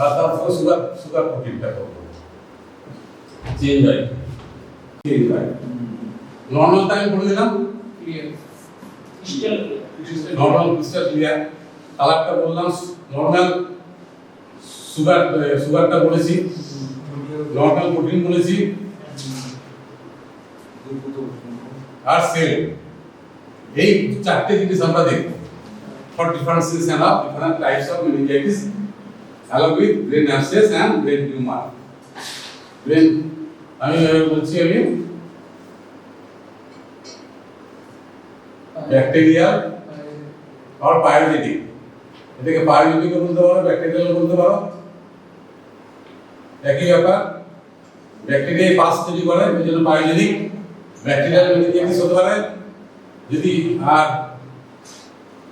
আর তারপর সুগার প্রোটিনটা বলবো। চেঞ্জ হয় নর্মালটা আমি বলে দিলাম, clear crystal normal crystal clear. কালারটা বললাম নর্মাল, সুগারটা বলেছি, নর্মাল প্রোটিন বলেছি, আর সেল। এই চারটে জিনিস আমরা দেখব for differentiation of different types of meningitis along with brain abscess and brain tumor. Brain আমি বলছি আমি ব্যাকটেরিয়াল আর পায়োজেনিক। এটাকে পায়োজেনিক বলতে পারো, ব্যাকটেরিয়াল বলতে পারো, একই ব্যাপার। ব্যাকটেরিয়া পাস তৈরি করে, এই জন্য পায়োজেনিক। ব্যাকটেরিয়াল মেনিনজাইটিস হতে পারে যদি, আর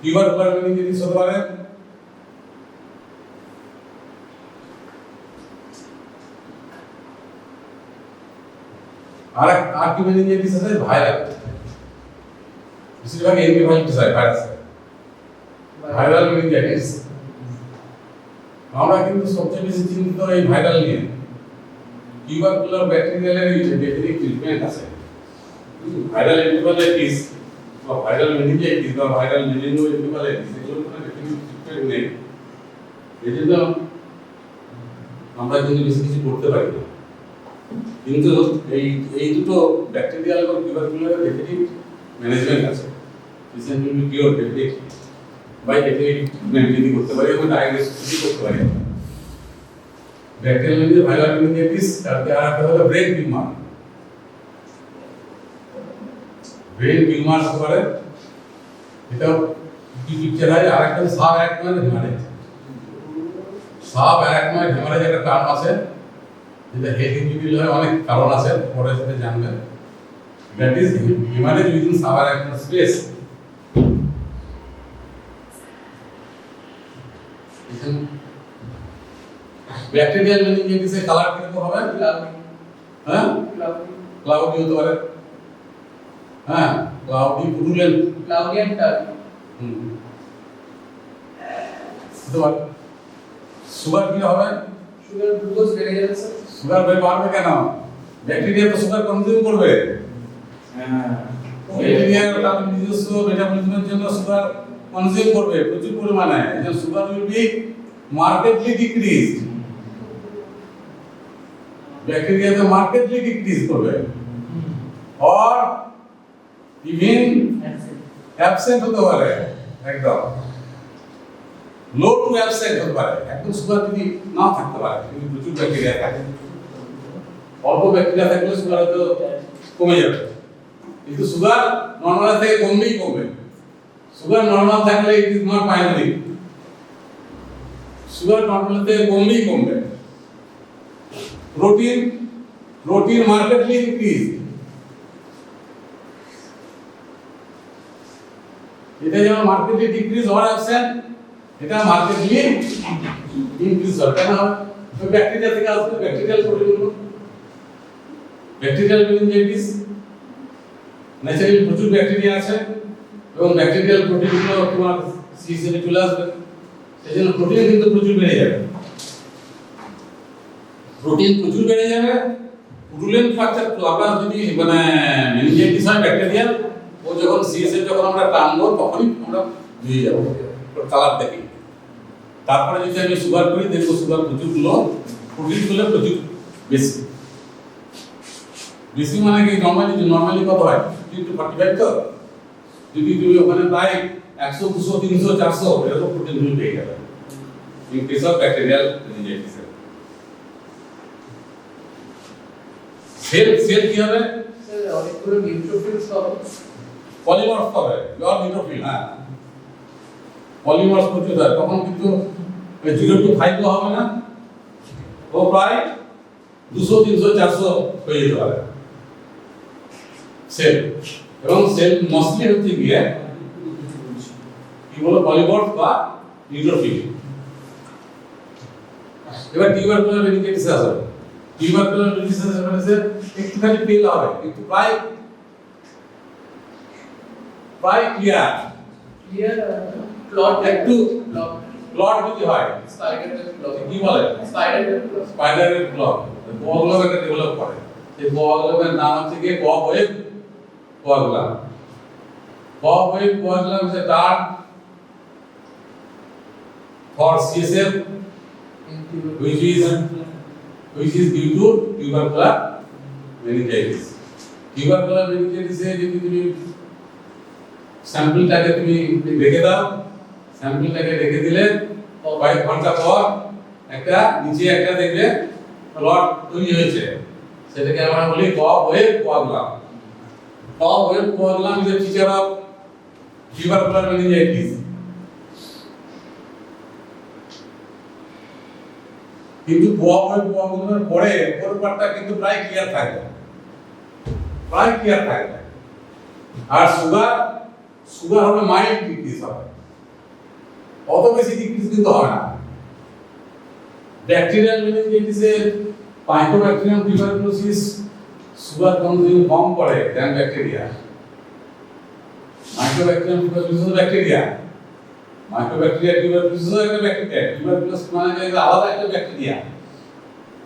টিউবারকুলার মেনিনজাইটিস হতে পারে। আর কি মেনিনজাইটিস আছে? ভাইরাল, বেশিরভাগ এনকেফালাইটিস হয়, ভাইরাল মেনিনজাইটিস। আমরা কিন্তু সবচেয়ে বেশি চিন্তিত এই ভাইরাল নিয়ে। টিউবারকুলার ব্যাকটেরিয়ালের ডেফিনিট ট্রিটমেন্ট আছে। ভাইরাল এনকেফালাইটিস বা ভাইরাল মেনিনজাইটিস বা ভাইরাল মেনিনো এনকেফালাইটিস, এগুলোর কোনো ডেফিনিট ট্রিটমেন্ট নেই। এই জন্য আমরা কিন্তু বেশি কিছু করতে পারি না। কিন্তু এই দুটো ব্যাকটেরিয়াল এবং টিউবারকুলারের ডেফিনিট ম্যানেজমেন্ট আছে। Patient will be cure definitely by definite treatment যদি করতে পারি এবং ডায়াগনোসিস করতে পারি। ব্যাকটেরিয়াল মেনিনজাইটিস, ভাইরাল মেনিনজাইটিস, তারপরে আর একটা হলো ব্রেন টিউমার। ব্রেন টিউমার হতে পারে, এটা কি পিকচার হয়। আর একটা sub arachnoid haemorrhage. Sub arachnoid haemorrhage একটা টার্ম আছে, যেটা হেড ইনজিউরি হয়, অনেক কারণ আছে, পরে সেটা জানবেন। That is haemorrhage within sub arachnoid space. Bacterial মেনিনজাইটিসের কালার কিরকম হবে? হ্যাঁ, ক্লাউডি হতে পারে। হ্যাঁ, cloudy, purulent, cloudy and turbid. Sugar কি হবে? সুগার গ্লুকোজ বেড়ে যাবে স্যার। সুগার বাড়বে কেন? ব্যাকটেরিয়া তো সুগার কনজিউম করবে। ব্যাকটেরিয়া তার নিজস্ব মেটাবলিজমের জন্য সুগার কনজিউম করবে প্রচুর পরিমাণে। এই জন্য sugar will be markedly decreased. Bacteria তো মার্কেটলি ডিক্রিজ করবে, or even অ্যাবসেন্ট হতে পারে, একদম লো টু অ্যাবসেন্ট হতে পারে। একদম সুগার যদি না থাকতে পারে, কিন্তু প্রচুর ব্যাকটেরিয়া থাকে। অল্প ব্যাকটেরিয়া থাকলে সুগার হয়তো কমে যাবে, কিন্তু সুগার নর্মাল থেকে কমবেই কমবে। সুগার নর্মাল থাকলে it is not pyogenic. Sugar normal থেকে কমবেই কমবে। protein markedly increased. এটা যেমন মার্কেটলি ডিক্রিজ হওয়ার অ্যাবসেন্ট, এটা মার্কেটলি ইনক্রিজ হয়। কেন? ব্যাকটেরিয়া থেকে আসবে, ব্যাকটেরিয়াল প্রোটিনগুলো। ব্যাকটেরিয়াল মেনিনজাইটিস ন্যাচারালি প্রচুর ব্যাকটেরিয়া আছে এবং ব্যাকটেরিয়াল প্রোটিনগুলো তোমার সিস্টেমে চলে আসবে। সেজন্য প্রোটিন কিন্তু প্রচুর বেড়ে যাবে। প্রোটিন প্রচুর বেড়ে যাবে। পুরুলেন্ট ফ্যাক্টর, আমরা যদি মানে মেনিনজাইটিস হয় ব্যাকটেরিয়াল, ও যখন সিএসএ যখন আমরা টানবো তখনই আমরা বুঝে যাবো, কালার দেখি। তারপরে যদি আমি সুগার করি, দেখবো সুগার প্রচুর লো, প্রোটিন গুলো প্রচুর বেশি। বেশি মানে কি? নর্মালি কত হয়? 45 তো। যদি তুমি ওখানে প্রায় 100, 200, 300, 400 এরকম প্রোটিন তুমি পেয়ে যাবে in case of bacterial meningitis. Cell কি হবে? স্যার অনেকগুলো নিউট্রোফিলস হবে, পলিমার্স হবে, পিওর নিউট্রোফিল। হ্যাঁ, পলিমার্স প্রচুর হয়, তখন কিন্তু 0 to 5 হবে না, ও প্রায় 200, 300, 400 হয়ে যেতে পারে সেল। এবং সেল মোস্টলি হচ্ছে গিয়ে কি বলো, পলিমার্স বা নিউট্রোফিল। এবার টিউবারকুলার মেনিনজাইটিস আছে। টিউবারকুলার মেনিনজাইটিস মানে একটুখানি পেল হবে, কিন্তু প্রায় ক্লিয়ার প্লট একটু প্লট যদি হয়, স্পাইডারের প্লট কি বলে? স্পাইডারের প্লট। কোয়াগুলো একটা ডেভেলপ করে। এই কোয়াগুলোর নাম হচ্ছে কি কোয়াওয়েভ coagulum. Coagulum coagulum is a term for CSF which is due to tubercular meningitis. Tubercular meningitis এ যদি তুমি স্যাম্পলটাকে তুমি রেখে দাও, স্যাম্পলটাকে রেখে দিলে কয়েক ঘন্টা পর একটা নিচে একটা দেখবে ক্লট তৈরি হয়েছে, সেটাকে আমরা বলি web coagulum. Web coagulum is a feature of tubercular meningitis. কিন্তু ওয়েভ কোয়াগুলামের পরে উপর পার্টটা কিন্তু প্রায় ক্লিয়ার থাকবে, আর সুগার হবে মাইল্ড ডিক্রিজ হবে, অত বেশি ডিক্রিজ কিন্তু হবে না। ব্যাকটেরিয়াল মেনিনজাইটিসের মাইক্রোব্যাকটেরিয়াম টিউবারকুলোসিস সুগার কনজিউম কম করে দেন bacteria. Mycobacterium tuberculosis bacteria, mycobacteria tuberculosis একটা ব্যাকটেরিয়া, টিউবারকুলোসিস মানে আলাদা একটা ব্যাকটেরিয়া।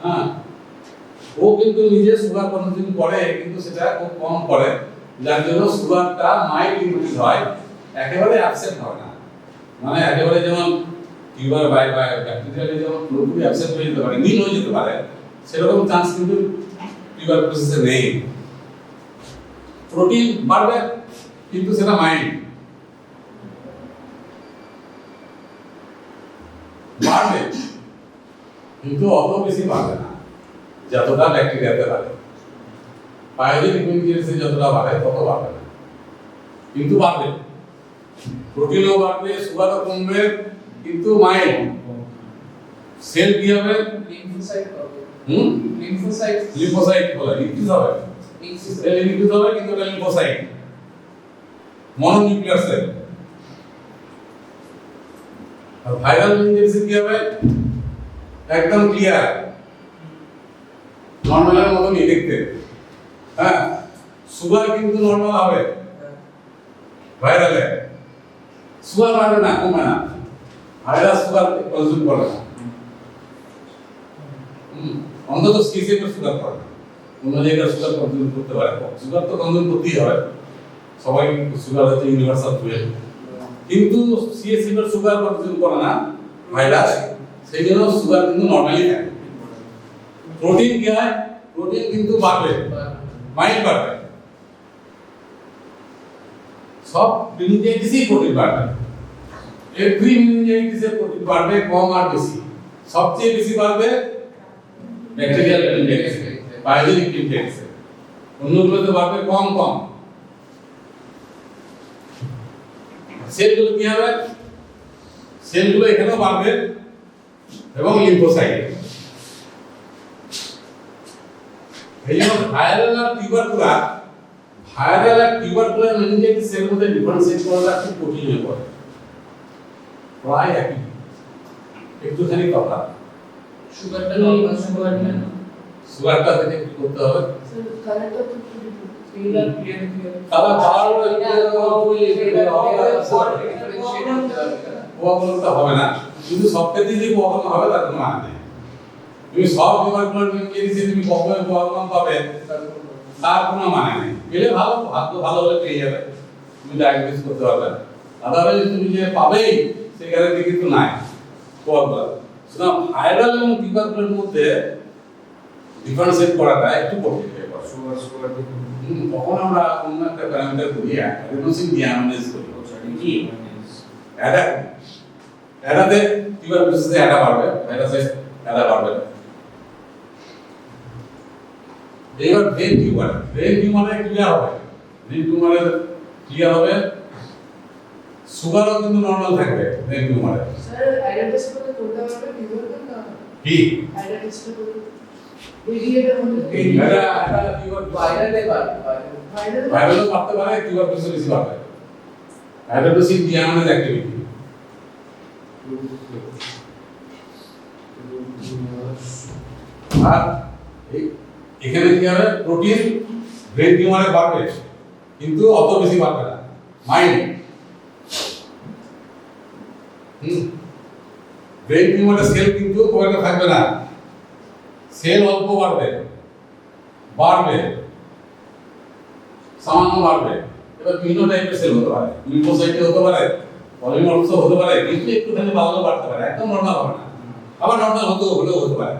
হ্যাঁ, ও কিন্তু নিজে সুগার কনজিউম করে কিন্তু সেটা খুব কম করে, যার জন্য সুগারটা মাইল্ড ইনক্রিজ হয়, একেবারে অ্যাবসেন্ট হয় না। মানে একেবারে যেমন টিউবার বাই ব্যাকটেরিয়ালে যেমন পুরোপুরি অ্যাবসেন্ট হয়ে যেতে পারে, নীল হয়ে যেতে পারে, সেরকম চান্স কিন্তু টিউবারকুলোসিসে নেই। প্রোটিন বাড়বে কিন্তু সেটা মাইল্ড বাড়বে, কিন্তু অত বেশি বাড়বে না যতটা ব্যাকটেরিয়াতে বাড়ে। বায়োজেনিক মেনিনজাইটিসে যতটা বাড়ে তত বাড়বে না, কিন্তু বাড়বে। প্রোটিনও বাড়বে, সুগারও কমবে, কিন্তু মাইল্ড। সেল কি হবে? লিম্ফোসাইট বলে ইনক্রিজ হবে, সেল ইনক্রিজ হবে, কিন্তু এটা লিম্ফোসাইট, মনোনিউক্লিয়ার সেল। আর ভাইরাল মেনিনজাইটিসে কি হবে? একদম ক্লিয়ার, নরমালের মতনই দেখতে। হ্যাঁ, সুগার কিন্তু নরমাল হবে ভাইরালে, সুগার বাড়বে না, কমবে না। ভাইরাস সুগার কনজিউম করে না, অন্তত সিএসএফ সুগার করে না, অন্য জায়গায় সুগার কনজিউম করতে পারে। সুগার তো কনজিউম করতেই হবে, সবাই সুগার হচ্ছে ইউনিভার্সাল ফুয়েল, কিন্তু সিএসএফ এর সুগার কনজিউম করে না ভাইরাস, সেই জন্য সুগার কিন্তু নরমালি থাকে। প্রোটিন কি হয়? প্রোটিন কিন্তু বাড়বে, মাইল্ড বাড়বে। সব মেনিনজাইটিসই প্রোটিন বাড়বে, এভরি মেনিনজাইটিসে প্রোটিন বাড়বে, কম আর বেশি। সবচেয়ে বেশি বাড়বে ব্যাকটেরিয়াল মেনিনজাইটিসে, বায়োজেনিক মেনিনজাইটিসে, অন্যগুলোতে বাড়বে কম কম। সেলগুলো কি হবে? সেলগুলো এখানেও বাড়বে এবং লিম্ফোসাইট। এই জন্য ভাইরাল আর টিউবারকুলার মেনিনজাইটিসের মধ্যে ডিফারেন্সিয়েট করাটা খুব কঠিন হয়ে পড়ে, প্রায় একই, একটুখানি তফাৎ। সুগারটা থেকে কি করতে হবে? হবে না, কিন্তু সব ক্ষেত্রে যে প্রবলেম হবে তার কোনো মানে নেই। তুমি সব টিউবারকুলার মেনিনজাইটিসে তুমি কবে প্রবলেম পাবে তার কোনো মানে নেই। পেলে ভালো, ভাগ্য ভালো হলে পেয়ে যাবে, তুমি ডায়াগনোস করতে পারবে। আদারওয়াইজ তুমি যে পাবেই সেই গ্যারান্টি কিন্তু নাই প্রবলেম। সুতরাং ভাইরাল এবং টিউবারকুলারের মধ্যে ডিফারেন্সিয়েট করাটা একটু কঠিন হয়ে পড়ে। তখন আমরা অন্য একটা প্যারামিটার করি, অ্যাডেনোসিন ডিঅ্যামিনেজ করি। কি অ্যাডাতে টিউবারকুলোসিসে অ্যাডা বাড়বে, ভাইরাসে অ্যাডা বাড়বে। এবার ব্রেন টিউমারে ক্লিয়ার হবে, ব্রেন টিউমারে ক্লিয়ার হবে, সুগারও কিন্তু নরমাল থাকবে ব্রেন টিউমারে। স্যার আইডেন্টিস করতে করতে পারবে টিউবার না কি আইডেন্টিস করতে এরিয়াটার মধ্যে এটা টিউবার ভাইরালে ভাইরালও পারতে পারে, টিউবারকুলোসিস বেশি পাবে। আইডেন্টিস ডিঅ্যামিনেজ অ্যাক্টিভিটি। আর এখানে কি হবে? প্রোটিন ব্রেন টিউমারে বাড়বে, কিন্তু অত বেশি বাড়বে না, মাইল্ড। ব্রেন টিউমারের সেল কিন্তু খুব একটা থাকবে না, সেল অল্প বাড়বে, সামান্য বাড়বে। এবার বিভিন্ন টাইপের সেল হতে পারে, লিম্ফোসাইটে হতে পারে, পলিমরফস হতে পারে, কিন্তু একটুখানি বাড়লেও বাড়তে পারে, একদম নর্মাল হবে না। আবার নর্মাল হলেও হতে পারে।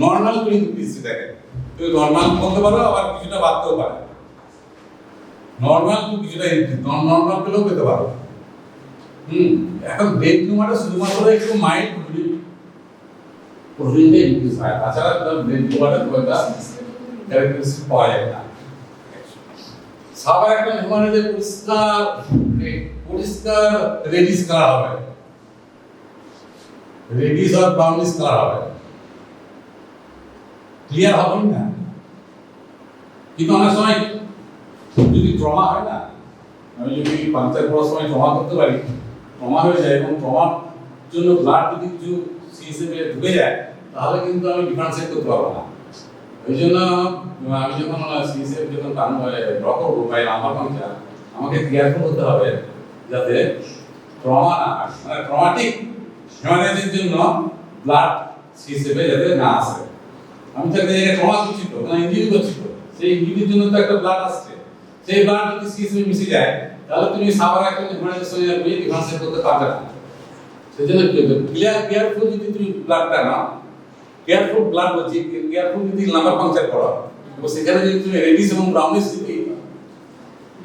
নর্মাল কিন্তু পিসি থাকে, তুমি নর্মাল বলতে পারো, আবার কিছুটা বাড়তেও পারে। নর্মাল টু কিছুটা ইনক্রিজ, নন নর্মাল পেলেও পেতে পারো। এখন ব্রেন টিউমারটা শুধুমাত্র একটু মাইল্ড প্রোটিনটা ইনক্রিজ হয়, তাছাড়া ব্রেন টিউমারটা খুব একটা ক্যারেক্টারিস্টিক পাওয়া যায় না। সাবার একটা হিউম্যানিটি পরিষ্কার রেডিশ কালার হবে, রেডিশ আর ব্রাউনিশ কালার হবে, ক্লিয়ার হবে না। কিন্তু অনেক সময় যদি ট্রমা হয় না, আমি যদি পাংচার করার সময় ট্রমা করতে পারি, ট্রমা হয়ে যায় এবং ট্রমার জন্য ব্লাড যদি কিছু সিস্টেমে ঢুকে যায়, তাহলে কিন্তু আমি ডিফারেন্সিয়েট করতে পারবো না। ওই জন্য আমি যখন সিএসএফ যখন ড্র করবো বা নাম্বার পাংচার, আমাকে কেয়ারফুল হতে হবে যাতে ট্রমা না, মানে ট্রমাটিক হেমারেজের জন্য ব্লাড সিএসএফে যাতে না আসে। আমি তো একটা জায়গায় ট্রমা করছি তো, মানে ইঞ্জুরি করছি তো, সেই ইঞ্জুরির জন্য তো একটা ব্লাড আসছে, সেই ব্লাড যদি সিএসএফে মিশে যায়, তাহলে তুমি সাবার একটা হেমারেজের সঙ্গে ডিফারেন্সিয়েট করতে পারবে না। সেই জন্য কেয়ারফুল যদি তুমি ব্লাডটা নাও, কেয়ারফুল ব্লাড বলছি, কেয়ারফুল যদি নাম্বার পাংচার করো, এবং সেখানে যদি তুমি রেডিশ এবং ব্রাউনিশ যদি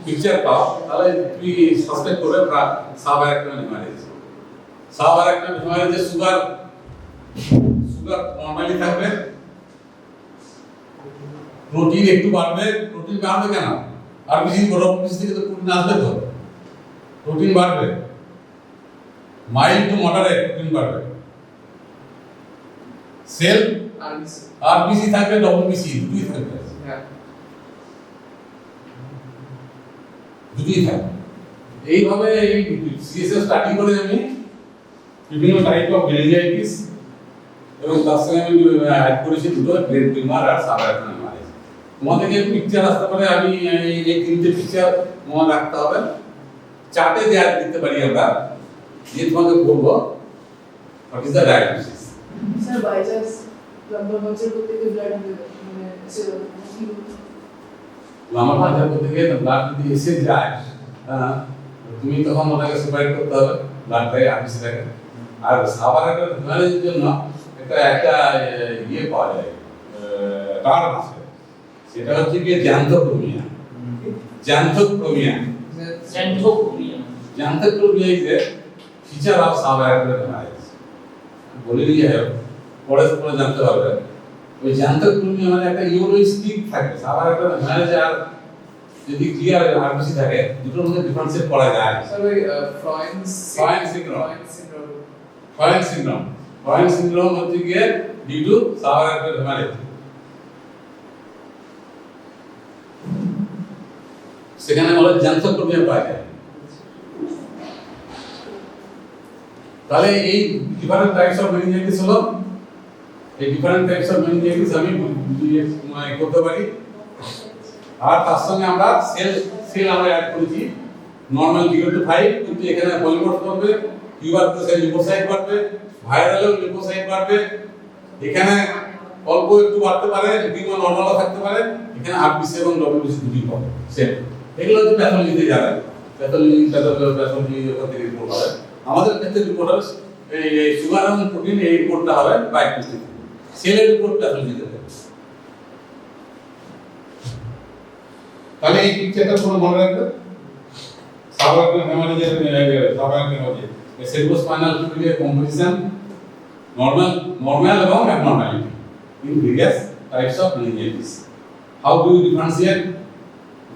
পিকচার পাও, তাহলে তুমি সাসপেক্ট করবে সাবার একটা হেমারেজ। সাবার একটা হেমারেজে সুগার নরমালি থাকবে, প্রোটিন একটু বাড়বে। প্রোটিন বাড়বে কেন? আর বেশি গরম থেকে তো প্রোটিন আসবে, তো প্রোটিন বাড়বে, মাইল্ড টু মডারেট প্রোটিন বাড়বে। সেল আরবিসি থাকবে, ডব্লিউবিসি দুটোই থাকবে, দুটোই থাকবে। এইভাবে এই সিএসএফ স্টাডি করে আমি বিভিন্ন টাইপ অফ মেনিনজাইটিস এবং তার সঙ্গে আমি অ্যাড করেছি দুটো ব্রেন টিউমার আর সাবার হেমারেজ। তোমাদেরকে পিকচার আসতে পারে, আমি এই তিনটে পিকচার মনে রাখতে হবে, চার্টে দেওয়া দিতে পারি আমরা, দিয়ে তোমাকে বলবো what is the diagnosis. Sir by chance lumbar puncture করতে গিয়ে ব্লাড মানে এসে নাম্বার পাংচার করতে গিয়ে ব্লাড যদি এসে যায়, তুমি তখন ওটাকে সেপারেট করতে হবে, ব্লাডটাকে আরবিসিটাকে। আর সাবার একটা হেমারেজের জন্য একটা ইয়ে পাওয়া যায়, টার্ম আছে, সেটা হচ্ছে কি জ্যান্থোক্রোমিয়া। জ্যান্থোক্রোমিয়া ইজ এ ফিচার অফ সাবার একটা হেমারেজ। বলে দিয়ে পরে জানতে পারবে। ওই জ্যান্থোক্রোমিয়া মানে একটা ইউরোস্টিক থাকে, সাবার একটা হেমারেজ আর যদি ক্লিয়ার আরবিসি থাকে, দুটোর মধ্যে ডিফারেন্সিয়েট করা যায়। স্যার ওই ফ্রয়েন্স সিনড্রোম হচ্ছে গিয়ে ডিউ টু সাবার একটা হেমারেজ। সেখানে বলে জ্যান্থোক্রোমিয়া পাওয়া যায়। তাহলে এই ডিফারেন্ট টাইপস অফ মেনিনজাইটিস হলো, এই ডিফারেন্ট টাইপস অফ মেনিনজাইটিস আমি করতে পারি। আর তার সঙ্গে আমরা সেল আমরা অ্যাড করেছি, নরমাল 0 to 5, কিন্তু এখানে পলিমরফ করবে, টিউবারকুলোসে লিম্ফোসাইট বাড়বে, ভাইরালেও লিম্ফোসাইট বাড়বে, এখানে অল্প একটু বাড়তে পারে, কিংবা নরমালও থাকতে পারে, এখানে আরবিসি এবং ডব্লিউবিসি দুটোই পাবে সেম। এগুলো হচ্ছে প্যাথোলজিতে যাবে, প্যাথোলজি থেকে রিপোর্ট হবে। আমাদের ক্ষেত্রে রিপোর্ট হবে এই সুগার এবং প্রোটিন, এই রিপোর্টটা হবে বায়োকেমিস্ট্রি, সেলের রিপোর্ট প্যাথোলজিতে হবে। তাহলে এই পিকচারটা পুরো মনে রাখবে। সাবার হেমারেজের সেরিব্রোস্পাইনাল ফ্লুইডের কম্পোজিশন, নরমাল এবং অ্যাবনরমালিটি in various types of meningitis. How do you differentiate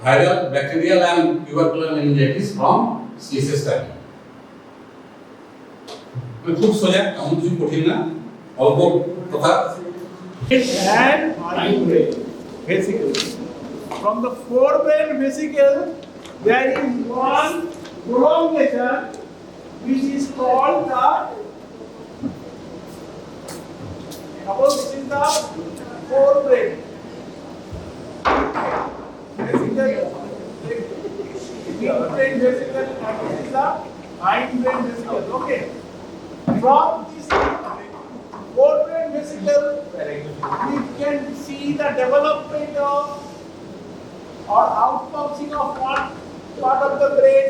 viral, bacterial and tubercular meningitis from CSS study? খুব সোজা, এমন কিছু কঠিন না, অল্প কথা। And hindbrain vesicles. From the forebrain vesicle, there is one prolongation which is called the, suppose this is the forebrain vesicle, midbrain vesicle, and this is the hindbrain vesicle. Okay. From this forebrain vesicle, we can see the development of or outpouching of one part of the brain.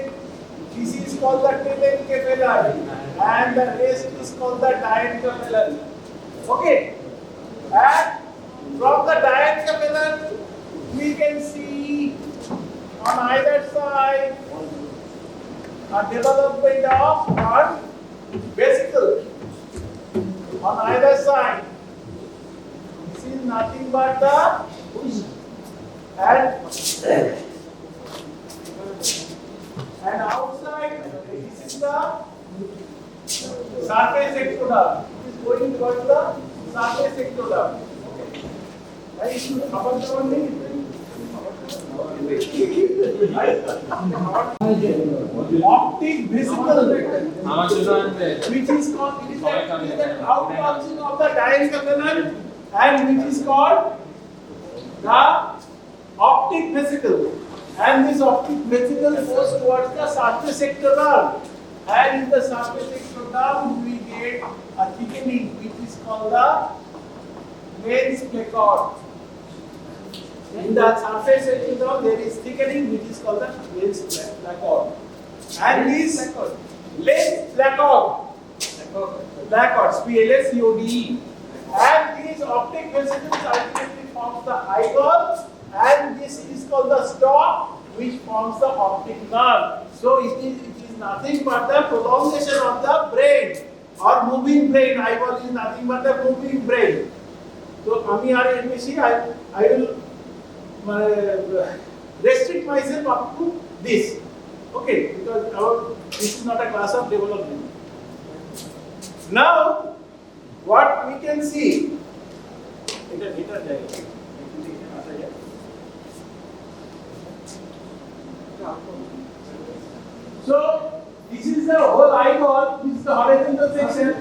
This is called the telencephalon, and the rest is called the diencephalon. Okay, and from the diencephalon we can see on either side a development of one vesicle on either side. This is nothing but the and outside this is the surface ectoderm. It is going towards the surface ectoderm. Right? Optic vesicle, which is called, it is the outpouching of the diencephalon, and which is called the optic vesicle. And this optic vesicle goes towards the surface ectoderm, and in the surface ectoderm we get a thickening which is called the lens placard. In the surface ectoderm there is thickening which is called the lens placard. And this lens placard, P-L-A-C-O-D-E, and these optic vesicles ultimately forms the eyeball, and this is called the stalk which forms the optic nerve. So it is nothing but the prolongation of the brain or moving brain. Eyeball is nothing but the moving brain. So I will restrict myself up to this. Okay, because this is not a class of development. Now, what we can see, so this is the whole eyeball, this is the horizontal section,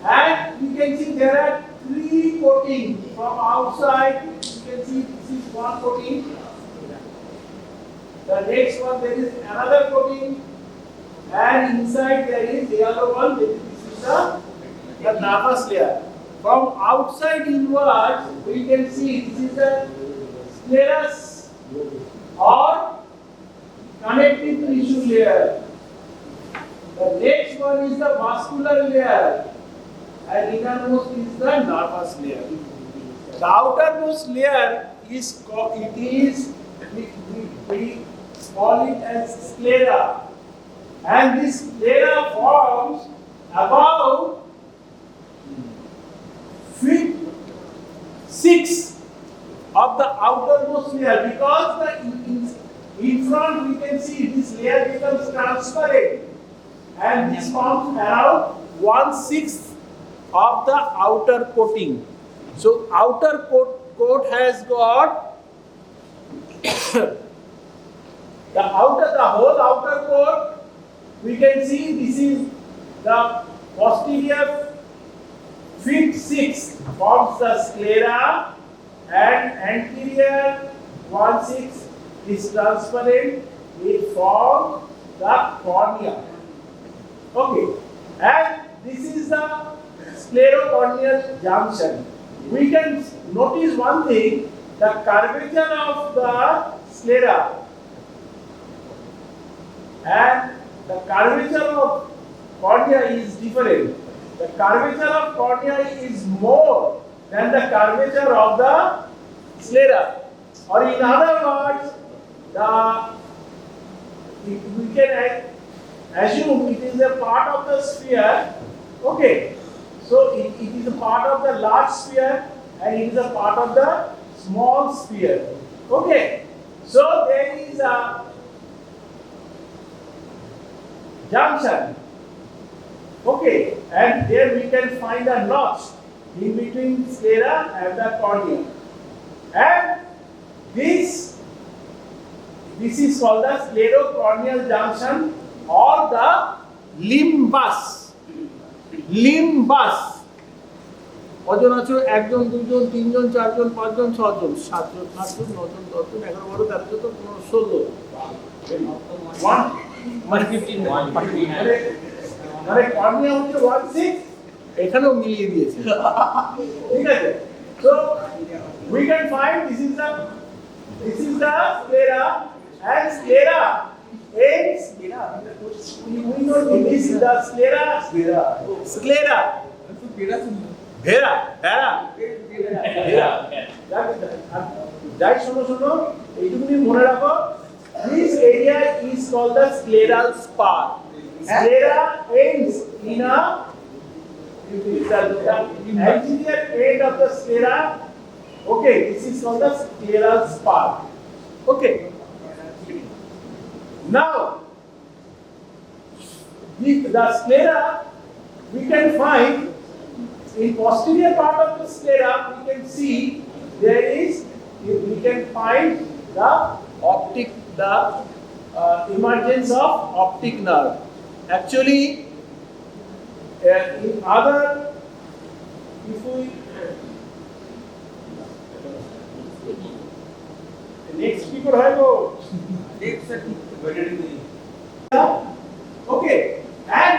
and we can see there are three coatings from outside. You can see this is one coating. The next one there is another coating, and inside there is the other one. This is the nervous layer. From outside inwards, we can see this is the sclerus or connective tissue layer. The next one is the vascular layer, and innermost is the nervous layer. The outermost layer is we call it as sclera, and this sclera forms about 6 of the outermost layer, because in front we can see this layer becomes transparent, and this forms around 1/6 of the outer coating. So outer coat has got the whole outer coat. We can see this is the posterior 5/6 forms the sclera, and anterior 1/6 is transparent. It forms the cornea. Okay, and this is the sclerocorneal junction. We can notice one thing: the curvature of the sclera and the curvature of cornea is different. The curvature of cornea is more than the curvature of the sclera. Or in other words, we can assume it is a part of the sphere. Okay, so it is a part of the large sphere and it is a part of the small sphere. Okay, so there is a junction. Okay, and there we can find a notch in between sclera and the cornea. And this is called the sclerocorneal junction or the limbus. Limbus. কজন আছো? 1 জন 2 জন 3 জন 4 জন 5 জন 6 জন 7 জন 8 জন 9 জন 10 জন 11 12 13 14 15 16 মানে 15 মানে cornea হচ্ছে 1/6, এখানেও মিলিয়ে দিয়েছে। ঠিক আছে, so we can find this is the This is the sclera, and sclera ends. We know this is the sclera. Sclera. যাই শোনো শোনো এইটুকুনি মনে রাখো this area is called the scleral spur. Sclera ends in a anterior end of the sclera. Okay, this is called the scleral spur. Okay. Now the sclera we can find in posterior part of the sclera. We can see there is we can find the optic emergence of optic nerve. Actually, in other if we next speaker hai wo okay, and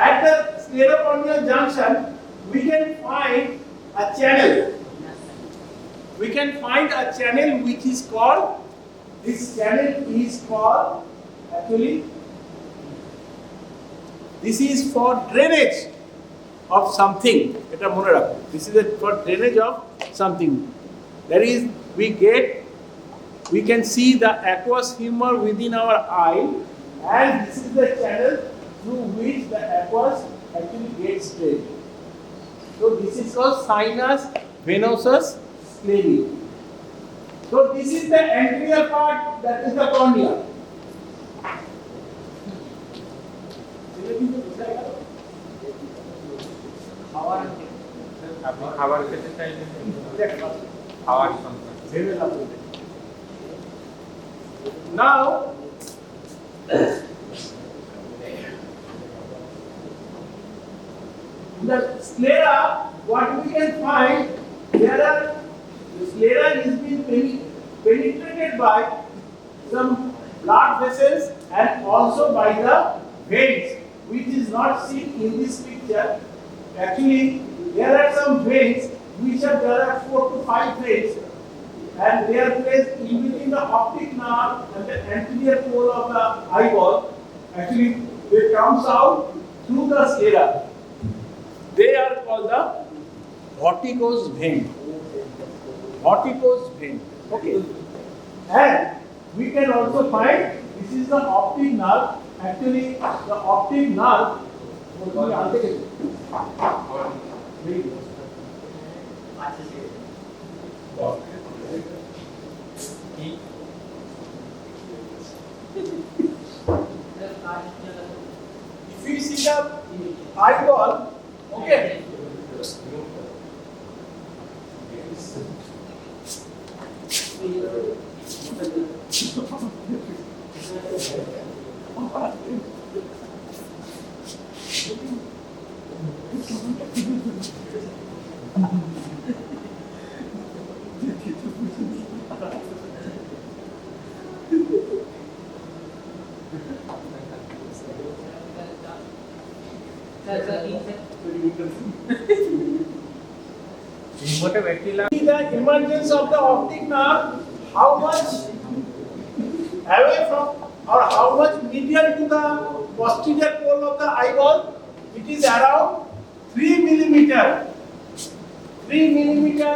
at the sclerocorneal junction we can find a channel. We can find a channel which is called, this channel is called, actually this is for drainage of something. Eta mone rakho, this is for drainage of something. That is, we can see the aqueous humor within our eye, and this is the channel through which the aqueous actually gets drained. So this is called sinus venosus sclerae. So this is the anterior part, that is the cornea. খাবার খেতে চাইলে খাওয়ার সংখ্যা Now the sclera, what we can find, there are the sclera is being penetrated by some blood vessels and also by the veins, which is not seen in this picture. Actually, there are some veins which are, there are 4 to 5 veins, and they are placed in between the optic nerve and the anterior pole of the eyeball. Actually, it comes out through the sclera. They are called the vorticose vein. Vorticose vein. Okay. And we can also find this is the optic nerve. Actually, the optic nerve. If you see the eyeball, okay. The emergence of the optic nerve, how much away from or how much medial to the posterior pole of the eyeball? It is around 3 millimeter. 3 millimeter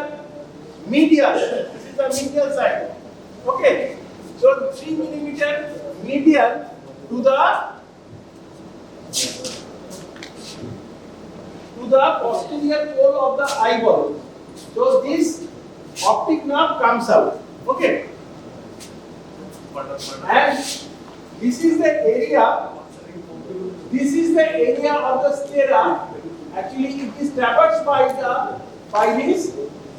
medial. This is the medial side. Okay. So 3 millimeter medial to the posterior pole of the eyeball. So this optic nerve comes out. Okay. And this is the area. This is the area of the sclera. Actually, it is traversed by these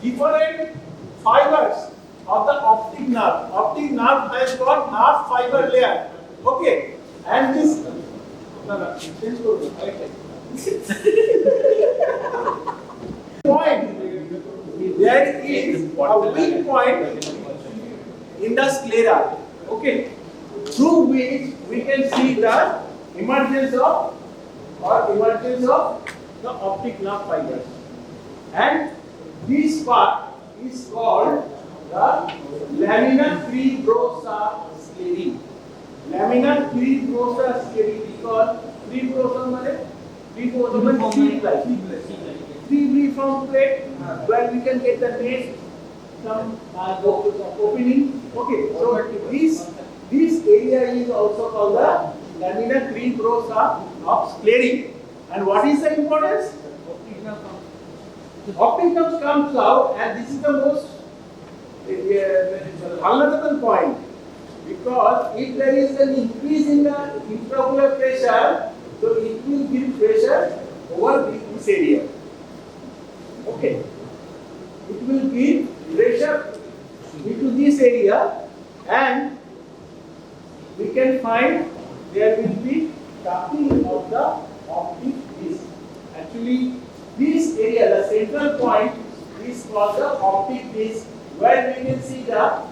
different fibers of the optic nerve. Optic nerve has got nerve fiber layer. Okay. And this. Point. There is a weak point in the sclera. Okay. Through which we can see the emergence of the optic nerve fibers. And this part is called the laminar fibrosa sclerae. Laminar fibrosa sclerae because fibrosa means free-form plate where we can get the nest, some opening. Okay, so this area is also called the laminar fibrosa of sclerae. And what is the importance? Optic nerve comes out, and this is the most vulnerable point, because if there is an increase in the intraocular pressure, so it will give pressure over this area. Okay, it will give pressure into this area, and we can find there will be cupping of the optic disc. Actually, this area, the central point, is called the optic disc, where we can see the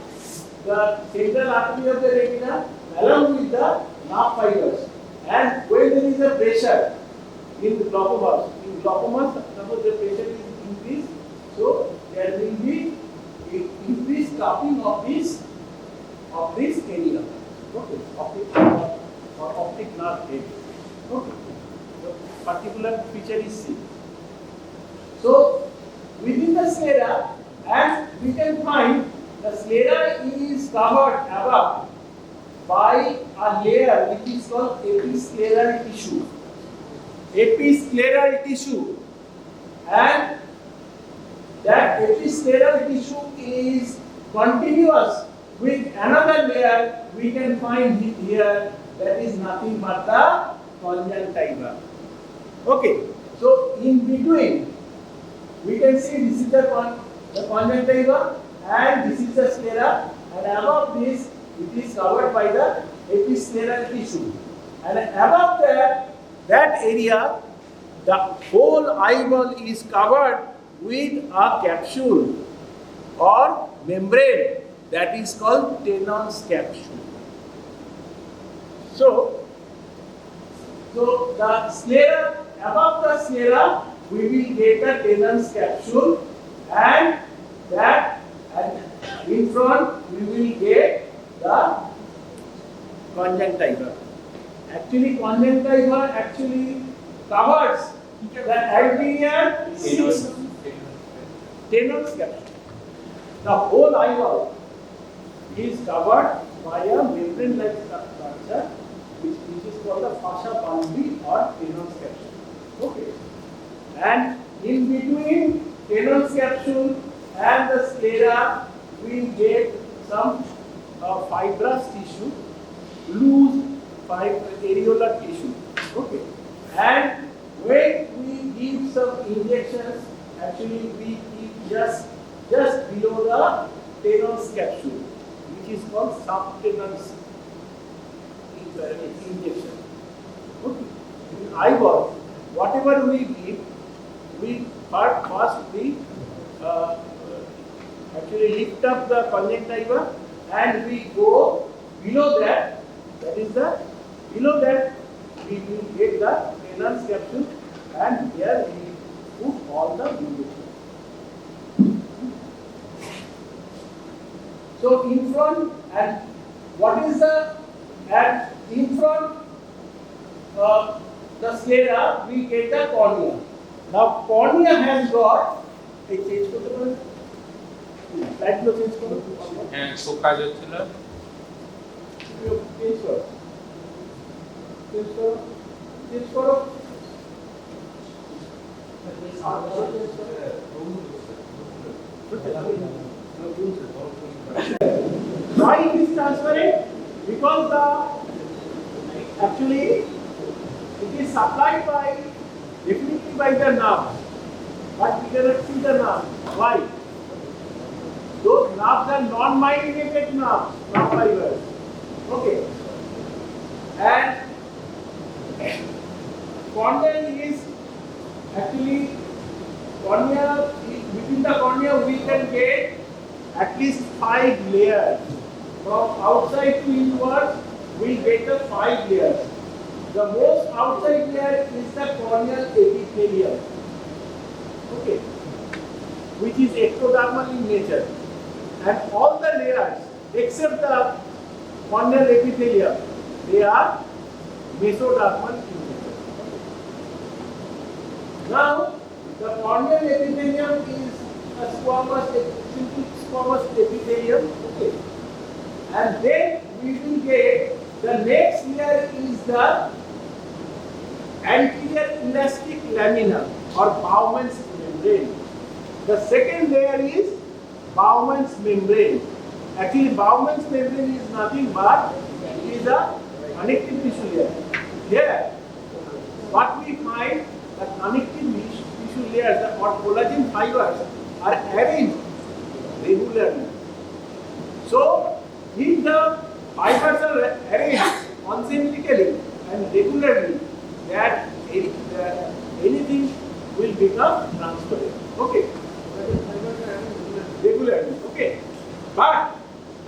central artery of the retina along with the nerve fibers. And when there is a pressure in the glaucomas, suppose the pressure is increased, so there will be increased cupping of this area. Okay, optic nerve area. Okay, the particular feature is seen. So within the sclera, and we can find the sclera is covered above by a layer which is called episcleral tissue. Episcleral tissue, and that episcleral tissue is continuous with another layer we can find here, that is nothing but the conjunctiva. Okay, so in between we can see this is the conjunctiva and this is the sclera, and above this it is covered by the episcleral tissue, and above that area the whole eyeball is covered with a capsule or membrane that is called Tennant's capsule. So the sclera, above the sclera we will get a Tennant's capsule, and in front we will get the conjunctiva. Actually, conjunctiva actually covers the anterior Tennant's capsule. The whole eyeball is covered by a membrane-like structure, which is called the fascia bulbi or Tennant's capsule. Okay, and in between Tennant's capsule and the sclera, we get some fibrous tissue, loose areolar tissue. Okay, and when we give some injections, actually we give just below the Tennant's capsule, which is called subtenance injection. Okay, in eyeball, whatever we give, we first we actually lift up the conjunctiva, and we go below that. That is below that we will get the Tennant's capsule, and here we put all the injections. So in front, and what is in front the sclera, we get the cornea. Now cornea has got a change করতে light গুলো change করো হ্যাঁ focus হচ্ছিল change করো why it is transparent? Because actually it is supplied definitely by the nerve, but we cannot see the nerve. Why? Those nerves are non-myelinated nerve fibers. Okay, and cornea is actually within the cornea we can get at least 5 layers. From outside to inward, we get the 5 layers. The most outside layer is the corneal epithelium, okay, which is ectodermal in nature, and all the layers except the corneal epithelium, they are mesodermal in nature. Now, the corneal epithelium is a squamous, simply squamous epithelium, okay. And then we will get the next layer is the anterior elastic lamina or Bowman's membrane. The second layer is Bowman's membrane. Actually, Bowman's membrane is nothing but it is a connective tissue layer. Here, what we find the connective tissue layers or collagen fibers are arranged regularly. So, if the fibers are arranged concentrically and regularly, that anything will become transparent. Okay. Regularly. Okay. But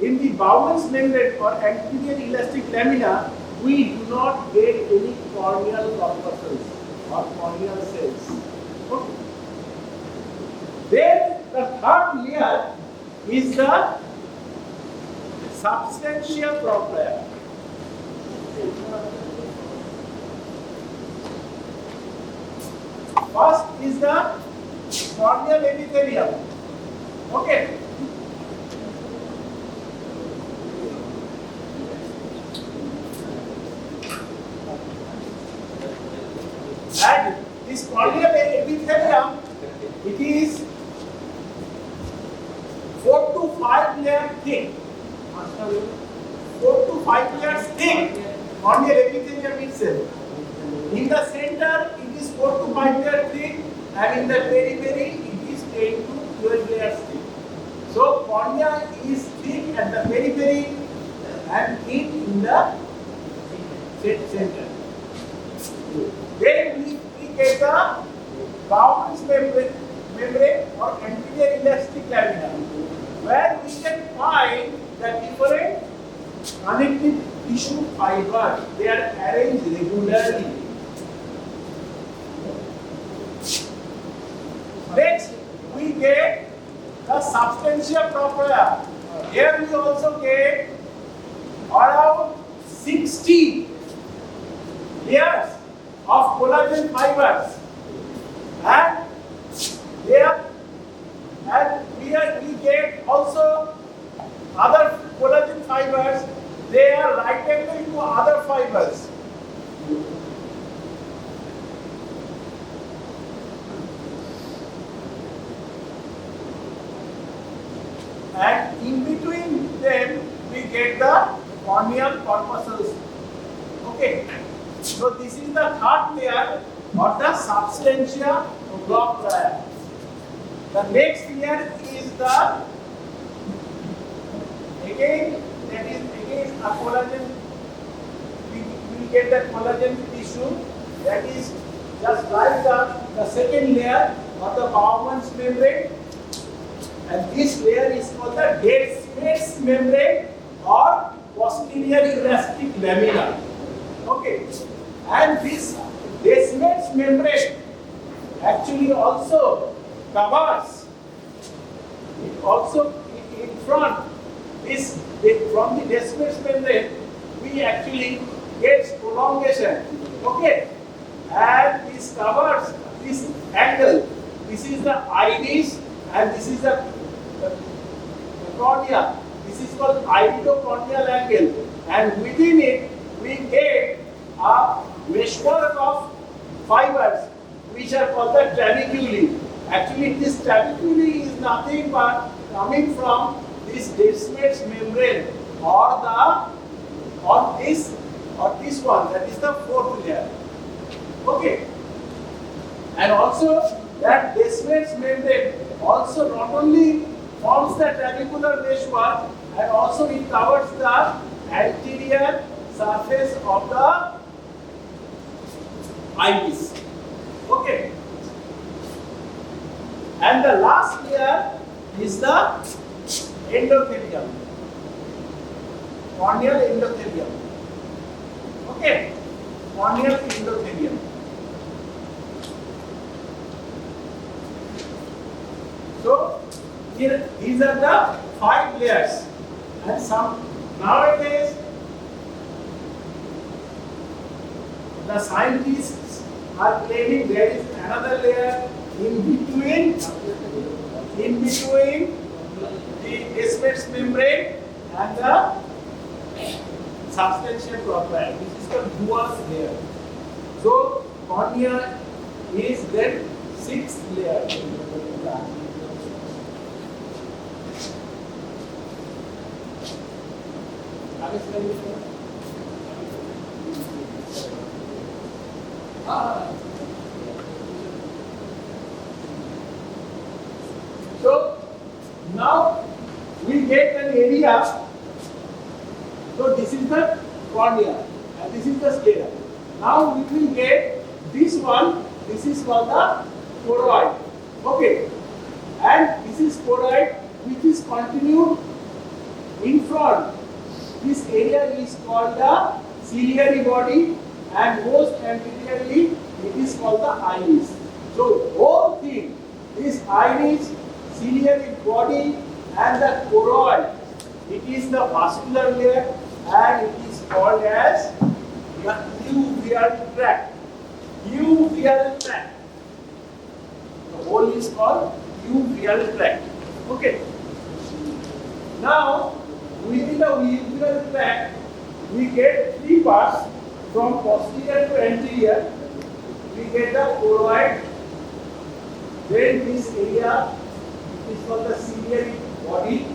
in the Bowman's membrane or anterior elastic lamina, we do not get any corneal corpuscles or corneal cells. Okay. Then the third layer is the substantia propria. First is the corneal epithelium. Okay. And this corneal epithelium, it is 4 to 5 layers thick. 4 to 5 layers thick corneal epithelium itself. In the center, it is 4 to 5 layers thick, and in the periphery, it is 10 to 12 layers thick. So, cornea is thick at the periphery and thin in the center. Then we get the Bowman's membrane or anterior elastic lamina, where we can find the different connective tissue fibers. They are arranged regularly. Next, we get the substantia propria. Here we also get around 60 layers of collagen fibers, and here we get also other collagen fibers. They are right angle to other fibers. And in between them, we get the corneal corpuscles. Okay. So this is the third layer or the substantia propria. The next layer is the again a collagen. We get the collagen tissue that is just like the second layer of the Bowman's membrane. And this layer is called the Descemet's membrane or posterior elastic lamina. Okay. And this Descemet's membrane actually also covers, it also in front, from the Descemet's membrane, we actually get prolongation. Okay. And this covers this angle. This is the iris and this is the cornea. This is called iridocorneal angle. And within it, we get a meshwork of fibers which are called the trabeculae. Actually, this trabeculae is nothing but coming from this Descemet's membrane or this one, that is the fourth layer. Okay. And also that Descemet's membrane also not only forms the trabecular meshwork, and also it covers the anterior surface of the iris. Okay. And the last layer is the endothelium, corneal endothelium. Okay, corneal endothelium. So Here, these are the 5 layers, and some nowadays the scientists are claiming there is another layer in between the basement membrane and the substantial profile. This is the Dual's layer. So cornea is then 6th layer. So now we get an area. So this is the cornea and this is the sclera. Now we will get this one. This is called the choroid. Okay, and this is choroid, which is continued in front. This area is called the ciliary body, and most anteriorly it is called the iris. So whole thing, this iris, ciliary body, and the choroid, it is the vascular layer, and it is called as the uveal tract. Uveal tract. The whole is called uveal tract. Okay. Now, within the uveal tract, we get 3 parts from posterior to anterior. We get the choroid, then this area is called the ciliary body,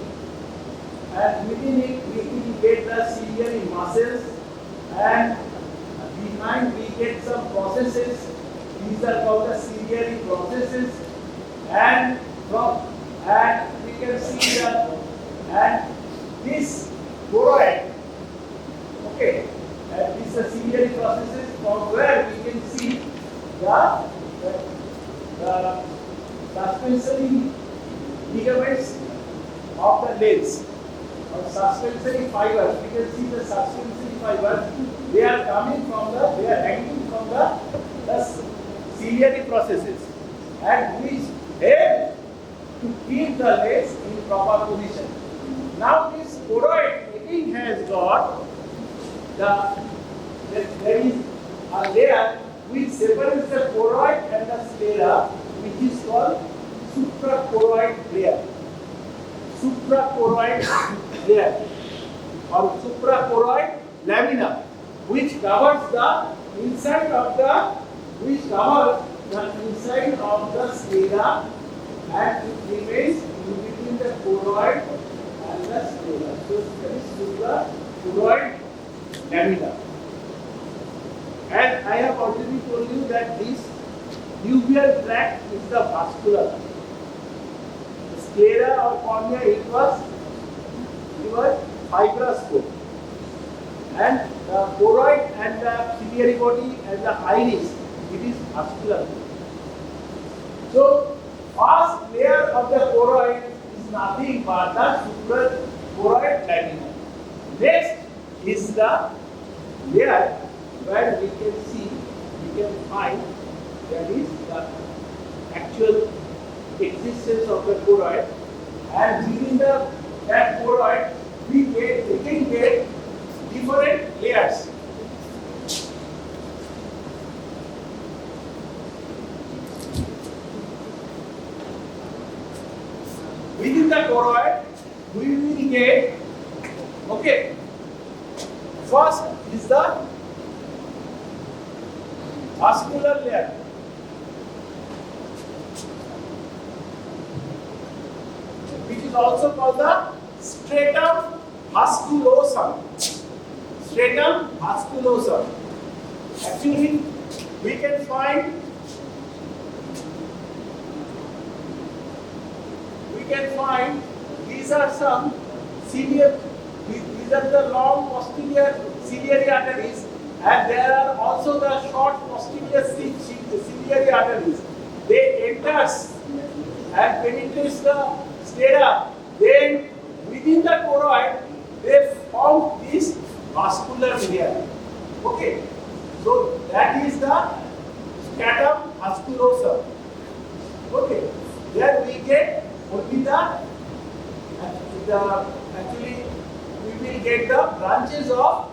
and within it we will get the ciliary muscles, and behind we get some processes. These are called the ciliary processes, and we can see and this choroid, okay, and these are ciliary processes from where we can see the suspensory ligaments of the lens or suspensory fibers. We can see the suspensory fibers. They are coming from they are hanging from the ciliary processes, and which help to keep the lens in proper position. Now this choroid again has got there is a layer which separates the choroid and the sclera, which is called suprachoroid layer. Suprachoroid layer or suprachoroid lamina, which covers the inside of the sclera, and it remains in between the choroid and the sclera. So that is suprachoroid lamina. And I have already told you that this uveal tract is the vascular. The sclera or cornea, it was fibrous bone. And the choroid and the ciliary body and the iris, it is vascular. So first layer of the choroid is nothing but the suprachoroid lamina. Next is the layer where we can find that is the actual existence of the choroid, and within that choroid we can get different layers. Within the choroid we will get, okay, first is the vascular layer, which is also called the stratum vasculosum. Stratum vasculosum. Actually, we can find these are some these are the long posterior ciliary arteries, and there are also the short posterior ciliary arteries. They enters and penetrates the sclera. Then within the choroid, they form this vascular layer. Okay, so that is the stratum vasculosum. Okay, there we get only actually we will get the branches of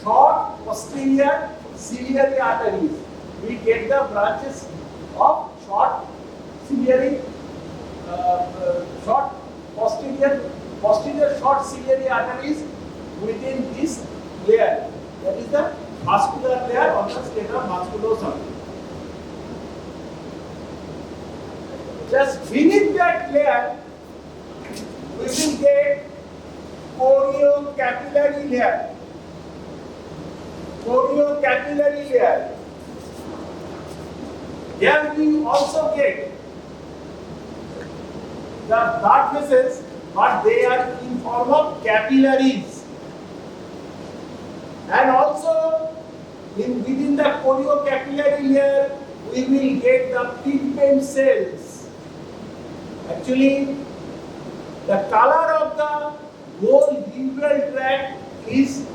short posterior ciliary arteries. We get the branches of short ciliary, short posterior short ciliary arteries within this layer. That is the vascular layer of the stratum musculosum. Just beneath that layer, we will get choriocapillary layer. Choriocapillary layer. Here we also get the blood vessels, but they are in form of capillaries. And also within the choriocapillary layer, we will get the pigment cells. Actually, the color of the whole urinary tract is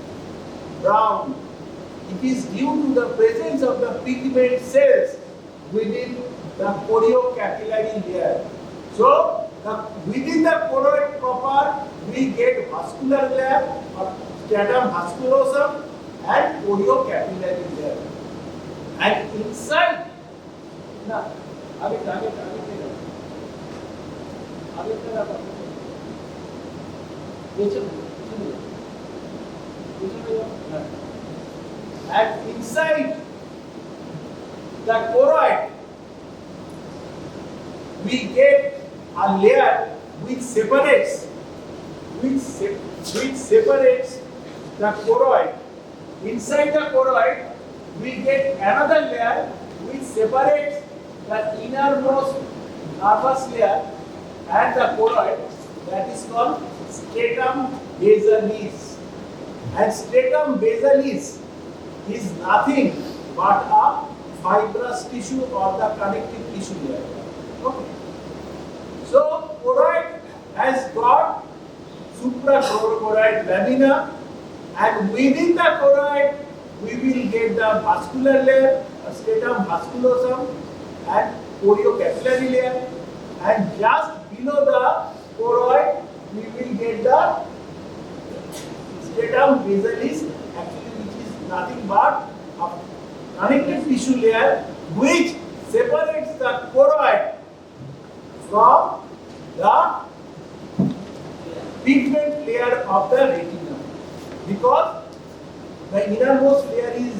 brown. It is due to the presence of the pigment cells within the choriocapillary layer. So, within the choroid proper, we get vascular layer or stratum musculosum and choriocapillary layer. And inside, and inside the choroid, we get a layer which separates the choroid. Inside the choroid, we get another layer which separates the innermost nervous layer and the choroid, that is called stratum basalis. And stratum basalis is nothing but a fibrous tissue or the connective tissue layer. Okay. So choroid has got suprachoroid lamina, and within the choroid we will get the vascular layer, stratum musculosum and choriocapillary layer, and just below the choroid we will get the stratum basalis, actually which is nothing but a connective tissue layer which separates the choroid from the pigment layer of the retina, because the innermost layer is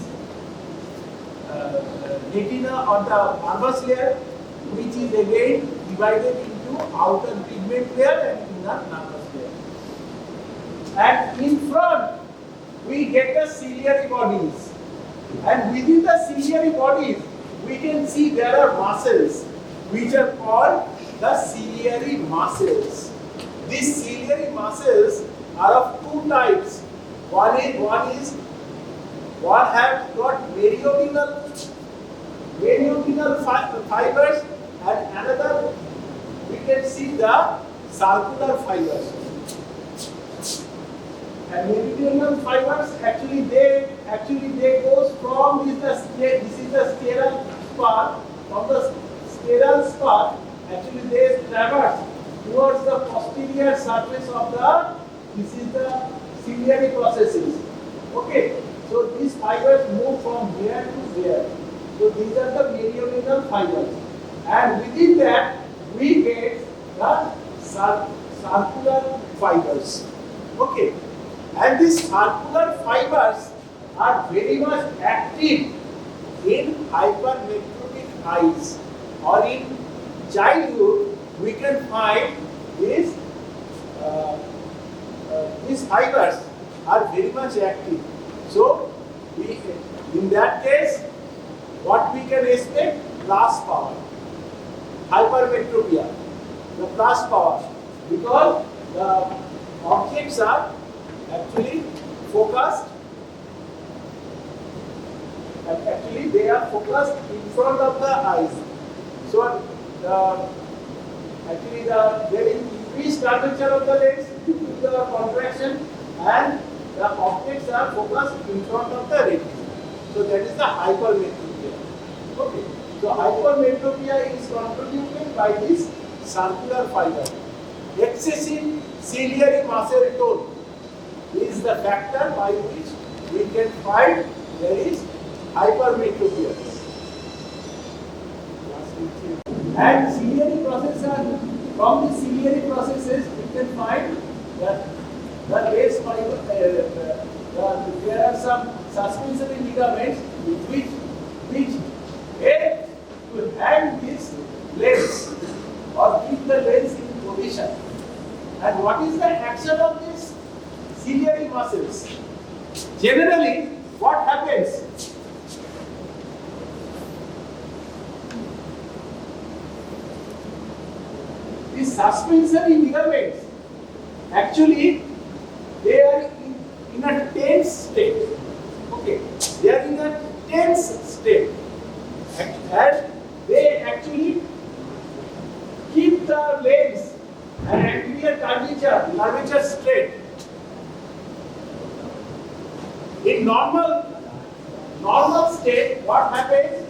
retina or the nervous layer, which is again divided into outer pigment layer and inner nervous layer. And in front we get the ciliary bodies, and within the ciliary bodies we can see there are muscles which are called the ciliary muscles. These ciliary muscles are of two types. One have got meridional fibers, and another we can see the circular fibers. And meridional fibers actually they goes from this is the sterile spot. From the sterile spot, actually they traverse towards the posterior surface of this is the ciliary processes. Okay, so these fibers move from here to there. So these are the meridional fibers, and within that we get the circular fibers. Okay, and these circular fibers are very much active in hypermetropic eyes, or in childhood we can find these fibers are very much active. So in that case, what we can expect? Plus power, hypermetropia, the plus power, because the objects are actually focused, and actually they are focused in front of the eyes. So there is increased curvature of the lens due to the contraction, and the objects are focused in front of the retina. So that is the hypermetropia. Okay. So hypermetropia is contributed by this circular fiber. excessive ciliary muscle tone is the factor by which we can find there is hypermetropia. And ciliary processes, from the ciliary processes, we can find that the base fiber, there are some suspensory ligaments which help to hang this lens or keep the lens in position. And what is the action of these ciliary muscles? Generally, what happens? These suspensory ligaments, actually, they are in a tense state. Okay, they are in a tense state, and they actually keep the legs and anterior curvature straight. In normal state, what happens?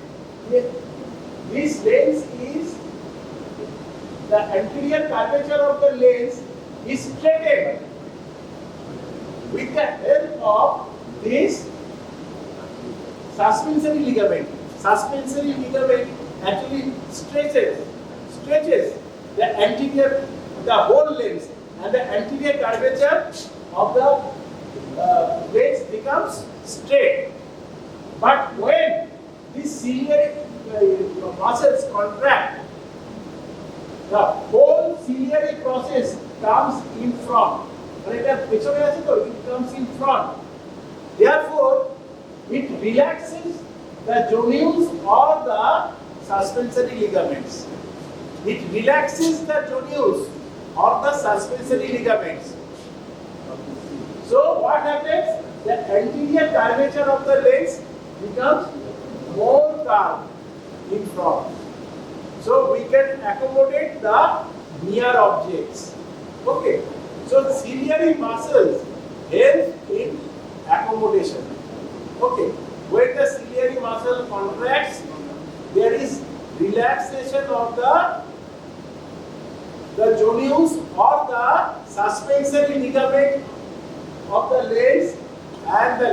This lens is, the anterior curvature of the lens is straightened with the help of this suspensory ligament. Suspensory ligament actually stretches the anterior, the whole lens, and the anterior curvature of the lens becomes straight. But when these ciliary muscles contract, the whole ciliary process comes in front. It comes in front. Therefore, it relaxes the jonules or the suspensory ligaments. It relaxes the jonules or the suspensory ligaments. So what happens? The anterior curvature of the lens becomes more curved in front. So we can accommodate the near objects. Okay. So ciliary muscles help in accommodation. Okay. When the ciliary muscle contracts, there is relaxation of the jonules or the suspensory ligament of the lens, and the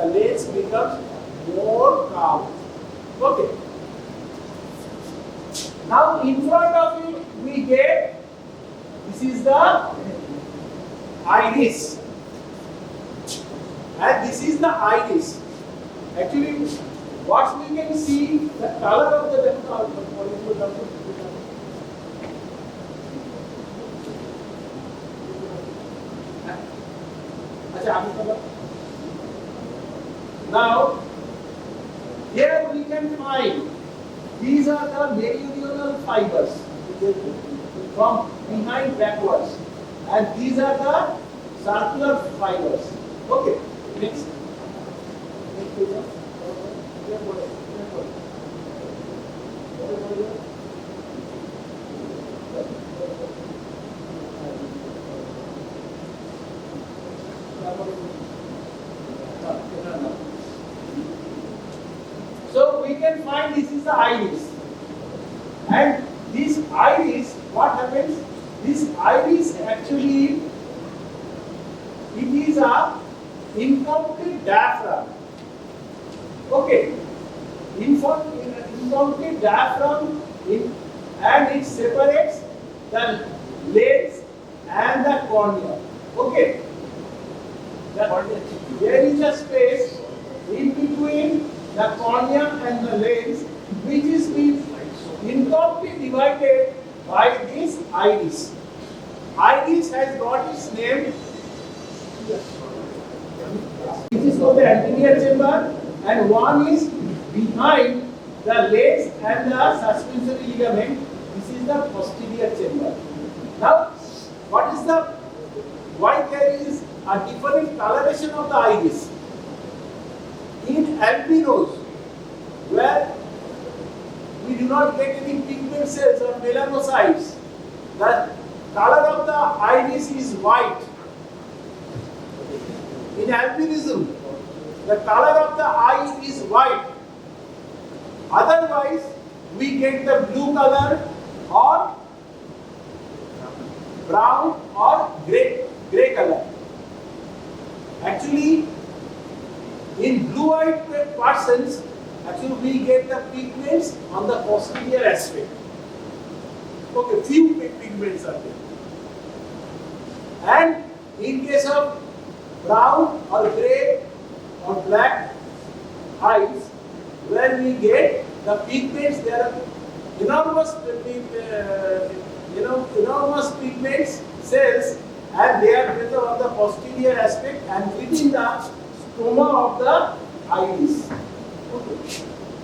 lens becomes more curved. Okay. Now in front of it we get, this is the iris, and this is the iris. Actually, what we can see, the color of the now here we can find, these are the meridional fibers from behind backwards, and these are the circular fibers. Okay, next. So we can find this is the iris, and this iris, what happens? This iris actually, it is a incomplete diaphragm. Okay, incomplete diaphragm, and it separates the lens and the cornea. Okay, there is a space in between the cornea and the lens, which is being incomplete divided by this iris. Iris has got its name. This is called the anterior chamber, and one is behind the lens and the suspensory ligament. This is the posterior chamber. Now, why there is a different coloration of the iris? In albinos, where we do not get any pigment cells or melanocytes, the color of the iris is white. In albinism, the color of the eye is white. Otherwise, we get the blue color or Okay, few pigments are there. And in case of brown or grey or black eyes, where we get the pigments, there are enormous pigments cells, and they are present on the posterior aspect and within the stroma of the iris. Okay.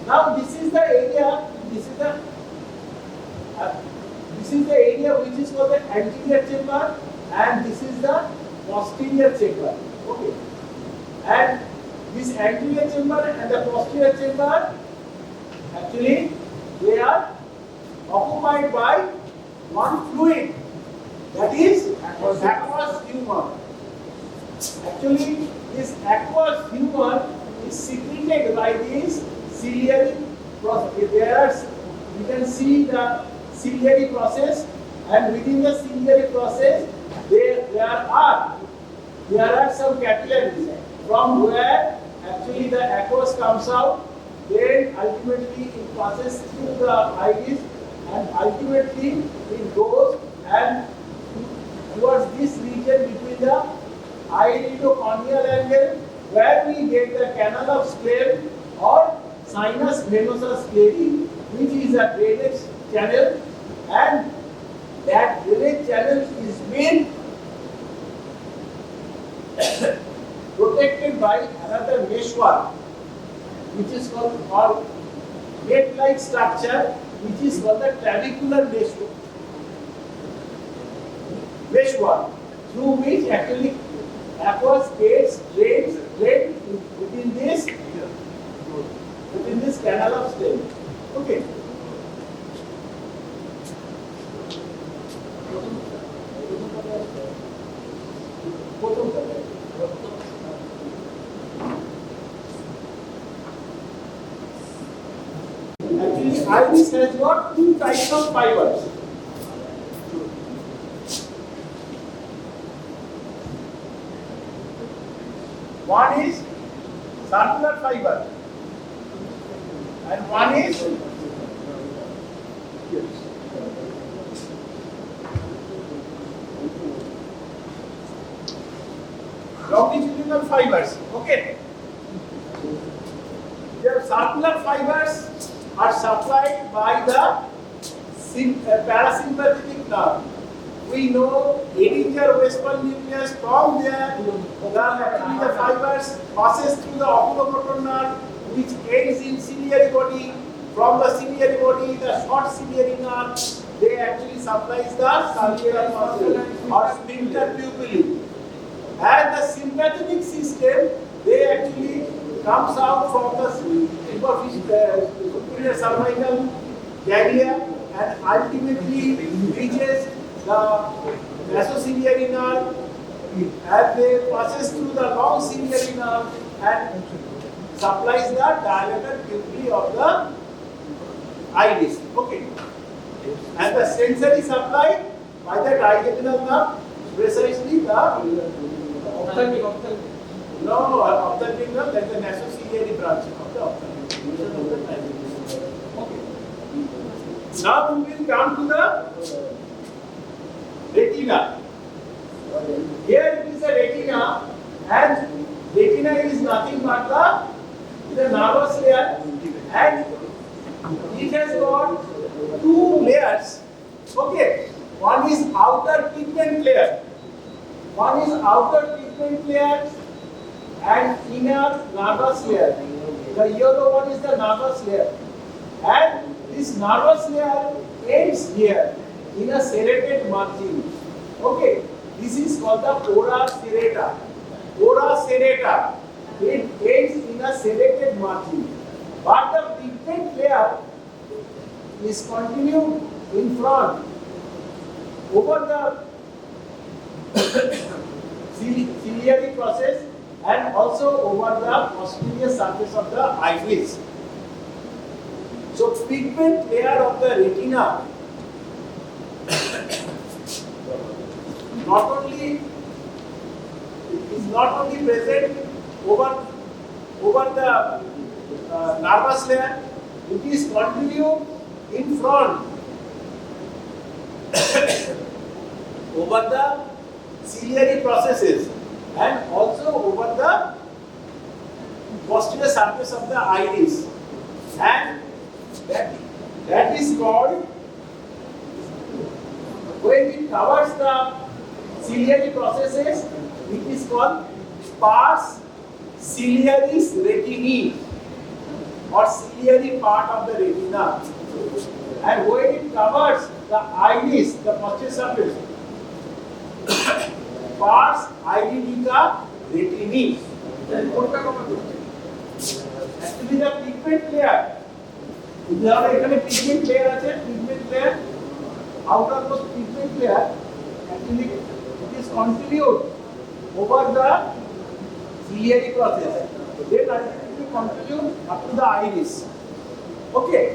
Now this is the area. This is the area which is called the anterior chamber, and this is the posterior chamber. Okay. And this anterior chamber and the posterior chamber, actually, they are occupied by one fluid, that is aqueous humor. Actually, this aqueous humor is secreted by this ciliary process. You can see the ciliary process, and within the ciliary process, there are some capillaries from where actually the aqueous comes out. Then ultimately it passes through the iris, and ultimately it goes and towards this region between the iridocorneal angle, where we get the canal of Sclave or sinus venosa sclerae, which is a drainage channel, and that drainage channel is being protected by another meshwork, which is called net-like structure, which is called the clavicular meshwork, through which actually aqueous gets drained within this canal of Sclave. Okay. Actually, iris has got two types of fibers. One is circular fiber, and one is longitudinal fibers. Okay. Their circular fibers are supplied by the parasympathetic nerve. We know Edinger-Westphal nucleus, from there the fibers passes through the oculomotor nerve, which ends in ciliary body. From the ciliary body, the short ciliary nerve, they actually supplies the circular muscle or sphincter pupillae. And the sympathetic system, they actually comes out from the superior cervical ganglia and ultimately reaches the mesociliary nerve, and they passes through the long ciliary nerve and supplies the dilated pupil of the iris. Okay. And the sensory supply by the trigeminal nerve, precisely the ophthalmic nerve, that is the mesociliary branch of the ophthalmic. Okay. Now we will come to the retina. Here it is a retina, and retina is nothing but the nervous layer, and it has got two layers. Okay, one is outer pigment layer. One is outer pigment layer and inner nervous layer. The yellow one is the nervous layer, and this nervous layer ends here in a serrated margin. Okay, this is called the ora serrata. Ora serrata, it ends in a serrated margin. But the pigment layer is continued in front over the ciliary process and also over the posterior surface of the iris. So pigment layer of the retina is not only present over the nervous layer, it is continued in front over the ciliary processes and also over the posterior surface of the iris, and that is called, when it covers the ciliary processes, it is called pars ciliaris retini or ciliary part of the retina, and when it covers the iris, the posterior surface, pars iridica retini. Actually the pigment layer, ধরো এখানে pigment layer আছে, pigment layer, outer those pigment layer, actually it is continued over the ciliary process, then ultimately continued up to the iris. Okay,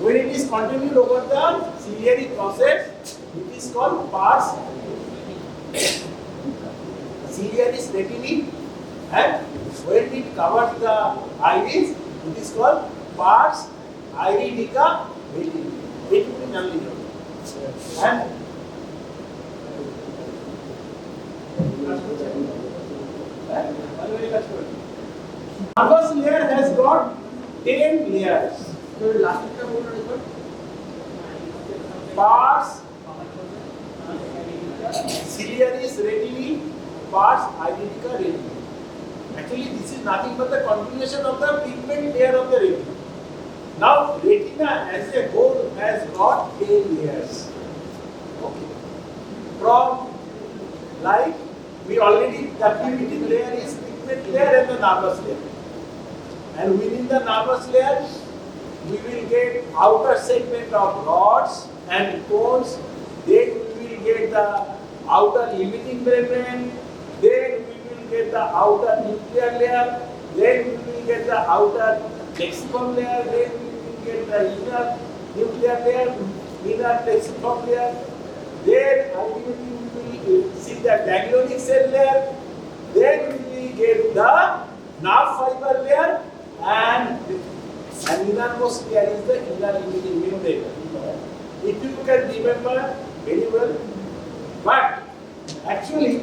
when it is continued over the ciliary process, it is called pars ciliaris retini, and when it covers the iris, it is called pars iridica retini. And nervous layer has got 10 layers. Pars ciliaris retini, pars iridica retini. Actually, this is nothing but the continuation of the pigment layer of the retina. Now, retina as a whole has got 10 layers. Okay. From, like, we already, the pigmented layer is pigment layer and the nervous layer. And within the nervous layer, we will get outer segment of rods and cones. Then we will get the outer limiting membrane. Then we will get the outer nuclear layer. Then we will get the outer plexiform layer. Then we will get the inner nuclear layer, inner plexiform layer. Then ultimately we will see the ganglionic cell layer. Then we will get the nerve fiber layer, and innermost layer is the inner limiting membrane. If you can remember very well, but actually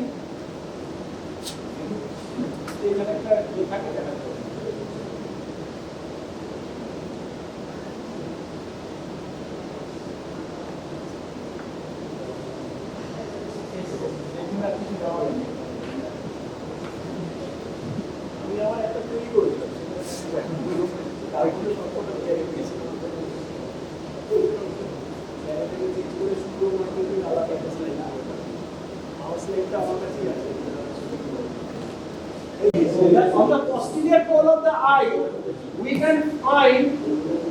on the posterior pole of the eye, we can find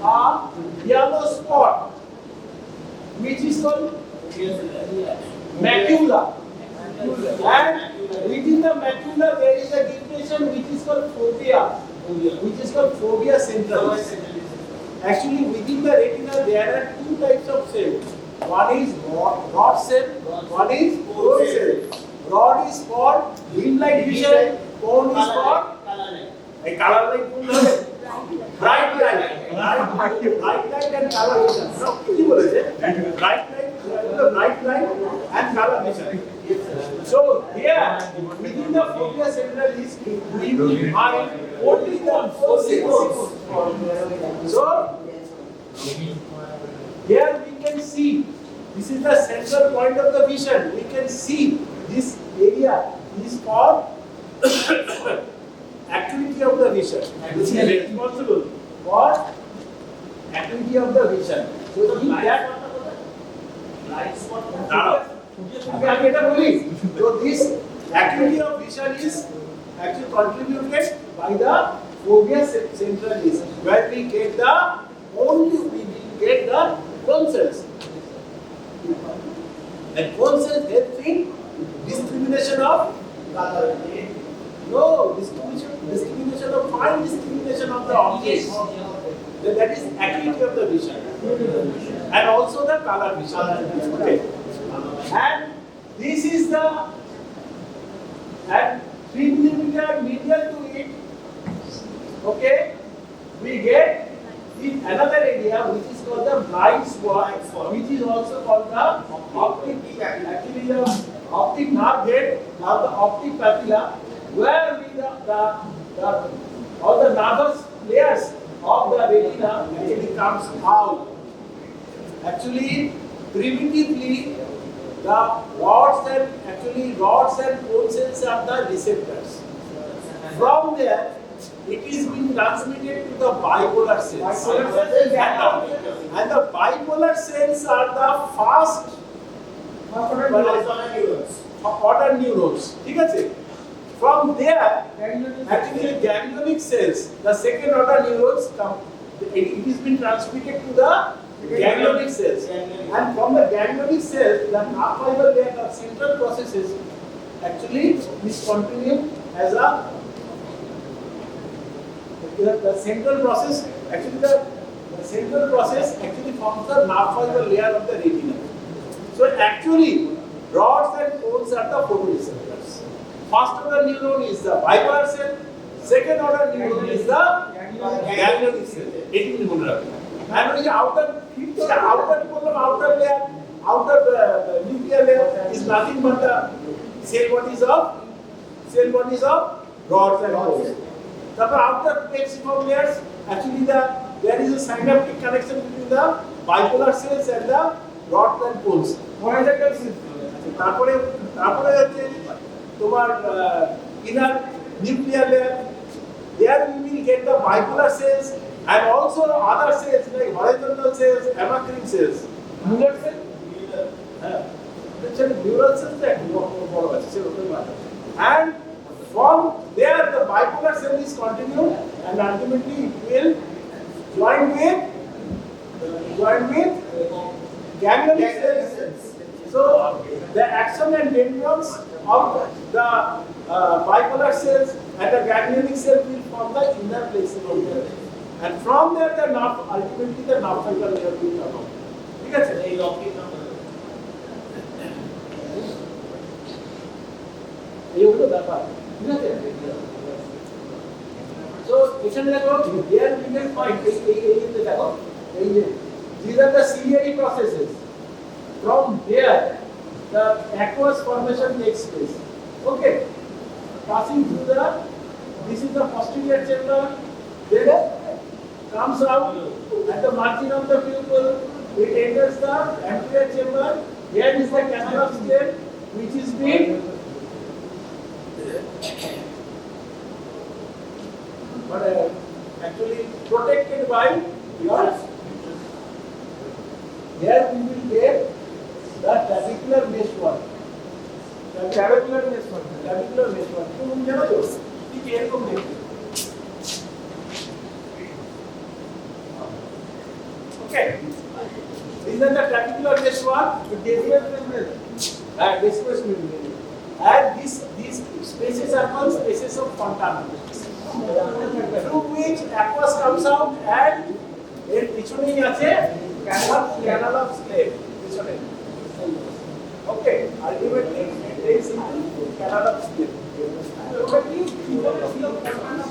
a yellow spot, which is called macula. And within the macula, there is a depression which is called fovea, fovea centralis. Actually, within the retina, there are two types of cells. One is rod cell, one is cone cell. Rod is for dim light vision, cone is for a color light, bright light and color vision. No, bright light and color vision. So here, within the fovea centralis, we will find only the foci. So here we can see, this is the central point of the vision. We can see this area is for activity of the vision. This is responsible for activity of the vision. So in that light spot, so this activity of vision is actually contributed by the fovea centralis, where we get the cone cells. And cone cells help in discrimination of color. No, discrimination of fine discrimination of the objects. That is activity of the vision. And also the color vision. Okay. And this is the, and 3 mm medial to it, okay, we get in another area which is called the blind spot, which is also called the optic, actually the optic nerve head or the optic papilla, where we the all the nervous layers of the retina actually comes out. Actually, primitively, the rods and bone cells are the receptors. From there, it is being transmitted to the bipolar cells. And the bipolar cells are the fast order neurons. ঠিক আছে? From there, actually ganglionic cells, the second order neurons come. It is being transmitted to the ganglionic cells. And from the ganglionic cells, the nerve fiber layer, the central processes actually is continued as a the central process actually forms the nerve fiber layer of the retina. So actually, rods and cones are the photoreceptors. First order neuron is the bipolar cell. Second order neuron is the ganglionic cell. And when you outer layer, nuclear layer is nothing but the cell bodies of rods and cones. The outer plexiform layers, actually there is a synaptic connection between the bipolar cells and the rods and cones. তারপরে হচ্ছে তোমার inner nuclear layer. There we will get the bipolar cells and also other cells like horizontal cells, amacrine cells. Neural cell? Neural cells and from there the bipolar cell is continued and ultimately it will join with ganglionic cells. So the axon and dendrons of the bipolar cells and the ganglionic cell will form the inner plexiform layer. And from there ultimately the nerve fiber layer will come out. ঠিক আছে? এই optic number এই হলো ব্যাপার। ঠিক আছে? So এখানে দেখো there we can find এই দেখো এই যে these are the ciliary processes. From there the aqueous formation takes place. Okay, passing through this is the posterior chamber, then comes out at the margin of the pupil, it enters the anterior chamber. Here is the canal of Slade, which is being actually protected by your. Here we will get the trabecular meshwork. Trabecular meshwork. तुम जानो जो ठीक है तुम देखो. Okay. These are the trabecular meshwork. Decimal membrane. And these spaces are called spaces of Fontana, through which aqueous comes out and এর পিছনেই আছে canal of Slade. পিছনে. Okay, ultimately it takes into canal of Slade.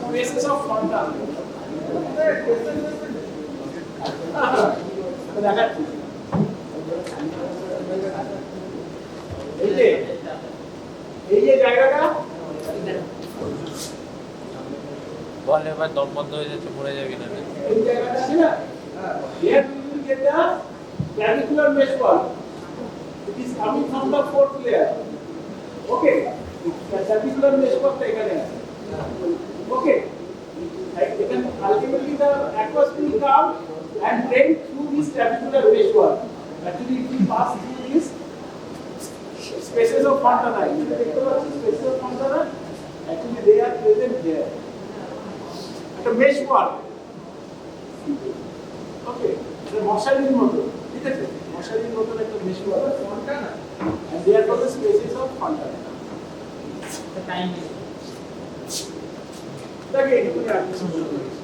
Spaces of Fontana. এই যে জায়গাটা বল এবার দম বন্ধ হয়ে যাচ্ছে পড়ে যাবি না এই জায়গাটা আছে না here we will get the clavicular meshwork. It is coming from the fourth layer. Okay, the clavicular meshwork এখানে আছে. Okay, and ultimately the aqueous will come and drain through this clavicular meshwork. Actually it will pass through this spaces of Fontana. You take the spaces of Fontana. Actually they are present there. The meshwork. Okay, the মশারির মতো, ঠিক আছে? মশারির মতো একটা meshwork আছে Fontana. And they are called the spaces of Fontana. The time is. Okay, you can